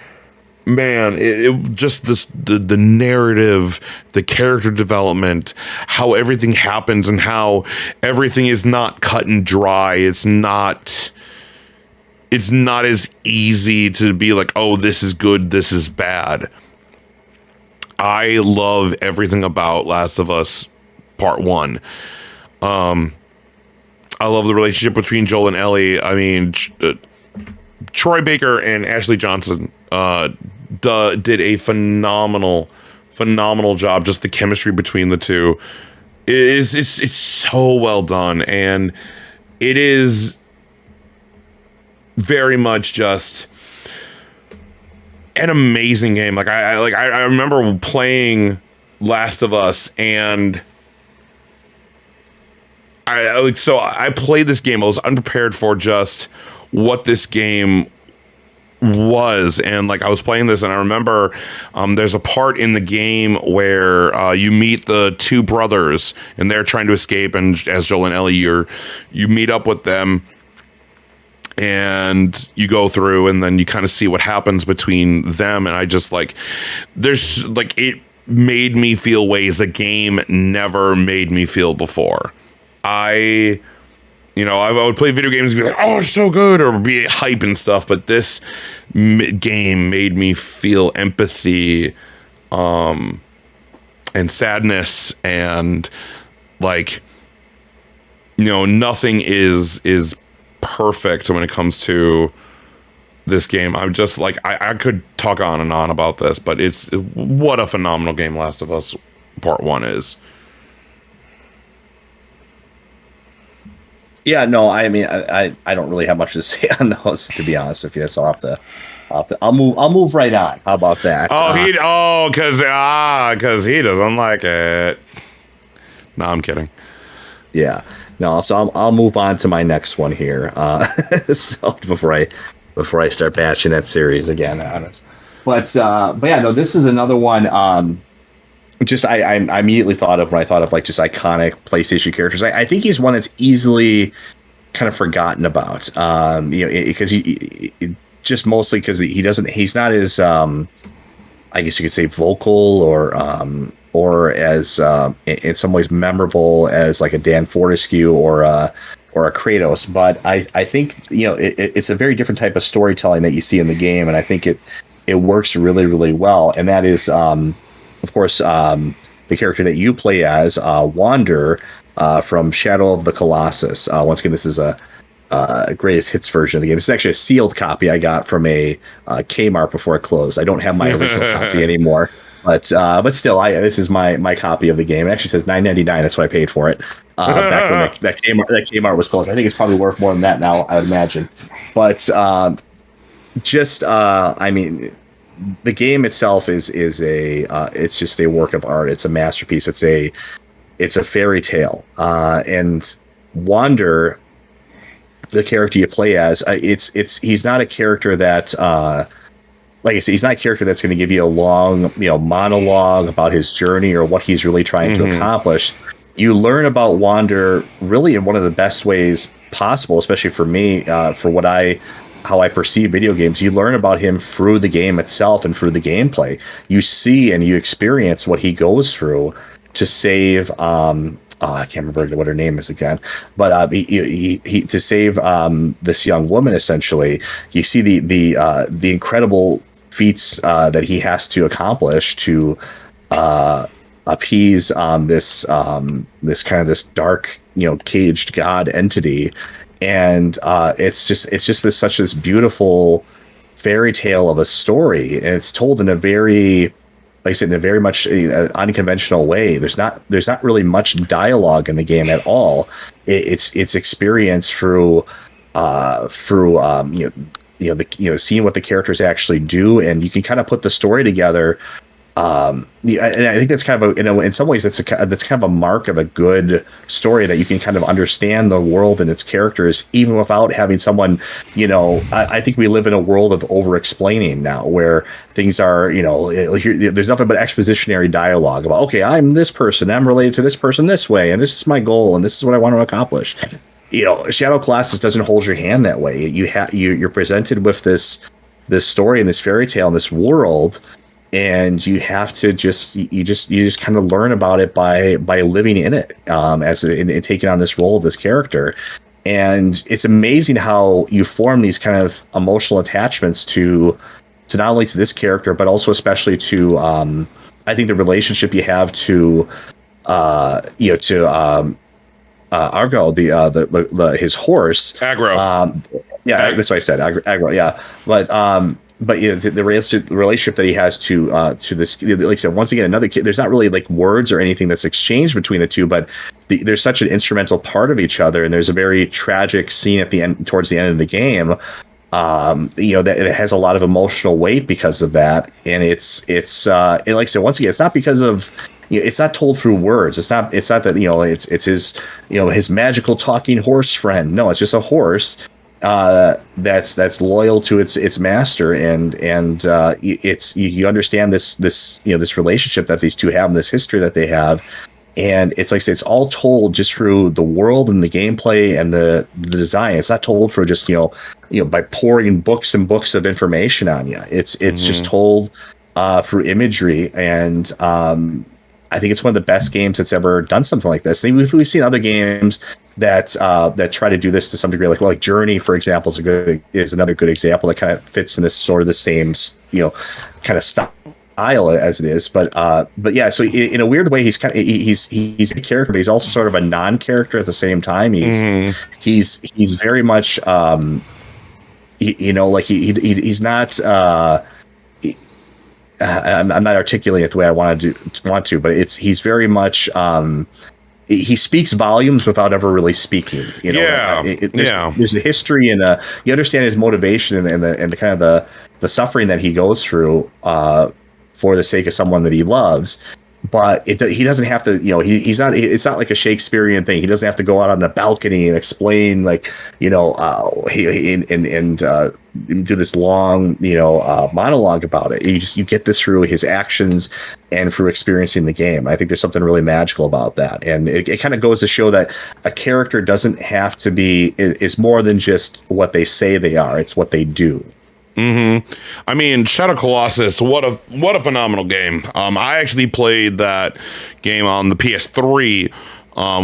Man, it just the narrative, the character development, how everything happens, and how everything is not cut and dry. It's not as easy to be like, oh, this is good, this is bad. I love everything about Last of Us Part 1. I love the relationship between Joel and Ellie. I mean, Troy Baker and Ashley Johnson did a phenomenal job. Just the chemistry between the two it's so well done, and it is very much just an amazing game. I remember playing Last of Us, and I played this game. I was unprepared for just what this game was, and I was playing this, and I remember there's a part in the game where you meet the two brothers, and they're trying to escape, and as Joel and Ellie, you meet up with them, and you go through, and then you kind of see what happens between them, and I just it made me feel ways a game never made me feel before. I would play video games and be like, oh, it's so good, or be hype and stuff. But this game made me feel empathy, and sadness, and nothing is perfect when it comes to this game. I'm just I could talk on and on about this, but what a phenomenal game Last of Us Part 1 is. Yeah, no, I mean, I don't really have much to say on those, to be honest with you. So I'll move right on. How about that? Because he doesn't like it. No, I'm kidding. Yeah, no. So I'll move on to my next one here. So before I start bashing that series again, honest. But yeah, no, this is another one. I immediately thought of when I thought of just iconic PlayStation characters. I think he's one that's easily kind of forgotten about. Because he just mostly because he's not as I guess you could say vocal or as in some ways memorable as a Dan Fortescue or a Kratos. But I think it's a very different type of storytelling that you see in the game, and I think it works really, really well. And that is of course, the character that you play as, Wander, from Shadow of the Colossus. Once again, this is a greatest hits version of the game. It's actually a sealed copy I got from a Kmart before it closed. I don't have my original copy anymore, but still, this is my copy of the game. It actually says $9.99. That's why I paid for it back when that Kmart was closed. I think it's probably worth more than that now, I would imagine. But I mean, the game itself is it's just a work of art. It's a masterpiece. It's a fairy tale. And Wander, the character you play as, he's not a character that like I said, he's not a character that's going to give you a long monologue about his journey or what he's really trying to accomplish. You learn about Wander really in one of the best ways possible, especially for me, for how I perceive video games. You learn about him through the game itself and through the gameplay. You see and you experience what he goes through to save I can't remember what her name is again, but he to save this young woman. Essentially, you see the incredible feats that he has to accomplish to appease this kind of this dark, caged god entity. And it's just this beautiful fairy tale of a story, and it's told in a very, like I said, in a very much unconventional way. There's not really much dialogue in the game at all. It's experience through seeing what the characters actually do, and you can kind of put the story together. And I think that's kind of in some ways that's kind of a mark of a good story, that you can kind of understand the world and its characters even without having someone, I think we live in a world of over explaining now, where things are, there's nothing but expositionary dialogue about, okay, I'm this person, I'm related to this person this way, and this is my goal, and this is what I want to accomplish. Shadow Colossus doesn't hold your hand that way. You're presented with this story and this fairy tale and this world, and you have to just kind of learn about it by living in it, and taking on this role of this character. And it's amazing how you form these kind of emotional attachments to not only to this character, but also especially to I think the relationship you have to Argo, his horse, Aggro. That's what I said, Aggro. Yeah, but the relationship that he has to this, like I said, once again, another kid. There's not really like words or anything that's exchanged between the two, but there's such an instrumental part of each other, and there's a very tragic scene at the end, towards the end of the game. That it has a lot of emotional weight because of that, and it's like I said, once again, it's not because of. It's not told through words. It's not that it's his magical talking horse friend. No, it's just a horse that's loyal to its master, and it's you understand this relationship that these two have, and this history that they have, and it's like I say, it's all told just through the world and the gameplay and the design. It's not told for just by pouring books and books of information on you. It's just told through imagery, and I think it's one of the best games that's ever done something like this. And we've seen other games that try to do this to some degree, like Journey, for example, is another good example that kind of fits in this sort of the same kind of style as it is. But yeah, so in a weird way, he's a character, but he's also sort of a non-character at the same time. He's very much he's not. I'm not articulating it the way I want to, but he's very much he speaks volumes without ever really speaking. There's a history, and you understand his motivation and the kind of the suffering that he goes through for the sake of someone that he loves. But he doesn't have to, he's not. It's not like a Shakespearean thing. He doesn't have to go out on a balcony and explain, do this long, monologue about it. You get this through his actions and through experiencing the game. I think there's something really magical about that, and it kind of goes to show that a character doesn't have to be is more than just what they say they are. It's what they do. I mean, Shadow Colossus, what a phenomenal game. I actually played that game on the PS3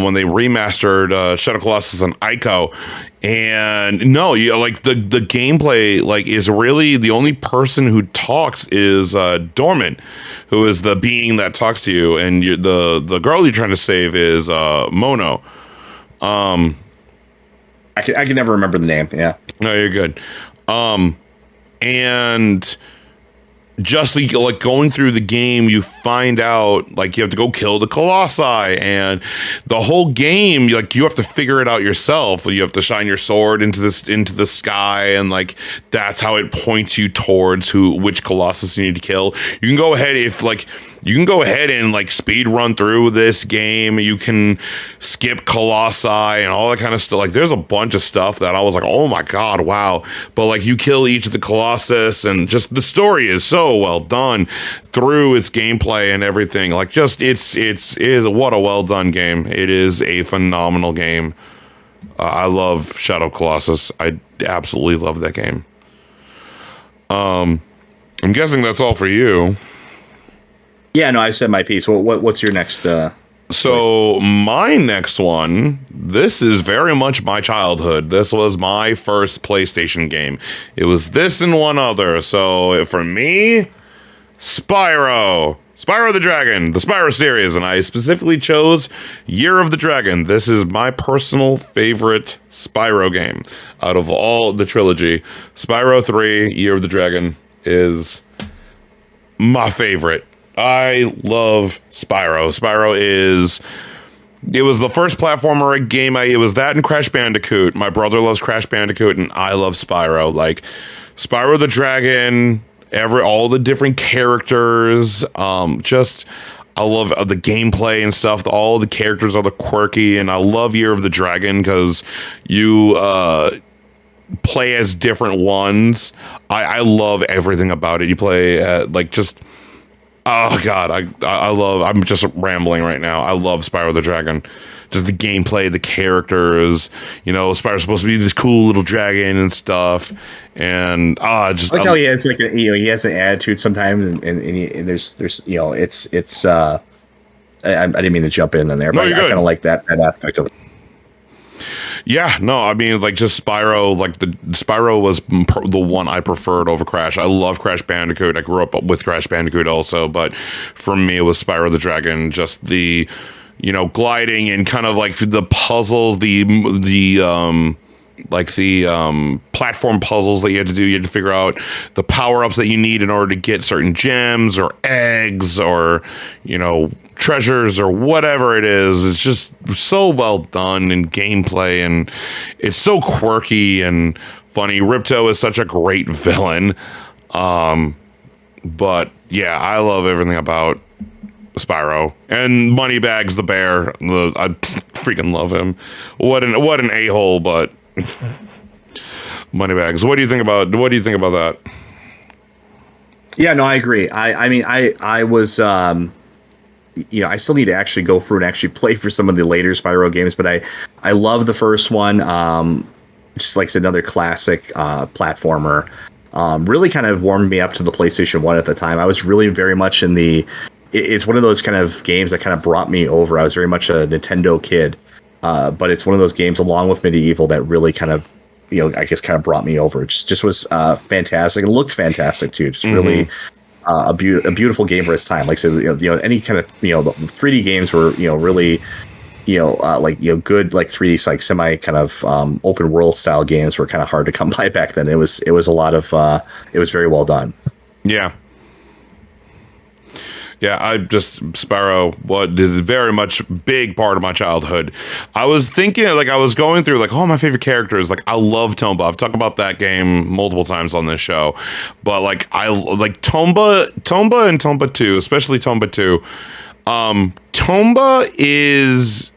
when they remastered Shadow Colossus on Ico. And no, the gameplay is really the only person who talks is Dormant, who is the being that talks to you, and the girl you're trying to save is Mono. I can never remember the name. Yeah. No, you're good. And just going through the game, you find out you have to go kill the colossi, and the whole game you have to figure it out yourself. You have to shine your sword into the sky, and that's how it points you towards which colossus you need to kill. You can go ahead and speed run through this game. You can skip colossi and all that kind of stuff. There's a bunch of stuff that I was like, oh my god, wow. But you kill each of the colossus, and just the story is so well done through its gameplay and everything. It's what a well done game. It is a phenomenal game. I love Shadow Colossus. I absolutely love that game. I'm guessing that's all for you. Yeah, no, I said my piece. What's your next? So my next one, this is very much my childhood. This was my first PlayStation game. It was this and one other. So for me, Spyro. Spyro the Dragon, the Spyro series, and I specifically chose Year of the Dragon. This is my personal favorite Spyro game out of all the trilogy. Spyro 3, Year of the Dragon is my favorite. I love Spyro. It was the first platformer game. It was that and Crash Bandicoot. My brother loves Crash Bandicoot, and I love Spyro. Like, Spyro the Dragon, all the different characters, I love the gameplay and stuff. All the characters are quirky, and I love Year of the Dragon because you play as different ones. I love everything about it. You play oh god, I'm just rambling right now. I love Spyro the Dragon. Just the gameplay, the characters, Spyro's supposed to be this cool little dragon and stuff. And I like how he has he has an attitude sometimes, and there's it's I didn't mean to jump in there, but I kind of like that aspect of it. Yeah, no, I mean, just Spyro, Spyro was the one I preferred over Crash. I love Crash Bandicoot. I grew up with Crash Bandicoot also, but for me, it was Spyro the Dragon. Just the, gliding and kind of the puzzles, the platform puzzles that you had to do. You had to figure out the power-ups that you need in order to get certain gems or eggs or, treasures or whatever it is. It's just so well done in gameplay, and it's so quirky and funny. Ripto is such a great villain. But yeah, I love everything about Spyro. And Moneybags the bear. I freaking love him. What an a-hole, but Moneybags. What do you think about that? Yeah, no, I agree. I mean, I was I still need to actually go through and actually play for some of the later Spyro games, but I love the first one. Just like another classic platformer. Really kind of warmed me up to the PlayStation 1 at the time. I was really very much it's one of those kind of games that kind of brought me over. I was very much a Nintendo kid, but it's one of those games along with Medieval that really kind of, I guess kind of brought me over. It just was fantastic. It looked fantastic too. Just really a beautiful game for its time. Like, so, any kind of, the 3D games were, really, good, 3D, semi kind of open world style games were kind of hard to come by back then. It was a lot of, it was very well done. Yeah. Yeah, Spyro, what is very much big part of my childhood. I was thinking, I was going through, my favorite characters. I love Tomba. I've talked about that game multiple times on this show. But, I like Tomba and Tomba 2, especially Tomba 2. Tomba is,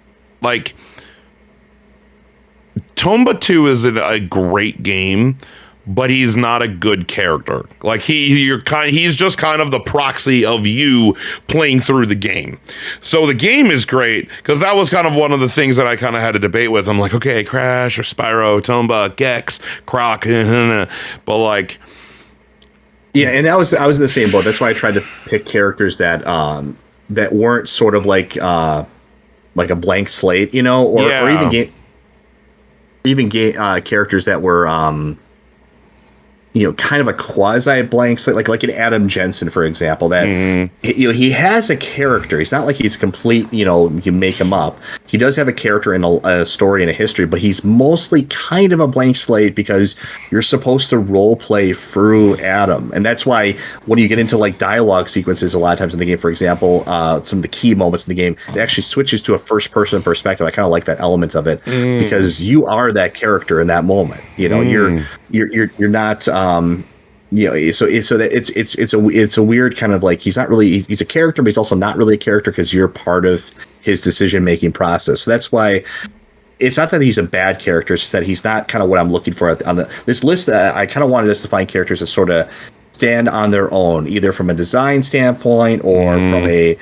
Tomba 2 is a great game, but he's not a good character. He's just kind of the proxy of you playing through the game. So the game is great, because that was kind of one of the things that I kind of had a debate with. I'm like, okay, Crash or Spyro, Tomba, Gex, Croc, but yeah, and I was in the same boat. That's why I tried to pick characters that weren't sort of like a blank slate, or even characters that were kind of a quasi blank slate, like an Adam Jensen, for example, that he has a character. He's not like he's complete, you make him up. He does have a character and a story and a history, but he's mostly kind of a blank slate because you're supposed to role play through Adam. And that's why when you get into dialogue sequences a lot of times in the game, for example, some of the key moments in the game, it actually switches to a first person perspective. I kind of like that element of it because you are that character in that moment. You're not so it's a weird kind of he's not really, he's a character, but he's also not really a character because you're part of his decision making process. So that's why it's not that he's a bad character, it's just that he's not kind of what I'm looking for on this list. I kind of wanted us to find characters that sort of stand on their own, either from a design standpoint or from a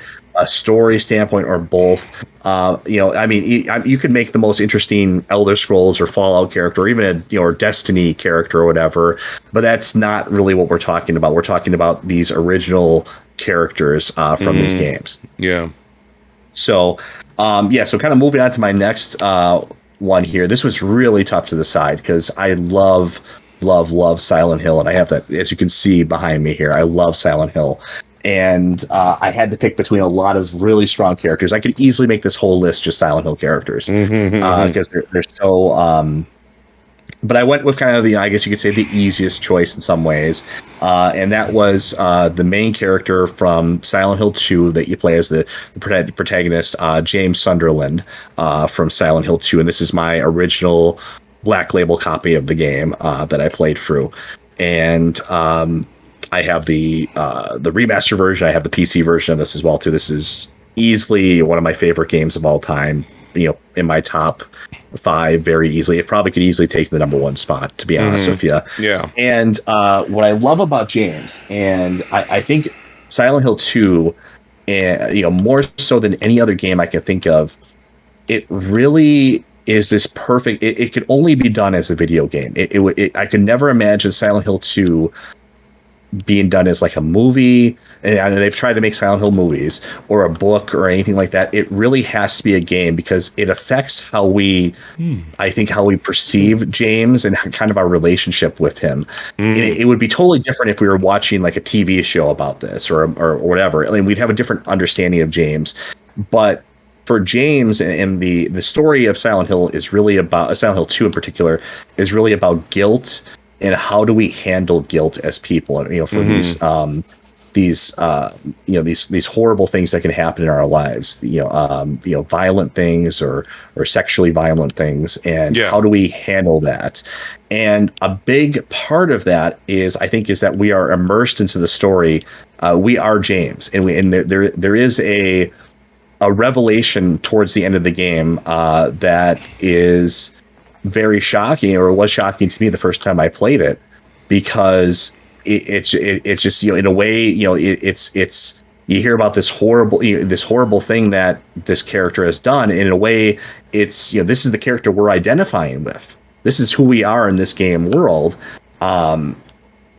story standpoint, or both. I mean, you could make the most interesting Elder Scrolls or Fallout character, or even or Destiny character or whatever, but that's not really what we're talking about. We're talking about these original characters from these games. Yeah. So, so kind of moving on to my next one here. This was really tough to decide because I love Silent Hill, and I have that, as you can see behind me here. I love Silent Hill. and I had to pick between a lot of really strong characters. I could easily make this whole list just Silent Hill characters because they're so. But I went with kind of I guess you could say the easiest choice in some ways, and that was the main character from Silent Hill 2 that you play as the protagonist, James Sunderland from Silent Hill 2, and this is my original Black Label copy of the game that I played through, and I have the remaster version. I have the PC version of this as well too. This is easily one of my favorite games of all time. In my top 5 very easily. It probably could easily take the number 1 spot, to be honest with you. Yeah. And what I love about James, and I think Silent Hill 2, more so than any other game I can think of, it really is this perfect. It could only be done as a video game. I could never imagine Silent Hill 2 being done as like a movie, and they've tried to make Silent Hill movies or a book or anything like that. It really has to be a game because it affects how we perceive James and kind of our relationship with him. It would be totally different if we were watching like a TV show about this or whatever. I mean, we'd have a different understanding of James, but for James and the story of Silent Hill is really about Silent Hill 2 in particular is really about guilt. And how do we handle guilt as people? For these horrible things that can happen in our lives. Violent things or sexually violent things, and how do we handle that? And a big part of that is that we are immersed into the story. We are James, and there is a revelation towards the end of the game that is very shocking, or was shocking to me the first time I played it, because it's just in a way it's you hear about this horrible thing that this character has done, and in a way it's this is the character we're identifying with. This is who we are in this game world.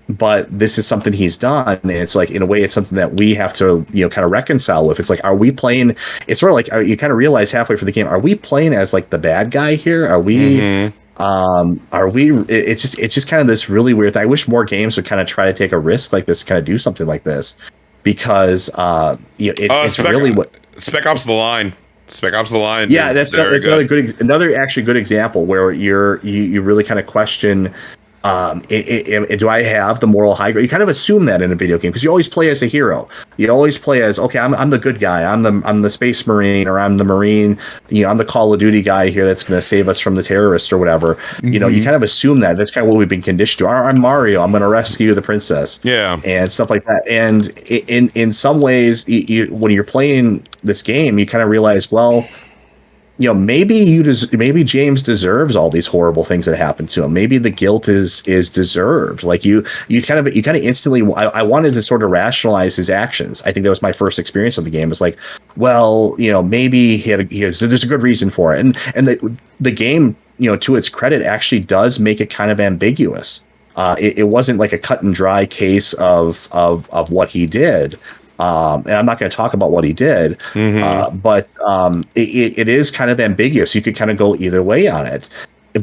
But this is something he's done, and it's like in a way it's something that we have to kind of reconcile with. It's like, are we playing? It's sort of like you kind of realize halfway through the game, are we playing as like the bad guy here? Are we? Are we? It's just kind of this really weird thing. I wish more games would kind of try to take a risk like this, kind of do something like this, because it's really what Spec Ops: The Line. Spec Ops: The Line. Yeah, that's another actually good example where you really kind of question. Do I have the moral high ground? You kind of assume that in a video game because you always play as a hero. You always play as, okay, I'm the good guy. I'm the space marine, or I'm the marine. I'm the Call of Duty guy here that's going to save us from the terrorists or whatever. You kind of assume that. That's kind of what we've been conditioned to. I'm Mario. I'm going to rescue the princess. Yeah, and stuff like that. And in some ways, when you're playing this game, you kind of realize, well, maybe James deserves all these horrible things that happened to him. Maybe the guilt is deserved. Like you kind of instantly. I wanted to sort of rationalize his actions. I think that was my first experience of the game. It's like, well, maybe there's a good reason for it, and the game, to its credit, actually does make it kind of ambiguous. It wasn't like a cut and dry case of what he did. And I'm not going to talk about what he did, but it is kind of ambiguous. You could kind of go either way on it.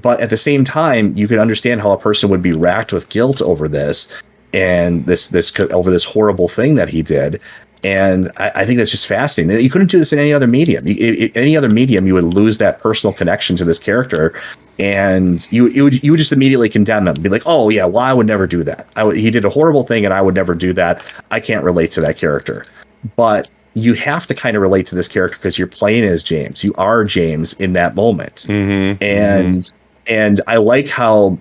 But at the same time, you could understand how a person would be racked with guilt over this and over this horrible thing that he did. And I think that's just fascinating. You couldn't do this in any other medium. Any other medium, you would lose that personal connection to this character, and you would just immediately condemn him. Be like, oh yeah, well I would never do that. He did a horrible thing, and I would never do that. I can't relate to that character. But you have to kind of relate to this character because you're playing as James. You are James in that moment, and I like how,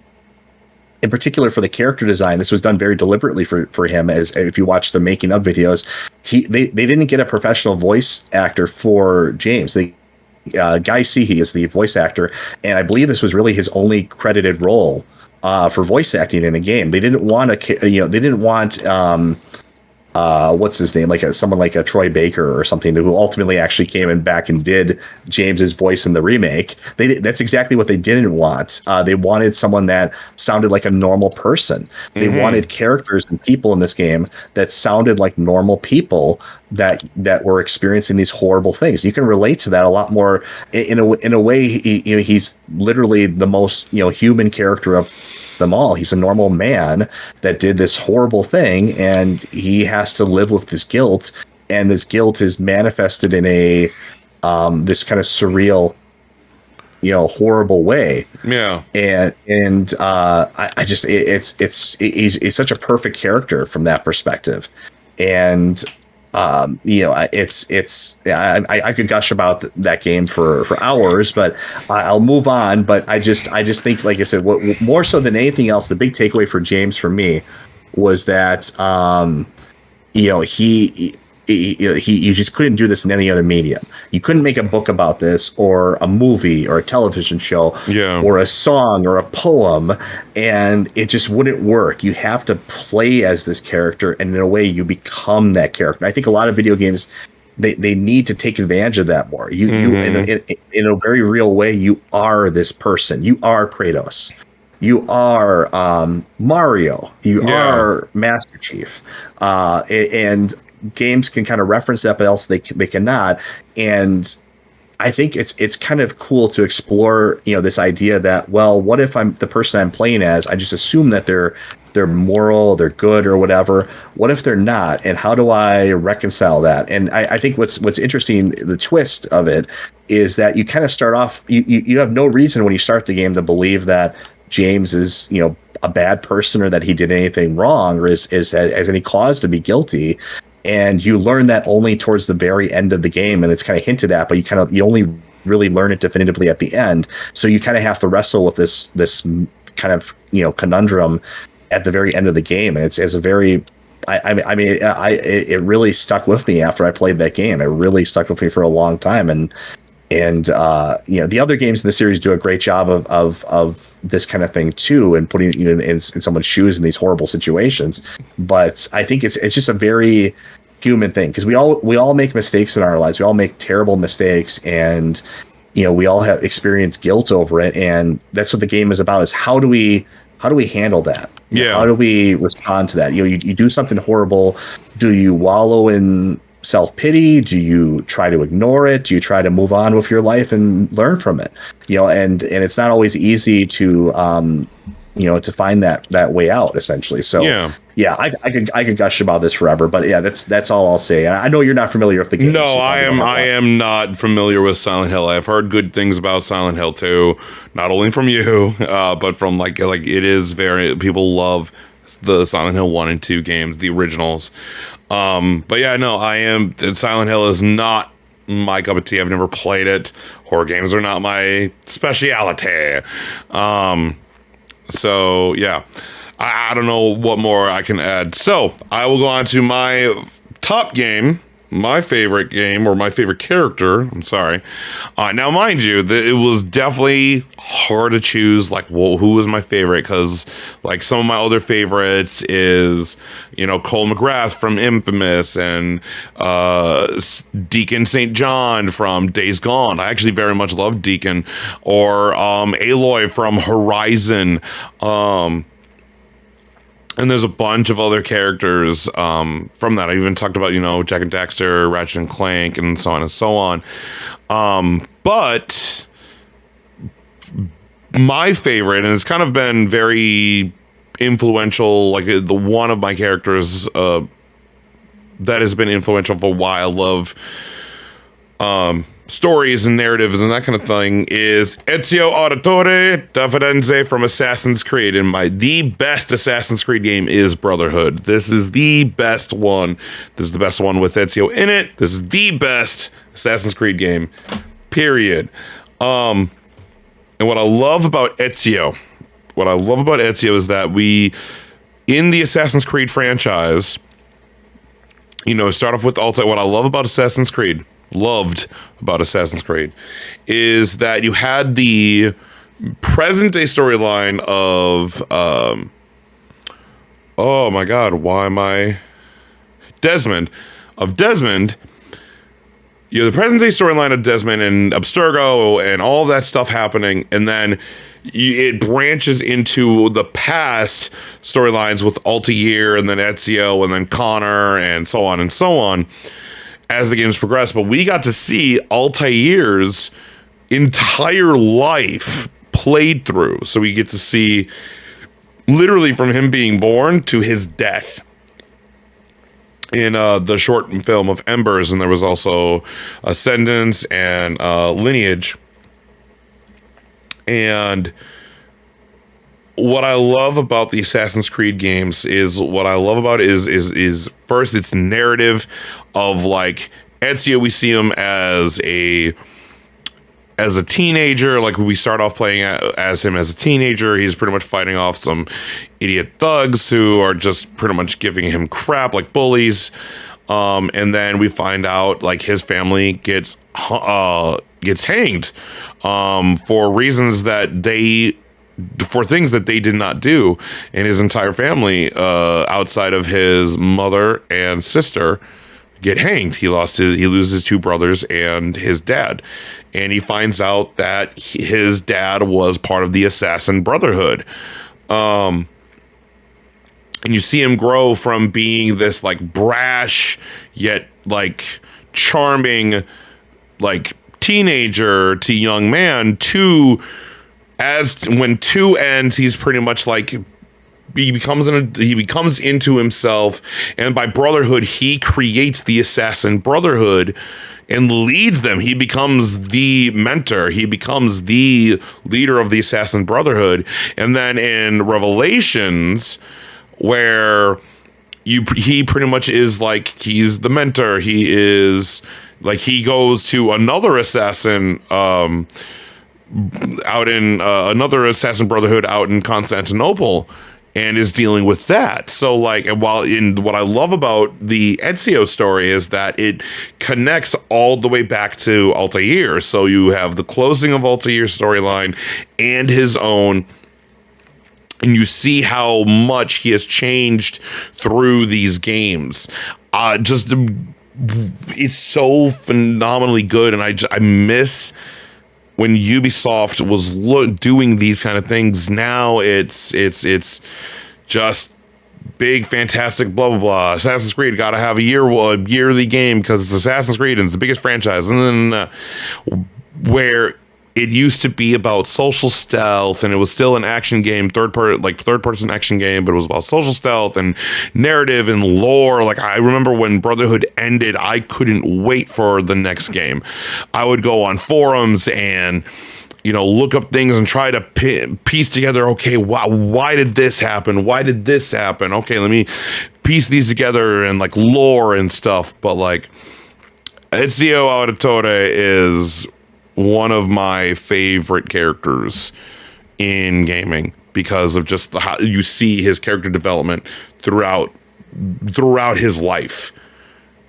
in particular for the character design, this was done very deliberately for him. As if you watch the making of videos, they didn't get a professional voice actor for James. Guy Seehee is the voice actor, and I believe this was really his only credited role for voice acting in a game. They didn't want what's his name, like someone like a Troy Baker or something, who ultimately actually came back and did James's voice in the remake. That's exactly what they didn't want. They wanted someone that sounded like a normal person. They wanted characters and people in this game that sounded like normal people that were experiencing these horrible things. You can relate to that a lot more in a way. He's literally the most human character of them all. He's a normal man that did this horrible thing, and he has to live with this guilt, and this guilt is manifested in a this kind of surreal, horrible way. Yeah. And I just he's such a perfect character from that perspective. And I could gush about that game for hours, but I'll move on. But I just think, like I said, what more so than anything else, the big takeaway for James for me was that you just couldn't do this in any other medium. You couldn't make a book about this, or a movie, or a television show, or a song, or a poem, and it just wouldn't work. You have to play as this character, and in a way, you become that character. I think a lot of video games, they need to take advantage of that more. You in a very real way, you are this person. You are Kratos. You are Mario. You are Master Chief, and games can kind of reference that, but else they cannot. And I think it's kind of cool to explore, this idea that, well, what if I'm the person I'm playing as? I just assume that they're moral, they're good, or whatever. What if they're not? And how do I reconcile that? And I think what's interesting, the twist of it, is that you kind of start off, you have no reason when you start the game to believe that James is, a bad person, or that he did anything wrong, or has any cause to be guilty. And you learn that only towards the very end of the game, and it's kind of hinted at, but you only really learn it definitively at the end. So you kind of have to wrestle with this kind of conundrum at the very end of the game, and it's a very it really stuck with me after I played that game. It really stuck with me for a long time, and the other games in the series do a great job of this kind of thing too, and putting you in someone's shoes in these horrible situations. But I think it's just a very human thing, because we all make mistakes in our lives. We all make terrible mistakes, and we all have experienced guilt over it. And that's what the game is about: is how do we handle that? Yeah. How do we respond to that? You do something horrible. Do you wallow in self-pity? Do you try to ignore it? Do you try to move on with your life and learn from it? And it's not always easy to to find that way out, essentially. So I could gush about this forever, but that's all I'll say. And I know you're not familiar with the game. No, I am not familiar with Silent Hill. I've heard good things about Silent Hill 2, not only from you, but from like it is very, people love the Silent Hill 1 and 2 games, the originals. But yeah, no, Silent Hill is not my cup of tea. I've never played it. Horror games are not my specialty. So yeah, I don't know what more I can add. So I will go on to my top game, my favorite game, or my favorite character. I'm sorry. Now, mind you, it was definitely hard to choose, like, who was my favorite, because, like, some of my other favorites is, Cole McGrath from Infamous, and Deacon St. John from Days Gone. I actually very much love Deacon. Or Aloy from Horizon. And there's a bunch of other characters from that. I even talked about, Jak and Daxter, Ratchet and Clank, and so on and so on. But my favorite, and it's kind of been very influential, like the one of my characters that has been influential for a while, love stories and narratives and that kind of thing, is Ezio Auditore da Firenze from Assassin's Creed. And the best Assassin's Creed game is Brotherhood. This is the best one. This is the best one with Ezio in it. This is the best Assassin's Creed game, period. And what I love about Ezio is that we, in the Assassin's Creed franchise, start off with what I love about Assassin's Creed, is that you had the present day storyline of oh my god, why am I Desmond. You have the present day storyline of Desmond and Abstergo and all that stuff happening, and then it branches into the past storylines with Altair and then Ezio and then Connor and so on as the games progress. But we got to see Altair's entire life played through. So we get to see literally from him being born to his death in the short film of Embers, and there was also Ascendance and Lineage. And what I love about the Assassin's Creed games is first its narrative of like Ezio. We see him as a teenager. Like we start off playing as him as a teenager. He's pretty much fighting off some idiot thugs who are just pretty much giving him crap, like bullies. And then we find out like his family gets hanged for reasons for things that they did not do, and his entire family outside of his mother and sister get hanged. He loses 2 brothers and his dad, and he finds out that his dad was part of the Assassin Brotherhood. And you see him grow from being this like brash yet like charming like teenager to young man to, as when 2 ends, he's pretty much like he becomes into himself, and by Brotherhood he creates the Assassin Brotherhood and leads them. He becomes the mentor. He becomes the leader of the Assassin Brotherhood. And then in Revelations, where he pretty much is like he's the mentor. He is like he goes to another assassin out in another Assassin Brotherhood out in Constantinople, and is dealing with that. So like, what I love about the Ezio story is that it connects all the way back to Altair. So you have the closing of Altair's storyline and his own, and you see how much he has changed through these games. It's so phenomenally good, and I miss when Ubisoft was doing these kind of things. Now it's just big, fantastic, blah, blah, blah. Assassin's Creed got to have a yearly game because it's Assassin's Creed and it's the biggest franchise. And then where it used to be about social stealth, and it was still an action game, third person action game, but it was about social stealth and narrative and lore. Like I remember when Brotherhood ended, I couldn't wait for the next game. I would go on forums and look up things and try to piece together, okay, why did this happen? Why did this happen? Okay, let me piece these together and like lore and stuff. But like Ezio Auditore is one of my favorite characters in gaming because of just how you see his character development throughout his life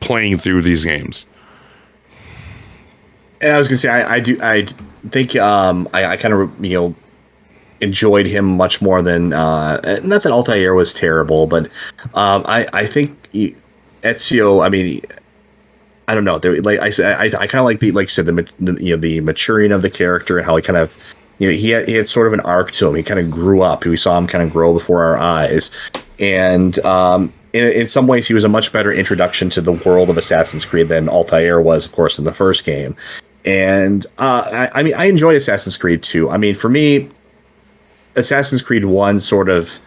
playing through these games. And I was gonna say, I think I kind of enjoyed him much more than not that Altair was terrible, but I think Ezio. I mean, I don't know. I kind of like the maturing of the character and how he kind of he had sort of an arc to him. He kind of grew up. We saw him kind of grow before our eyes, and in some ways he was a much better introduction to the world of Assassin's Creed than Altair was, of course, in the first game. And I mean, I enjoyed Assassin's Creed 2. I mean, for me, Assassin's Creed 1 sort of,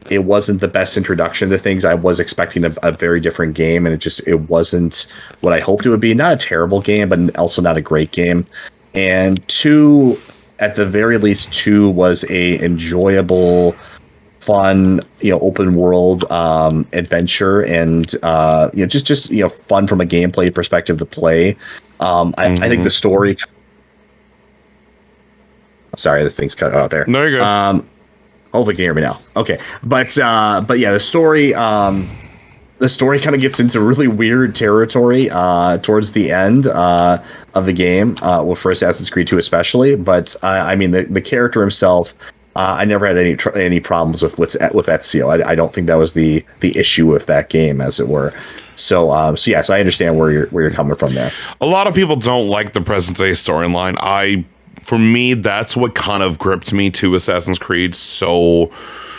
it wasn't the best introduction to things. I was expecting a very different game, and it wasn't what I hoped it would be. Not a terrible game, but also not a great game. And 2, at the very least, 2 was a enjoyable, fun, open world adventure, and just fun from a gameplay perspective to play. I think the story. Sorry, the thing's cut out there. No, you're good. Hopefully you can hear me now. Okay. But yeah, the story kind of gets into really weird territory towards the end of the game, for Assassin's Creed 2 especially. But I mean, the character himself, I never had any problems with Ezio. I don't think that was the issue with that game, as it were. So I understand where you're coming from there. A lot of people don't like the present day storyline. For me, that's what kind of gripped me to Assassin's Creed so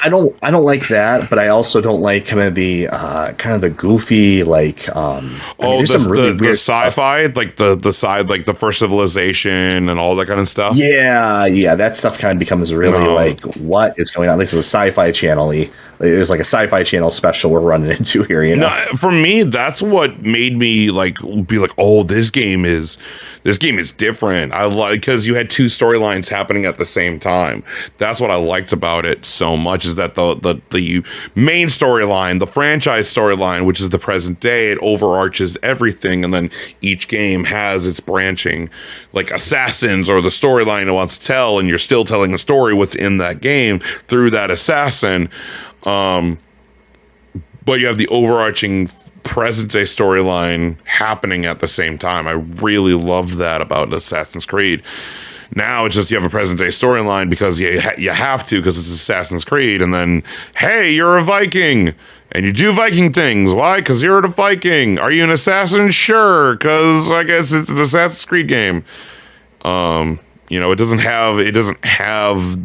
I don't like that, but I also don't like kind of the goofy like there's some really the weird sci-fi, like the side, like the first civilization and all that kind of stuff. Yeah, that stuff kind of becomes really No. like, what is going on? This is a sci-fi channel-y. There's like a sci-fi channel special we're running into here, you know? No, for me, that's what made me like be like, oh, this game is different. I like because you had two storylines happening at the same time. That's what I liked about it so much, is that the main storyline, the franchise storyline, which is the present day, it overarches everything, and then each game has its branching, like Assassins or the storyline it wants to tell, and you're still telling a story within that game through that assassin. But you have the overarching present day storyline happening at the same time. I really loved that about Assassin's Creed. Now it's just you have a present day storyline because you have to, because it's Assassin's Creed, and then, hey, you're a Viking and you do Viking things. Why? Because you're a Viking. Are you an assassin? Sure, because I guess it's an Assassin's Creed game. It doesn't have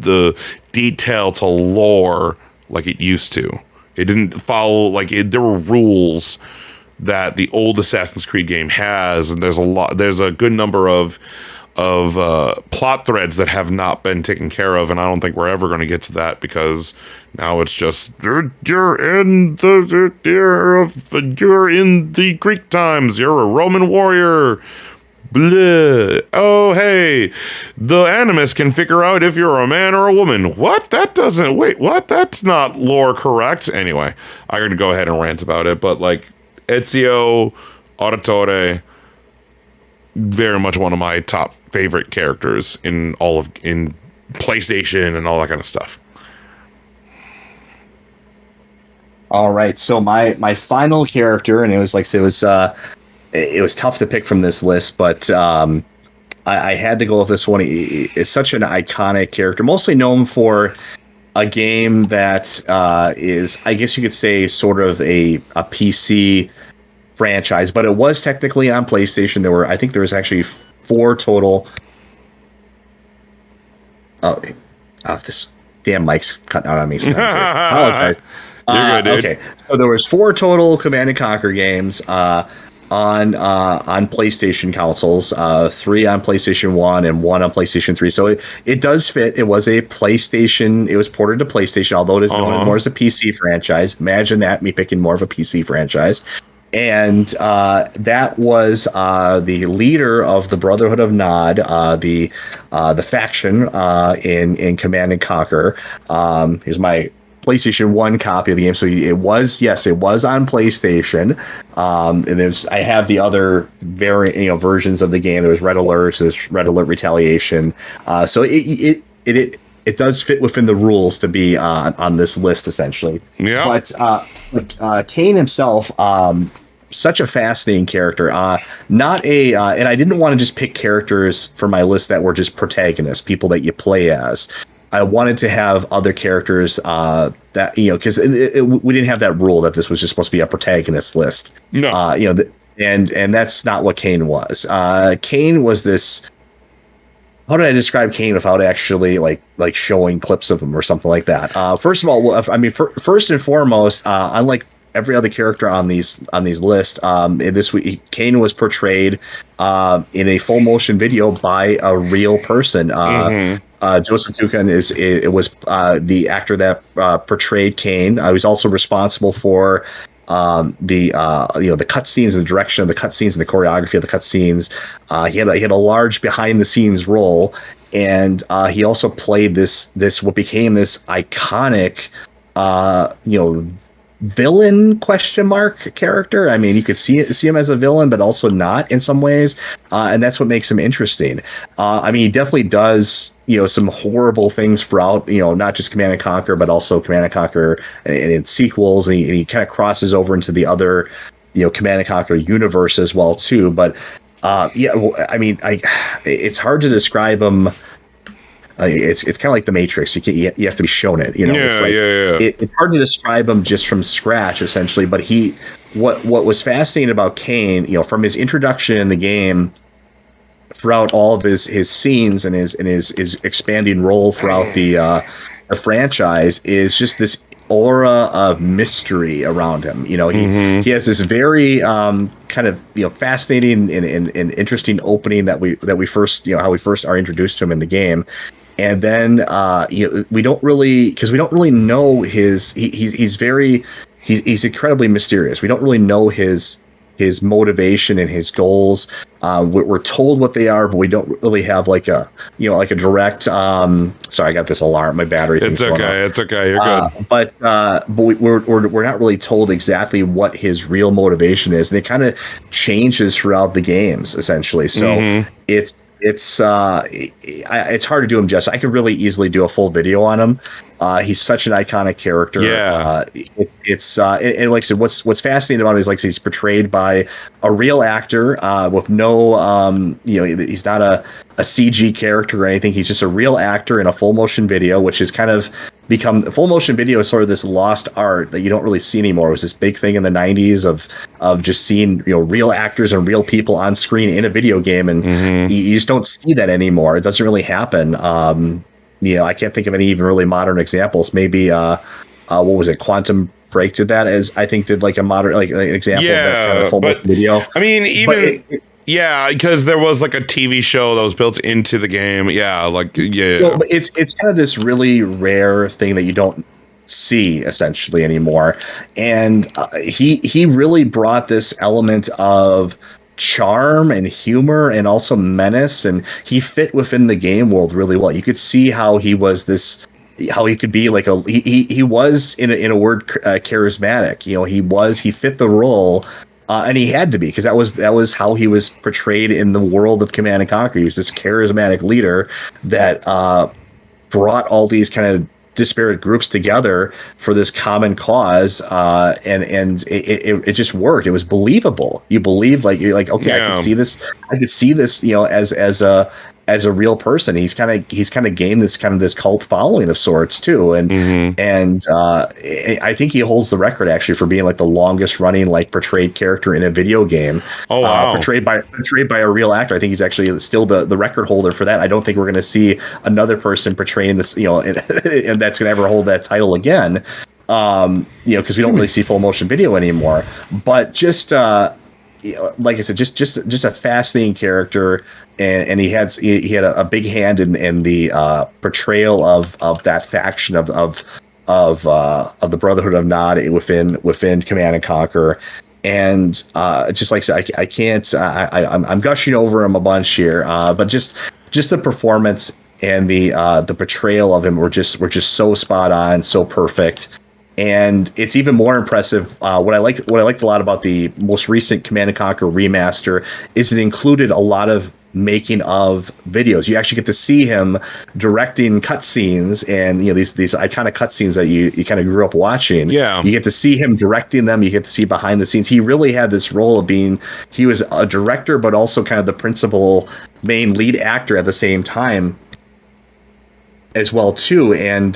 the detail to lore like it used to. It didn't follow, there were rules that the old Assassin's Creed game has, and there's a good number of plot threads that have not been taken care of, and I don't think we're ever going to get to that, because now it's just you're in the Greek times, you're a Roman warrior. Blah. Oh, hey, the Animus can figure out if you're a man or a woman. What? What? That's not lore correct. Anyway, I'm going to go ahead and rant about it, but like Ezio Auditore, very much one of my top favorite characters in PlayStation and all that kind of stuff. All right, so my final character, and it was it was tough to pick from this list, but I had to go with this one. It's such an iconic character, mostly known for a game that is, I guess you could say, sort of a PC franchise, but it was technically on PlayStation. I think there was actually 4 total. Oh, this damn mic's cutting out on me. Sometimes. I apologize. You're good, dude. Okay, so there was 4 total Command & Conquer games on PlayStation consoles, 3 on PlayStation 1 and 1 on PlayStation 3. So it does fit. It was a PlayStation. It was ported to PlayStation, although it is known more as a PC franchise. Imagine that, me picking more of a PC franchise. And that was the leader of the Brotherhood of Nod, the faction in Command & Conquer. Here's my PlayStation 1 copy of the game. So it was on PlayStation. And I have the other versions of the game. There was Red Alert, there's Red Alert Retaliation. So it does fit within the rules to be on this list, essentially. Yeah. But Kane himself, such a fascinating character. And I didn't want to just pick characters for my list that were just protagonists, people that you play as. I wanted to have other characters that, because we didn't have that rule that this was just supposed to be a protagonist list. No. And that's not what Kane was. Kane was this. How did I describe Kane without actually like showing clips of him or something like that? First of all, first and foremost, unlike every other character on these lists, this week Kane was portrayed in a full motion video by a real person. Joseph Dukan was the actor that portrayed Kane. I was also responsible for the cutscenes and the direction of the cutscenes and the choreography of the cutscenes. He had a large behind the scenes role, and he also played this what became this iconic villain ? Character. I mean, you could see him as a villain, but also not in some ways, and that's what makes him interesting. He definitely does some horrible things throughout, not just Command & Conquer, but also Command & Conquer and its sequels, and he kind of crosses over into the other Command & Conquer universe as well too. But it's hard to describe him. It's kind of like the Matrix. You have to be shown it. It's hard to describe him just from scratch, essentially. But what was fascinating about Kane, from his introduction in the game, throughout all of his scenes and his expanding role throughout the the franchise is just this aura of mystery around him. You know, he has this very kind of, you know, fascinating and interesting opening that we first, you know, how we first are introduced to him in the game. And then you know, we don't really know he's incredibly mysterious. We don't really know his motivation and his goals. We're told what they are, but we don't really have like a direct. Sorry, I got this alarm. My battery. It's okay. It's okay. You're good. But we're not really told exactly what his real motivation is, and it kind of changes throughout the games essentially. So it's hard to do him justice. I could really easily do a full video on him. He's such an iconic character. Yeah. And like I said, what's fascinating about him is like he's portrayed by a real actor with no you know, he's not a CG character or anything. He's just a real actor in a full motion video, which has kind of become full motion video is sort of this lost art that you don't really see anymore. It was this big thing in the 90s of just seeing, you know, real actors and real people on screen in a video game, and you just don't see that anymore. It doesn't really happen. You know, I can't think of any even really modern examples. Maybe what was it? Quantum Break did that, as I think did like a modern like an example of that kind of full motion video. I mean, yeah, because there was like a TV show that was built into the game. Yeah, like Well, but it's kind of this really rare thing that you don't see essentially anymore, and he really brought this element of charm and humor and also menace, and he fit within the game world really well. You could see how he was how he could be like he was in a word charismatic. You know, he fit the role. And he had to be, because that was how he was portrayed in the world of Command and Conquer. He was this charismatic leader that brought all these kind of disparate groups together for this common cause, and it just worked. It was believable. You believe you're like, okay, I could see this, you know, as a real person. He's kind of gained this cult following of sorts too, and I think he holds the record actually for being like the longest running like portrayed character in a video game. Oh wow! Portrayed by a real actor. I think he's actually still the record holder for that. I don't think we're going to see another person portraying this, you know, and that's going to ever hold that title again. You know, because we don't really see full motion video anymore. But just like I said, just a fascinating character, and he had a big hand in the portrayal of that faction of the Brotherhood of Nod within Command and Conquer, and just like I said, I can't I'm gushing over him a bunch here, but just the performance and the portrayal of him were just so spot on, so perfect. And it's even more impressive. What I liked a lot about the most recent Command and Conquer remaster is it included a lot of making of videos. You actually get to see him directing cutscenes, and you know these iconic cutscenes that you kind of grew up watching. Yeah, you get to see him directing them. You get to see behind the scenes. He really had this role of he was a director, but also kind of the principal main lead actor at the same time as well too. And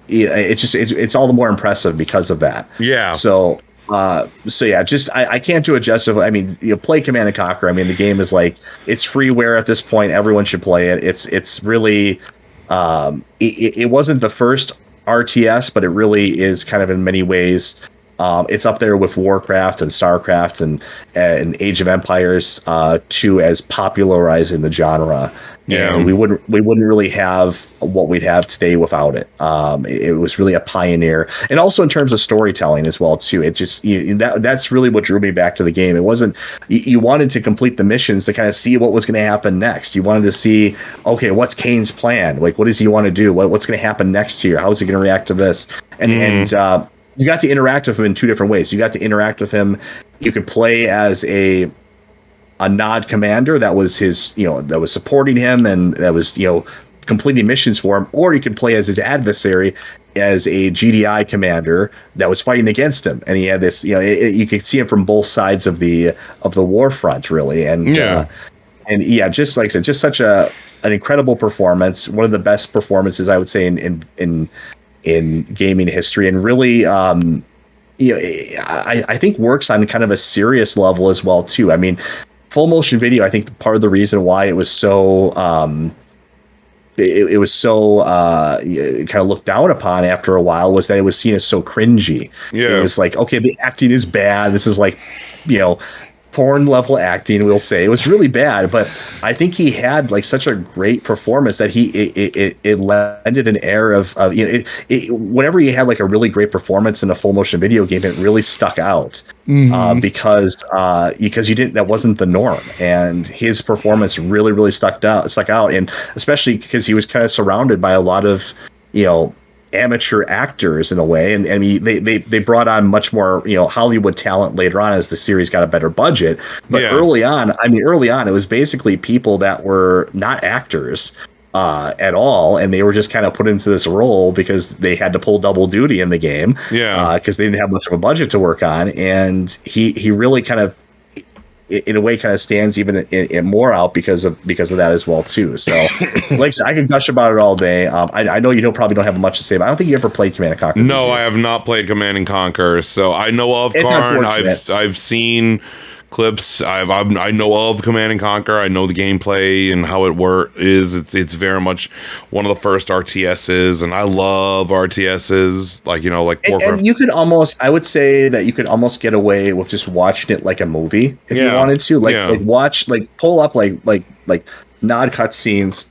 it's all the more impressive because of that. Yeah. So yeah, just I can't do it justice. I mean, you play Command and Conquer. I mean, the game is like, it's freeware at this point. Everyone should play it. It's really it wasn't the first RTS, but it really is kind of in many ways. It's up there with Warcraft and Starcraft and Age of Empires 2 as popularizing the genre. Yeah, and we wouldn't really have what we'd have today without it. It was really a pioneer, and also in terms of storytelling as well too. It just that's really what drew me back to the game. It wasn't you wanted to complete the missions to kind of see what was going to happen next. You wanted to see, okay, what's Kane's plan? Like, what does he want to do? What's going to happen next here? How is he going to react to this? And you got to interact with him in two different ways. You got to interact with him. You could play as a Nod commander that was his, that was supporting him and that was, completing missions for him, or you could play as his adversary as a GDI commander that was fighting against him. And he had this, you could see him from both sides of the war front, really. And just like I said, just such an incredible performance. One of the best performances I would say in gaming history, and really, I think works on kind of a serious level as well too. I mean, full motion video, I think part of the reason why it was so it was so kind of looked down upon after a while was that it was seen as so cringy. Yeah. It was like, okay, the acting is bad. This is like, porn level acting, we'll say. It was really bad, but I think he had like such a great performance that it lended an air of whenever he had like a really great performance in a full motion video game, it really stuck out because that wasn't the norm, and his performance really stuck out, and especially because he was kind of surrounded by a lot of amateur actors in a way, and they brought on much more Hollywood talent later on as the series got a better budget. But early on it was basically people that were not actors at all, and they were just kind of put into this role because they had to pull double duty in the game, because they didn't have much of a budget to work on. And he really kind of, in a way, kind of stands even in more out because of that as well too. So, like I said, I could gush about it all day. I know you probably don't have much to say, but I don't think you ever played Command and Conquer. No, I have not played Command and Conquer. So I know of Karn. I've seen clips. I know of Command and Conquer. I know the gameplay and how it it's very much one of the first RTSs, and I love RTSs. Like Warcraft. And you could almost, I would say that you could almost get away with just watching it like a movie if you wanted to. Pull up like nod cutscenes.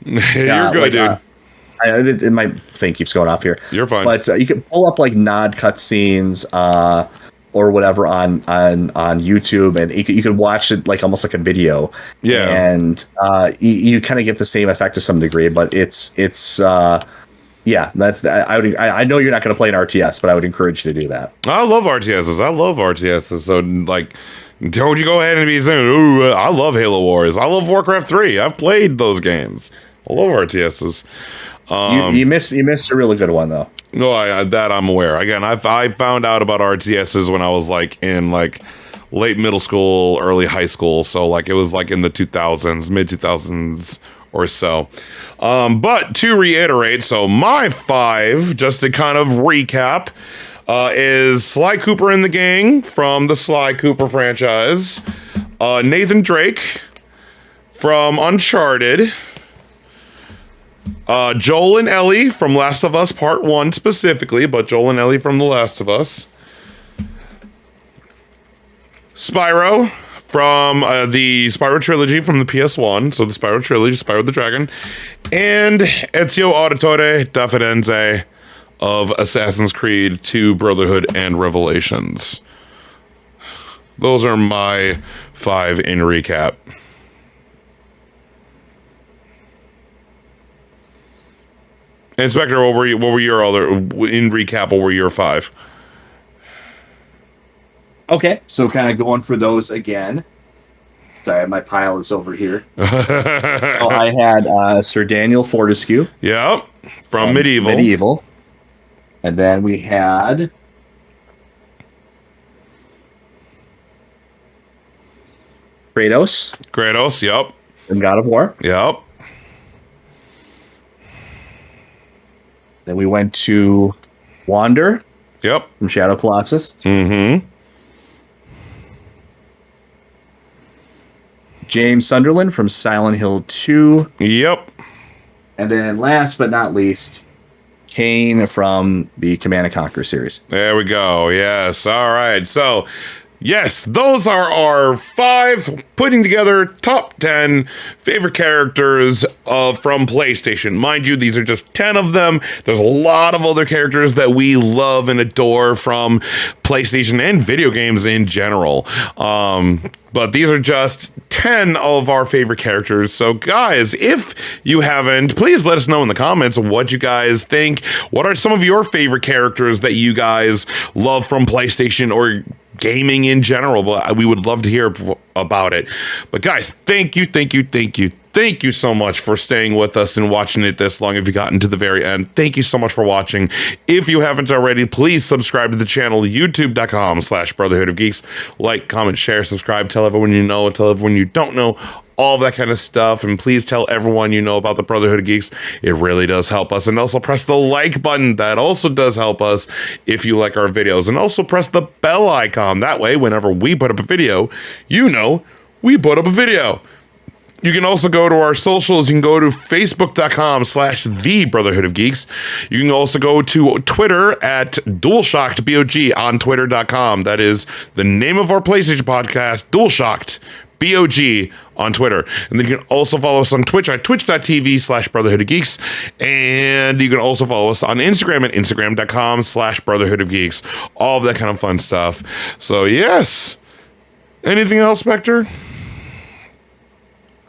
You're good, dude. My thing keeps going off here. You're fine. But you can pull up like nod cutscenes or whatever on YouTube, and you could watch it like almost like a video. Yeah. And you kind of get the same effect to some degree, but it's that's I know you're not going to play an RTS, but I would encourage you to do that. I love RTSs. So like, don't you go ahead and be saying, "Ooh, I love Halo Wars. I love Warcraft 3. I've played those games. I love RTSs." You missed a really good one though. No, that I'm aware. Again, I found out about RTSs when I was like in like late middle school, early high school. So like it was like in the 2000s, mid 2000s or so. But to reiterate, so my 5, just to kind of recap, is Sly Cooper and the gang from the Sly Cooper franchise, Nathan Drake from Uncharted, Joel and Ellie from Last of Us Part 1 specifically, but Joel and Ellie from The Last of Us. Spyro from the Spyro trilogy from the PS1, so the Spyro trilogy, Spyro the Dragon. And Ezio Auditore da Firenze of Assassin's Creed 2 Brotherhood and Revelations. Those are my 5 in recap. And Spectre, what were your other, in recap, what were your 5? Okay, so kind of going for those again. Sorry, my pile is over here. I had Sir Daniel Fortescue. Yep, from Medieval. And then we had Kratos, yep. From God of War. Yep. Then we went to Wander. Yep. From Shadow Colossus. Mm-hmm. James Sunderland from Silent Hill 2. Yep. And then last but not least, Kane from the Command and Conquer series. There we go. Yes. All right. So, yes, those are our 5 putting together top 10 favorite characters from PlayStation. Mind you, these are just 10 of them. There's a lot of other characters that we love and adore from PlayStation and video games in general. But these are just 10 of our favorite characters. So guys, if you haven't, please let us know in the comments what you guys think. What are some of your favorite characters that you guys love from PlayStation or gaming in general? But we would love to hear about it. But guys, thank you so much for staying with us and watching it this long. If you gotten to the very end, thank you so much for watching. If you haven't already, please subscribe to the channel, youtube.com/Brotherhood of Geeks. Like, comment, share, subscribe, tell everyone you know, tell everyone you don't know, all that kind of stuff. And please tell everyone you know about the Brotherhood of Geeks. It really does help us. And also press the like button. That also does help us if you like our videos. And also press the bell icon. That way, whenever we put up a video, you know we put up a video. You can also go to our socials. You can go to facebook.com/The Brotherhood of Geeks. You can also go to Twitter at Dualshock'd, BOG, on twitter.com. That is the name of our PlayStation podcast, Dualshock'd, BOG, on Twitter. And then you can also follow us on Twitch at twitch.tv/Brotherhood of Geeks. And you can also follow us on Instagram at instagram.com/Brotherhood of Geeks. All of that kind of fun stuff. So, yes. Anything else, Spectre?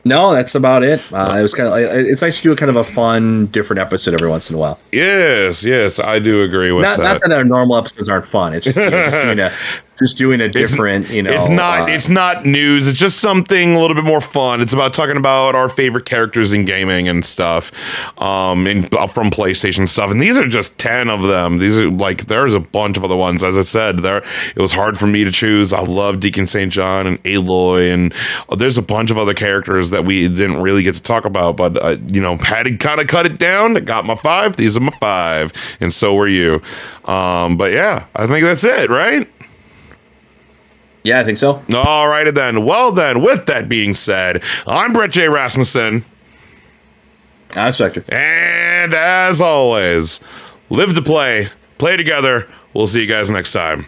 No, that's about it. It was kind of it's nice to do a kind of a fun, different episode every once in a while. Yes, I do agree with that. Not that our normal episodes aren't fun. It's just, just doing a different, It's not news. It's just something a little bit more fun. It's about talking about our favorite characters in gaming and stuff, from PlayStation stuff. And these are just 10 of them. These are there's a bunch of other ones. As I said, it was hard for me to choose. I love Deacon St. John and Aloy, and there's a bunch of other characters that we didn't really get to talk about. But had to kind of cut it down. I got my 5. These are my 5, and so were you. But yeah, I think that's it, right? Yeah, I think so. All righty then. Well then, with that being said, I'm Brett J. Rasmussen. I'm Spectre. And as always, live to play together. We'll see you guys next time.